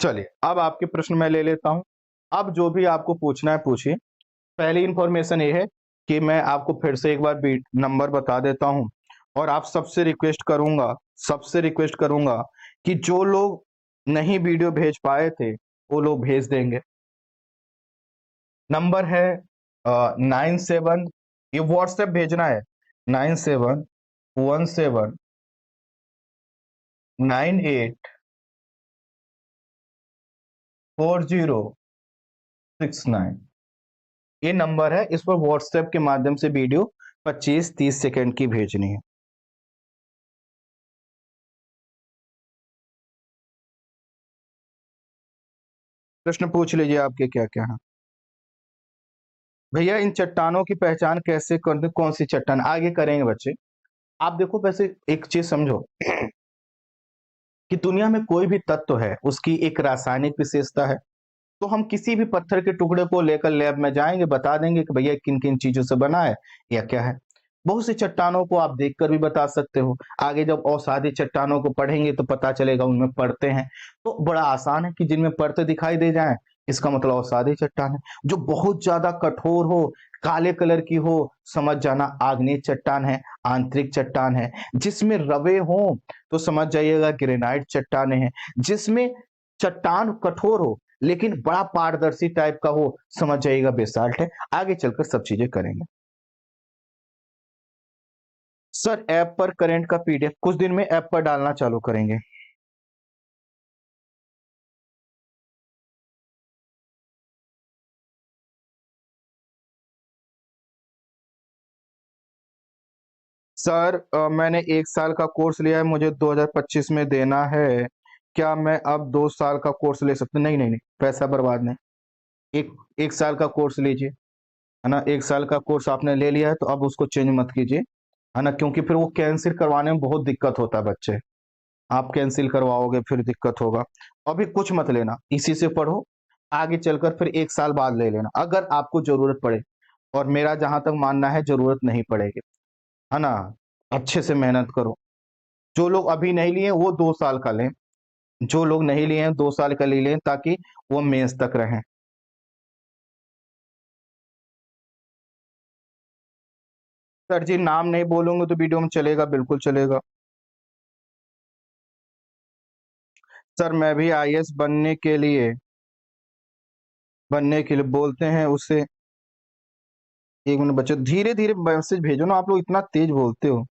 चलिए, अब आपके प्रश्न मैं ले लेता हूं। अब जो भी आपको पूछना है पूछिए। पहली इंफॉर्मेशन ये है कि मैं आपको फिर से एक बार नंबर बता देता हूं, और आप सबसे रिक्वेस्ट करूंगा कि जो लोग नहीं वीडियो भेज पाए थे वो लोग भेज देंगे। नंबर है 97, ये व्हाट्सएप भेजना है, 9717984069, ये नंबर है, इस पर व्हाट्सएप के माध्यम से वीडियो 25-30 सेकंड की भेजनी है। प्रश्न पूछ लीजिए आपके क्या क्या है। भैया इन चट्टानों की पहचान कैसे करते, कौन सी चट्टान आगे करेंगे बच्चे। आप देखो, वैसे एक चीज समझो कि दुनिया में कोई भी तत्व है उसकी एक रासायनिक विशेषता है। तो हम किसी भी पत्थर के टुकड़े को लेकर लैब में जाएंगे, बता देंगे कि भैया किन किन चीजों से बना है या क्या है। बहुत सी चट्टानों को आप देखकर भी बता सकते हो। आगे जब अवसादी चट्टानों को पढ़ेंगे तो पता चलेगा उनमें परतें हैं। तो बड़ा आसान है कि जिनमें परतें दिखाई दे जाएं, इसका मतलब अवसादी चट्टान है। जो बहुत ज्यादा कठोर हो, काले कलर की हो, समझ जाना आग्नेय चट्टान है, आंतरिक चट्टान है। जिसमें रवे हो तो समझ जाइएगा ग्रेनाइट चट्टाने हैं। जिसमें चट्टान कठोर हो लेकिन बड़ा पारदर्शी टाइप का हो, समझ जाइएगा बेसाल्ट है। आगे चलकर सब चीजें करेंगे। सर ऐप पर करंट का पीडीएफ कुछ दिन में ऐप पर डालना चालू करेंगे। सर मैंने 1 साल का कोर्स लिया है, मुझे 2025 में देना है, क्या मैं अब 2 साल का कोर्स ले सकता? नहीं नहीं नहीं, पैसा बर्बाद नहीं। एक एक साल का कोर्स लीजिए, है ना। 1 साल का कोर्स आपने ले लिया है तो अब उसको चेंज मत कीजिए, है ना, क्योंकि फिर वो कैंसिल करवाने में बहुत दिक्कत होता है बच्चे। आप कैंसिल करवाओगे फिर दिक्कत होगा। अभी कुछ मत लेना, इसी से पढ़ो, आगे चलकर फिर 1 साल बाद ले लेना अगर आपको जरूरत पड़े। और मेरा जहां तक मानना है जरूरत नहीं पड़ेगी, है ना। अच्छे से मेहनत करो। जो लोग अभी नहीं लिए वो 2 साल का लें, जो लोग नहीं लिए हैं 2 साल का ले लें ताकि वो मेंस तक रहें। सर जी नाम नहीं बोलूंगे तो वीडियो में चलेगा, बिल्कुल चलेगा। सर मैं भी आईएएस बनने के लिए बोलते हैं उससे। 1 मिनट बच्चे, धीरे धीरे मैसेज भेजो ना, आप लोग इतना तेज बोलते हो।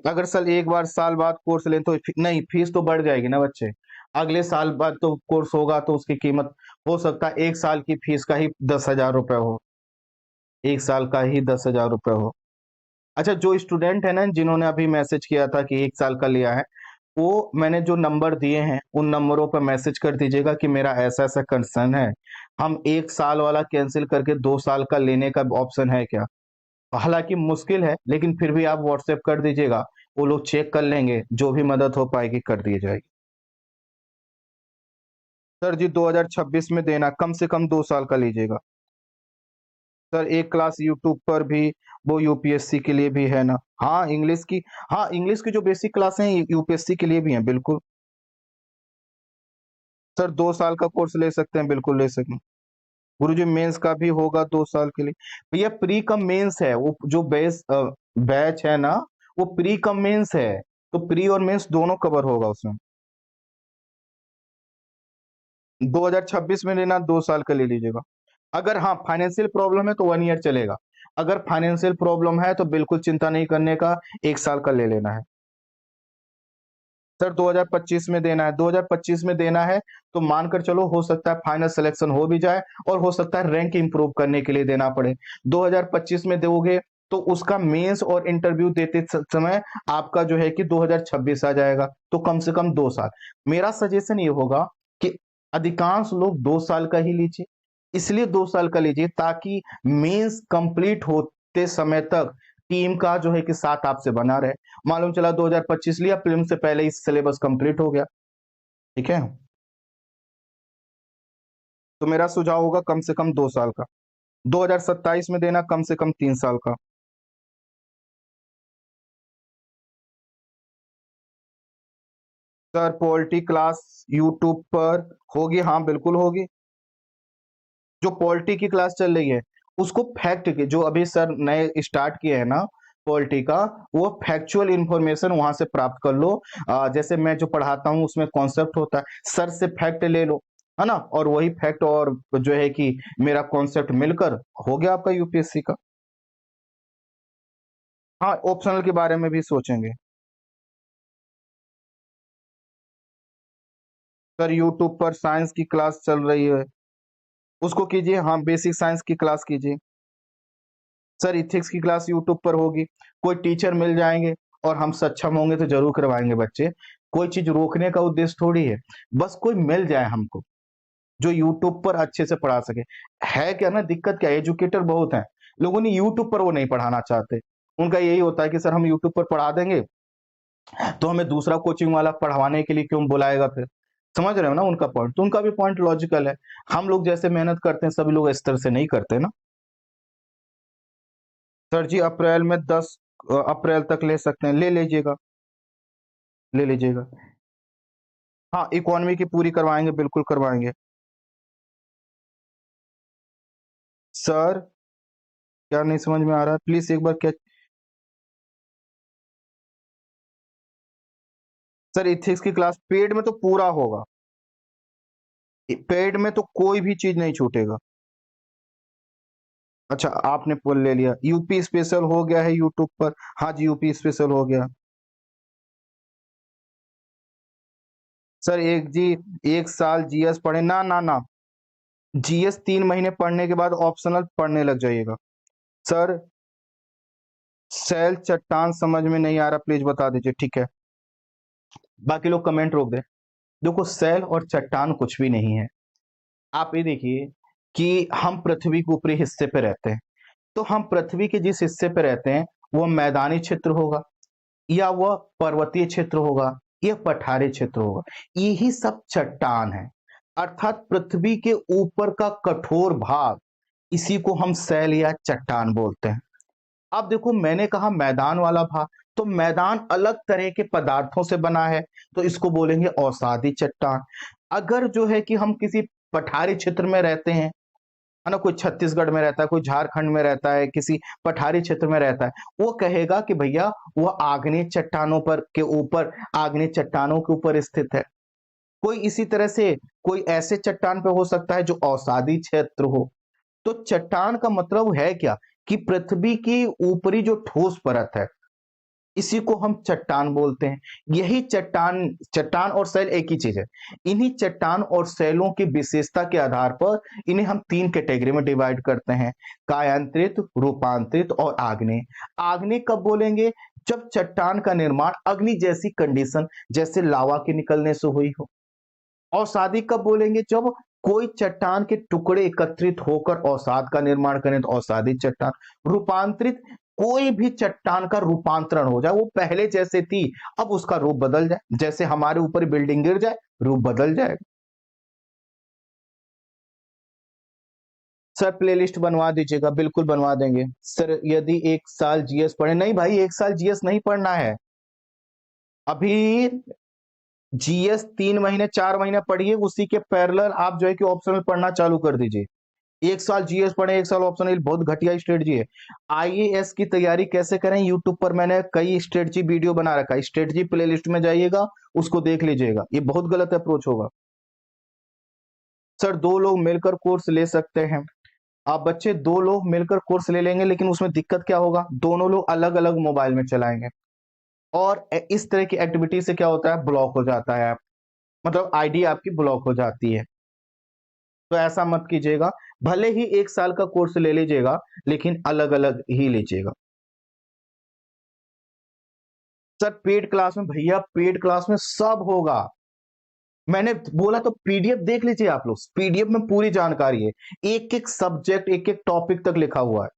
अगर सर एक बार साल बाद कोर्स लें तो नहीं, फीस तो बढ़ जाएगी ना बच्चे। अगले साल बाद तो कोर्स होगा तो उसकी कीमत हो सकता है 1 साल की फीस का ही 10,000 रुपये हो, 1 साल का ही 10,000 रुपये हो। अच्छा, जो स्टूडेंट है ना जिन्होंने अभी मैसेज किया था कि 1 साल का लिया है, वो मैंने जो नंबर दिए हैं उन नंबरों पर मैसेज कर दीजिएगा कि मेरा ऐसा ऐसा कंसर्न है, हम 1 साल वाला कैंसिल करके 2 साल का लेने का ऑप्शन है क्या। हालांकि मुश्किल है लेकिन फिर भी आप व्हाट्सएप कर दीजिएगा, वो लोग चेक कर लेंगे, जो भी मदद हो पाएगी कर दी जाएगी। सर जी 2026 में देना, कम से कम 2 साल का लीजिएगा। सर एक क्लास यूट्यूब पर भी, वो यूपीएससी के लिए भी है ना। हाँ इंग्लिश की, हाँ इंग्लिश की जो बेसिक क्लास है यूपीएससी के लिए भी है, बिल्कुल। सर 2 साल का कोर्स ले सकते हैं, बिल्कुल ले सकते हैं। गुरुजी मेंस का भी होगा 2 साल के लिए। भैया प्री कम मेंस है, वो जो बैच है ना, वो प्री कम मेंस है, तो प्री और मेंस दोनों कवर होगा उसमें। 2026 में लेना 2 साल का ले लीजिएगा। अगर हाँ फाइनेंशियल प्रॉब्लम है तो 1 ईयर चलेगा। अगर फाइनेंशियल प्रॉब्लम है तो बिल्कुल चिंता नहीं करने का, 1 साल का ले लेना है। सर 2025 में देना है, 2025 में देना है तो मानकर चलो हो सकता है फाइनल सिलेक्शन हो भी जाए और हो सकता है रैंक इंप्रूव करने के लिए देना पड़े। 2025 में दोगे तो उसका मेंस और इंटरव्यू देते समय आपका जो है कि 2026 आ जाएगा, तो कम से कम 2 साल। मेरा सजेशन ये होगा कि अधिकांश लोग 2 साल का ही लीजिए, इसलिए 2 साल का लीजिए ताकि मेंस कंप्लीट होते समय तक टीम का जो है कि साथ आपसे बना रहे। मालूम चला 2025 लिया, प्रीलिम से पहले ही सिलेबस कंप्लीट हो गया, ठीक है। तो मेरा सुझाव होगा कम से कम 2 साल का। 2027 में देना कम से कम 3 साल का। सर पॉलिटी क्लास यूट्यूब पर होगी, हाँ बिल्कुल होगी। जो पॉलिटी की क्लास चल रही है उसको फैक्ट के, जो अभी सर नए स्टार्ट किए हैं ना पॉलिटी का, वो फैक्चुअल इंफॉर्मेशन वहां से प्राप्त कर लो। जैसे मैं जो पढ़ाता हूँ उसमें कॉन्सेप्ट होता है, सर से फैक्ट ले लो, है ना, और वही फैक्ट और जो है कि मेरा कॉन्सेप्ट मिलकर हो गया आपका यूपीएससी का। हाँ ऑप्शनल के बारे में भी सोचेंगे। सर यूट्यूब पर साइंस की क्लास चल रही है, उसको कीजिए, हाँ बेसिक साइंस की क्लास कीजिए। सर इथिक्स की क्लास यूट्यूब पर होगी, कोई टीचर मिल जाएंगे और हम सक्षम होंगे तो जरूर करवाएंगे बच्चे। कोई चीज रोकने का उद्देश्य थोड़ी है, बस कोई मिल जाए हमको जो यूट्यूब पर अच्छे से पढ़ा सके। है क्या ना, दिक्कत क्या है, एजुकेटर बहुत हैं, लोगों ने यूट्यूब पर वो नहीं पढ़ाना चाहते। उनका यही होता है कि सर हम यूट्यूब पर पढ़ा देंगे तो हमें दूसरा कोचिंग वाला पढ़वाने के लिए क्यों बुलाएगा फिर। समझ रहे हो ना उनका पॉइंट, तो उनका भी पॉइंट लॉजिकल है। हम लोग जैसे मेहनत करते हैं सभी लोग इस तरह से नहीं करते ना। सर जी अप्रैल में 10 अप्रैल तक ले सकते हैं, ले लीजिएगा, ले लीजिएगा। हाँ इकोनॉमी की पूरी करवाएंगे, बिल्कुल करवाएंगे। सर क्या नहीं समझ में आ रहा है, प्लीज एक बार क्या। सर इथिक्स की क्लास पेड में तो पूरा होगा, पेड में तो कोई भी चीज नहीं छूटेगा। अच्छा आपने पुल ले लिया, यूपी स्पेशल हो गया है यूट्यूब पर। हाँ जी यूपी स्पेशल हो गया। सर एक जी, 1 साल जीएस पढ़े ना ना ना, जीएस 3 महीने पढ़ने के बाद ऑप्शनल पढ़ने लग जाइएगा। सर सेल चट्टान समझ में नहीं आ रहा, प्लीज बता दीजिए, ठीक है। बाकी लोग कमेंट रोक दे। देखो सेल और चट्टान कुछ भी नहीं है। आप ये देखिए कि हम पृथ्वी के ऊपरी हिस्से पे रहते हैं, तो हम पृथ्वी के जिस हिस्से पे रहते हैं वो मैदानी क्षेत्र होगा या वह पर्वतीय क्षेत्र होगा या पठारी क्षेत्र होगा, यही सब चट्टान है। अर्थात पृथ्वी के ऊपर का कठोर भाग, इसी को हम सैल या चट्टान बोलते हैं। अब देखो मैंने कहा मैदान वाला भाग, तो मैदान अलग तरह के पदार्थों से बना है, तो इसको बोलेंगे औसादी चट्टान। अगर जो है कि हम किसी पठारी क्षेत्र में रहते हैं, है ना, कोई छत्तीसगढ़ में रहता है, कोई झारखंड में रहता है, किसी पठारी क्षेत्र में रहता है, वो कहेगा कि भैया वो आग्नेय चट्टानों पर के ऊपर, आग्नेय चट्टानों के ऊपर स्थित है। कोई इसी तरह से कोई ऐसे चट्टान पे हो सकता है जो अवसादी क्षेत्र हो। तो चट्टान का मतलब है क्या कि पृथ्वी की ऊपरी जो ठोस परत है, इसी को हम चट्टान बोलते हैं। यही चट्टान, चट्टान और सैल एक ही चीज है। इन्हीं चट्टान और सैलों की विशेषता के आधार पर इन्हें हम 3 कैटेगरी में डिवाइड करते हैं, कायांतरित, रूपांतरित और आग्नेय। आग्नेय कब बोलेंगे, जब चट्टान का निर्माण अग्नि जैसी कंडीशन जैसे लावा के निकलने से हुई हो। अवसादी कब बोलेंगे, जब कोई चट्टान के टुकड़े एकत्रित होकर अवसाद का निर्माण करें तो अवसादी चट्टान। रूपांतरित, कोई भी चट्टान का रूपांतरण हो जाए, वो पहले जैसे थी अब उसका रूप बदल जाए, जैसे हमारे ऊपर बिल्डिंग गिर जाए रूप बदल जाएगा। सर प्लेलिस्ट बनवा दीजिएगा, बिल्कुल बनवा देंगे। सर यदि 1 साल जीएस पढ़े, नहीं भाई 1 साल जीएस नहीं पढ़ना है, अभी जीएस 3 महीने 4 महीने पढ़िए, उसी के पैरेलल आप जो है कि ऑप्शनल पढ़ना चालू कर दीजिए। 1 साल जीएस पढ़े 1 साल ऑप्शनल, बहुत घटिया स्ट्रेटजी है। आईएएस की तैयारी कैसे करें, यूट्यूब पर मैंने कई स्ट्रेटजी वीडियो बना रखा है, स्ट्रेटजी प्लेलिस्ट में जाइएगा, उसको देख लीजिएगा, ये बहुत गलत अप्रोच होगा। सर 2 लोग मिलकर कोर्स ले सकते हैं। आप बच्चे 2 लोग मिलकर कोर्स ले लेंगे, लेकिन उसमें दिक्कत क्या होगा, दोनों लोग अलग अलग मोबाइल में चलाएंगे, और इस तरह की एक्टिविटी से क्या होता है, ब्लॉक हो जाता है, मतलब आईडी आपकी ब्लॉक हो जाती है। तो ऐसा मत कीजिएगा, भले ही 1 साल का कोर्स ले लीजिएगा, लेकिन अलग अलग ही लीजिएगा। सर पेड क्लास में, भैया पेड क्लास में सब होगा, मैंने बोला तो पीडीएफ देख लीजिए आप लोग, पीडीएफ में पूरी जानकारी है, एक एक सब्जेक्ट एक एक टॉपिक तक लिखा हुआ है।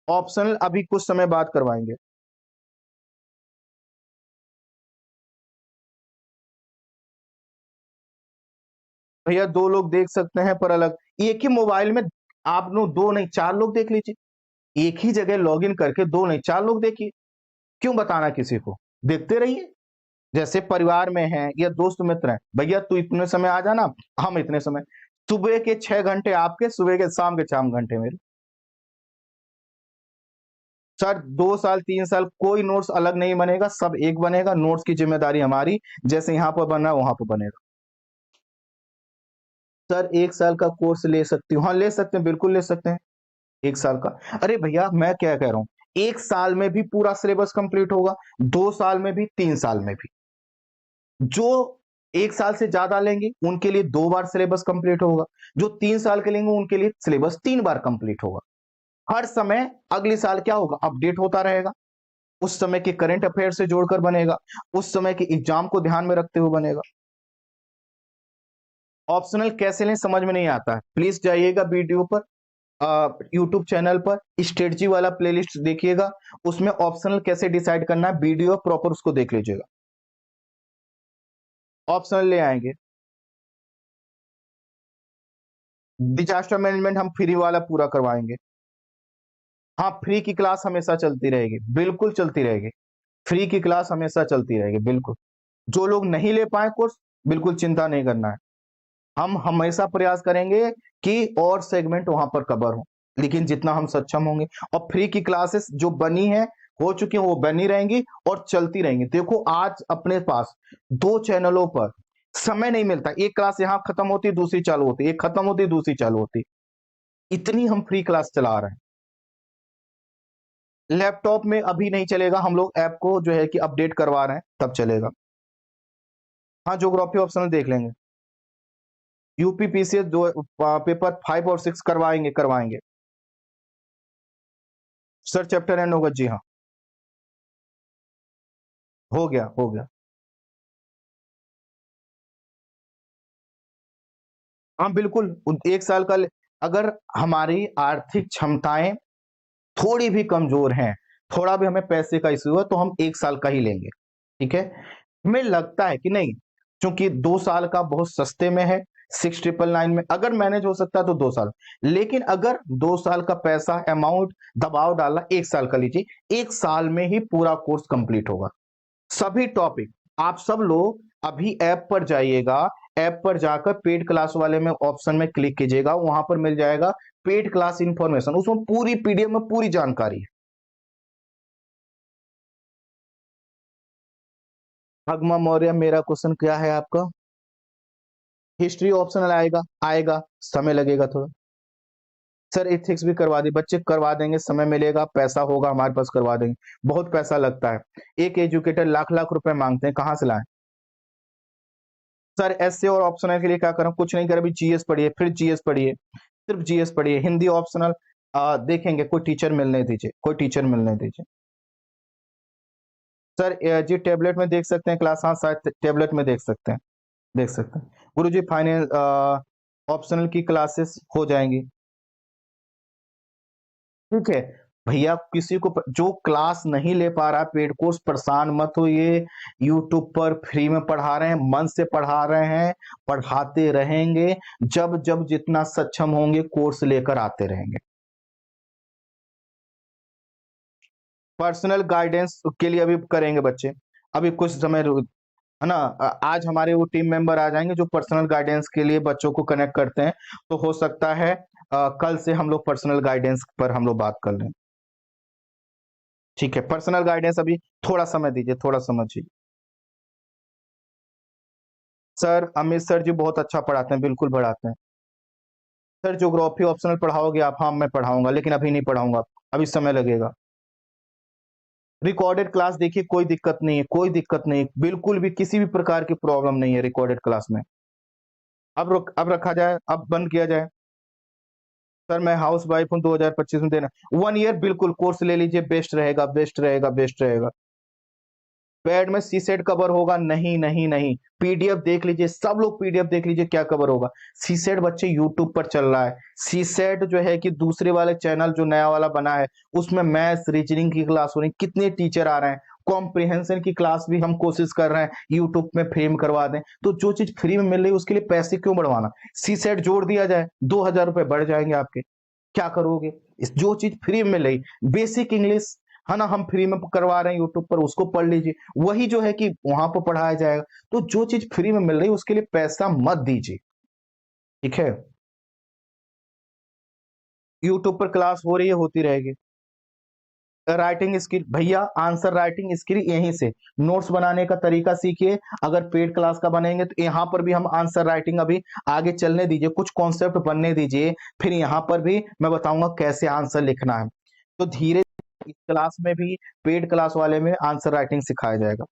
ऑप्शनल अभी कुछ समय बाद करवाएंगे। भैया 2 लोग देख सकते हैं पर अलग, एक ही मोबाइल में आप लोग 2 नहीं 4 लोग देख लीजिए, एक ही जगह लॉगिन करके 2 नहीं 4 लोग देखिए, क्यों बताना किसी को, देखते रहिए। जैसे परिवार में है या दोस्त मित्र हैं, भैया तू इतने समय आ जाना, हम इतने समय, सुबह के 6 घंटे आपके, सुबह के शाम के 4 घंटे मेरे। सर 2 साल 3 साल कोई नोट्स अलग नहीं बनेगा, सब एक बनेगा, नोट्स की जिम्मेदारी हमारी, जैसे यहाँ पर बना वहां पर बनेगा। सर 1 साल का कोर्स ले सकती हूँ, हाँ ले सकते हैं, बिल्कुल ले सकते हैं। 1 साल का, अरे भैया मैं क्या कह रहा हूँ, 1 साल में भी पूरा सिलेबस कंप्लीट होगा, 2 साल में भी, 3 साल में भी। जो 1 साल से ज्यादा लेंगे उनके लिए 2 बार सिलेबस कंप्लीट होगा, जो 3 साल के लेंगे उनके लिए सिलेबस 3 बार कंप्लीट होगा। हर समय अगले साल क्या होगा, अपडेट होता रहेगा, उस समय के करंट अफेयर से जोड़कर बनेगा, उस समय के एग्जाम को ध्यान में रखते हुए बनेगा। ऑप्शनल कैसे लें समझ में नहीं आता है, प्लीज जाइएगा वीडियो पर, यूट्यूब चैनल पर स्ट्रेटजी वाला प्लेलिस्ट देखिएगा, उसमें ऑप्शनल कैसे डिसाइड करना है वीडियो प्रॉपर, उसको देख लीजिएगा। ऑप्शनल ले आएंगे। डिजास्टर मैनेजमेंट हम फ्री वाला पूरा करवाएंगे। हाँ फ्री की क्लास हमेशा चलती रहेगी, बिल्कुल चलती रहेगी, फ्री की क्लास हमेशा चलती रहेगी, बिल्कुल। जो लोग नहीं ले पाए कोर्स, बिल्कुल चिंता नहीं करना है, हम हमेशा प्रयास करेंगे कि और सेगमेंट वहां पर कवर हो, लेकिन जितना हम सक्षम होंगे। और फ्री की क्लासेस जो बनी है, हो चुकी है, वो बनी रहेंगी और चलती रहेंगी। देखो आज अपने पास 2 चैनलों पर समय नहीं मिलता, एक क्लास यहाँ खत्म होती दूसरी चालू होती, एक खत्म होती दूसरी चालू होती, इतनी हम फ्री क्लास चला रहे हैं। लैपटॉप में अभी नहीं चलेगा, हम लोग ऐप को जो है कि अपडेट करवा रहे हैं, तब चलेगा। हाँ ज्योग्राफी ऑप्शनल देख लेंगे, यूपीपीसीएस दो पेपर 5 और 6 करवाएंगे करवाएंगे। सर चैप्टर एंड होगा, जी हाँ हो गया हो गया। हाँ बिल्कुल 1 साल का अगर हमारी आर्थिक क्षमताएं थोड़ी भी कमजोर हैं, थोड़ा भी हमें पैसे का इश्यू है, तो हम 1 साल का ही लेंगे, ठीक है। हमें लगता है कि नहीं, क्योंकि 2 साल का बहुत सस्ते में है, 6,999 में अगर मैनेज हो सकता है तो 2 साल, लेकिन अगर 2 साल का पैसा अमाउंट दबाव डाला, 1 साल का लीजिए, 1 साल में ही पूरा कोर्स कंप्लीट होगा, सभी टॉपिक। आप सब लोग अभी ऐप पर जाइएगा, ऐप पर जाकर पेड क्लास वाले में ऑप्शन में क्लिक कीजिएगा, वहां पर मिल जाएगा पेड क्लास इंफॉर्मेशन, उसमें पूरी पीडीएफ में पूरी जानकारी है। भगमा मौर्य, मेरा क्वेश्चन क्या है आपका, हिस्ट्री ऑप्शनल आएगा, आएगा समय लगेगा थोड़ा। सर एथिक्स भी करवा दी, बच्चे करवा देंगे, समय मिलेगा पैसा होगा हमारे पास, करवा देंगे, बहुत पैसा लगता है, एक एजुकेटर लाख लाख रुपए मांगते हैं, कहां से लाएं। सर एसए और ऑप्शनल के लिए क्या करूं, कुछ नहीं कर, अभी जीएस पढ़िए, फिर जीएस पढ़िए, सिर्फ जीएस पढ़िए, हिंदी ऑप्शनल देखेंगे, कोई टीचर मिलने दीजिए, कोई टीचर मिलने दीजिए। सर जी टेबलेट में देख सकते हैं क्लास, हाँ शायद टेबलेट में देख सकते हैं, देख सकते हैं। गुरु जी फाइनल ऑप्शनल की क्लासेस हो जाएंगी, ठीक है। भैया किसी को जो क्लास नहीं ले पा रहा है पेड कोर्स, परेशान मत होइए। यूट्यूब पर फ्री में पढ़ा रहे हैं, मन से पढ़ा रहे हैं, पढ़ाते रहेंगे। जब जब जितना सक्षम होंगे कोर्स लेकर आते रहेंगे। पर्सनल गाइडेंस के लिए अभी करेंगे बच्चे, अभी कुछ समय है ना। आज हमारे वो टीम मेंबर आ जाएंगे जो पर्सनल गाइडेंस के लिए बच्चों को कनेक्ट करते हैं। तो हो सकता है कल से हम लोग पर्सनल गाइडेंस पर हम लोग बात कर लें। ठीक है, पर्सनल गाइडेंस अभी थोड़ा समय दीजिए, थोड़ा समझिए। सर अमित सर जी बहुत अच्छा पढ़ाते हैं, बिल्कुल पढ़ाते हैं। सर ज्योग्राफी ऑप्शनल पढ़ाओगे आप? हाँ मैं पढ़ाऊंगा, लेकिन अभी नहीं पढ़ाऊंगा, अभी समय लगेगा। रिकॉर्डेड क्लास देखिए, कोई दिक्कत नहीं है, कोई दिक्कत नहीं है, बिल्कुल भी किसी भी प्रकार की प्रॉब्लम नहीं है रिकॉर्डेड क्लास में। अब रखा जाए, अब बंद किया जाए। सर मैं हाउस वाइफ हूँ, 2025 में देना 1 ईयर, बिल्कुल कोर्स ले लीजिए, बेस्ट रहेगा, बेस्ट रहेगा, बेस्ट रहेगा। पैड में सी सेट कवर होगा? नहीं नहीं नहीं, पीडीएफ देख लीजिए, सब लोग पीडीएफ देख लीजिए, क्या कवर होगा। सी सेट बच्चे यूट्यूब पर चल रहा है। सी सेट जो है कि दूसरे वाले चैनल जो नया वाला बना है उसमें मैथ्स रीजनिंग की क्लास हो रही, कितने टीचर आ रहे हैं। कॉम्प्रिहेंशन की क्लास भी हम कोशिश कर रहे हैं यूट्यूब में फ्री में करवा दें। तो जो चीज फ्री में मिल रही है उसके लिए पैसे क्यों बढ़वाना। सी सेट जोड़ दिया जाए, 2,000 रुपए बढ़ जाएंगे आपके। क्या करोगे? जो चीज फ्री में मिल रही, बेसिक इंग्लिश है ना, हम फ्री में करवा रहे हैं यूट्यूब पर, उसको पढ़ लीजिए। वही जो है कि वहां पर पढ़ाया जाएगा। तो जो चीज फ्री में मिल रही है उसके लिए पैसा मत दीजिए, ठीक है। यूट्यूब पर क्लास हो रही है, होती रहेगी। राइटिंग स्किल भैया, आंसर राइटिंग स्किल यहीं से, नोट्स बनाने का तरीका सीखिए। अगर पेड क्लास का बनेंगे तो यहाँ पर भी हम आंसर राइटिंग अभी आगे चलने दीजिए, कुछ कॉन्सेप्ट बनने दीजिए, फिर यहाँ पर भी मैं बताऊंगा कैसे आंसर लिखना है। तो धीरे इस क्लास में भी, पेड क्लास वाले में आंसर राइटिंग सिखाया जाएगा।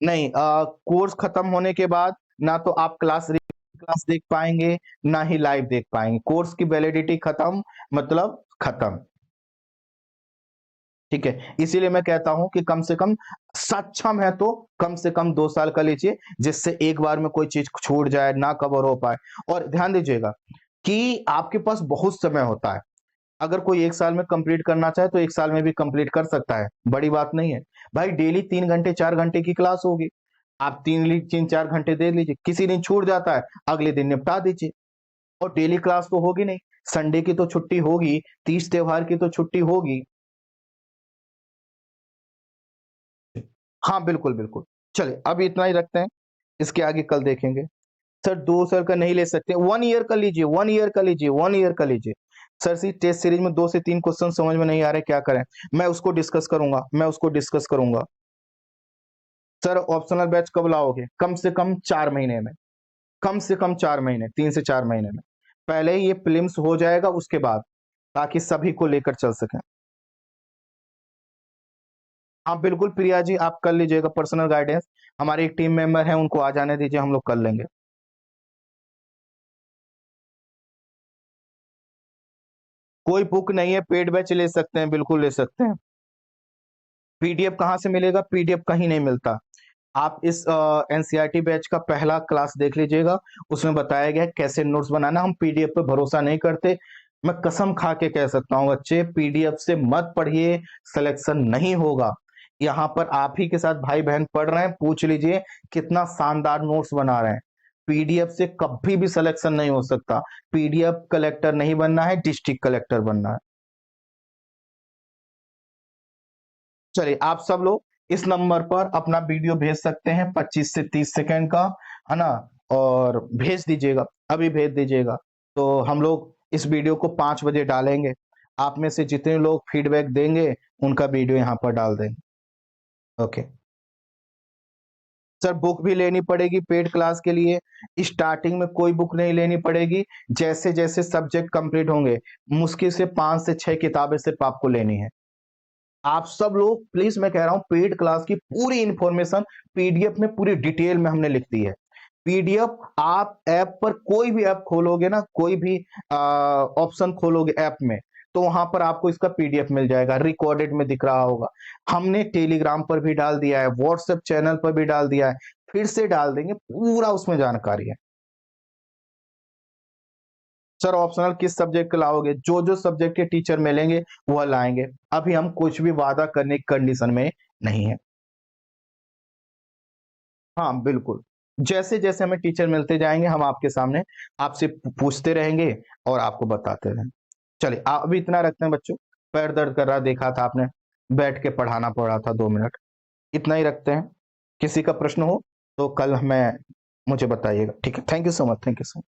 नहीं, कोर्स खत्म होने के बाद ना तो आप क्लास देख पाएंगे, ना ही लाइव देख पाएंगे। कोर्स की वैलिडिटी खत्म, मतलब खत्म, ठीक है। इसीलिए मैं कहता हूं कि कम से कम सक्षम है तो कम से कम 2 साल का लीजिए, जिससे एक बार में कोई चीज छूट जाए ना, कवर हो पाए। और ध्यान दीजिएगा कि आपके पास बहुत समय होता है। अगर कोई 1 साल में कंप्लीट करना चाहे तो 1 साल में भी कंप्लीट कर सकता है, बड़ी बात नहीं है। भाई डेली 3 घंटे 4 घंटे की क्लास होगी, आप 3 4 घंटे दे लीजिए, किसी दिन छूट जाता है अगले दिन निपटा दीजिए। और डेली क्लास तो होगी नहीं, संडे की तो छुट्टी होगी, तीज त्योहार की तो छुट्टी होगी। हाँ बिल्कुल बिल्कुल। चलिए अभी इतना ही रखते हैं, इसके आगे कल देखेंगे। सर 2 साल का नहीं ले सकते, 1 ईयर का लीजिए, 1 ईयर का लीजिए, 1 ईयर का लीजिए। सर सी टेस्ट सीरीज में 2 से 3 क्वेश्चन समझ में नहीं आ रहे, क्या करें? मैं उसको डिस्कस करूंगा, मैं उसको डिस्कस करूंगा। सर ऑप्शनल बैच कब लाओगे? कम से कम 4 महीने में, कम से कम 4 महीने, 3 से 4 महीने में। पहले ये प्रीलिम्स हो जाएगा उसके बाद, ताकि सभी को लेकर चल सकें। हाँ बिल्कुल प्रिया जी, आप कर लीजिएगा पर्सनल गाइडेंस। हमारे एक टीम मेंबर हैं, उनको आ जाने दीजिए, हम लोग कर लेंगे। कोई बुक नहीं है, पेड बैच ले सकते हैं, बिल्कुल ले सकते हैं। पीडीएफ कहाँ से मिलेगा? पीडीएफ कहीं नहीं मिलता। आप इस एनसीईआरटी बैच का पहला क्लास देख लीजिएगा, उसमें बताया गया है कैसे नोट्स बनाना। हम पीडीएफ पे भरोसा नहीं करते, मैं कसम खा के कह सकता हूँ बच्चे, पीडीएफ से मत पढ़िए, सिलेक्शन नहीं होगा। यहाँ पर आप ही के साथ भाई बहन पढ़ रहे हैं, पूछ लीजिए कितना शानदार नोट्स बना रहे हैं। पीडीएफ से कभी भी सिलेक्शन नहीं हो सकता। पीडीएफ कलेक्टर नहीं बनना है, डिस्ट्रिक्ट कलेक्टर बनना है। चलिए आप सब लोग इस नंबर पर अपना वीडियो भेज सकते हैं, 25 से 30 सेकंड का, है ना। और भेज दीजिएगा, अभी भेज दीजिएगा। तो हम लोग इस वीडियो को 5 बजे डालेंगे। आप में से जितने लोग फीडबैक देंगे उनका वीडियो यहाँ पर डाल देंगे। ओके सर, बुक भी लेनी पड़ेगी पेड क्लास के लिए। स्टार्टिंग में कोई बुक नहीं लेनी पड़ेगी, जैसे जैसे सब्जेक्ट कंप्लीट होंगे मुश्किल से 5 से 6 किताबें सिर्फ आपको लेनी है। आप सब लोग प्लीज, मैं कह रहा हूं पेड क्लास की पूरी इंफॉर्मेशन पीडीएफ में पूरी डिटेल में हमने लिख दी है। पीडीएफ आप ऐप पर कोई भी ऐप खोलोगे ना, कोई भी ऑप्शन खोलोगे ऐप में, तो वहां पर आपको इसका पीडीएफ मिल जाएगा, रिकॉर्डेड में दिख रहा होगा। हमने टेलीग्राम पर भी डाल दिया है, व्हाट्सएप चैनल पर भी डाल दिया है, फिर से डाल देंगे, पूरा उसमें जानकारी है। सर ऑप्शनल किस सब्जेक्ट के लाओगे? जो जो सब्जेक्ट के टीचर मिलेंगे वह लाएंगे। अभी हम कुछ भी वादा करने की कंडीशन में नहीं है। हाँ बिल्कुल, जैसे जैसे हमें टीचर मिलते जाएंगे हम आपके सामने आपसे पूछते रहेंगे और आपको बताते रहेंगे। चलिए अभी इतना रखते हैं बच्चों, पैर दर्द कर रहा देखा था आपने, बैठ के पढ़ाना पड़ा था 2 मिनट, इतना ही रखते हैं। किसी का प्रश्न हो तो कल हमें मुझे बताइएगा, ठीक है? Thank you so much, thank you so much.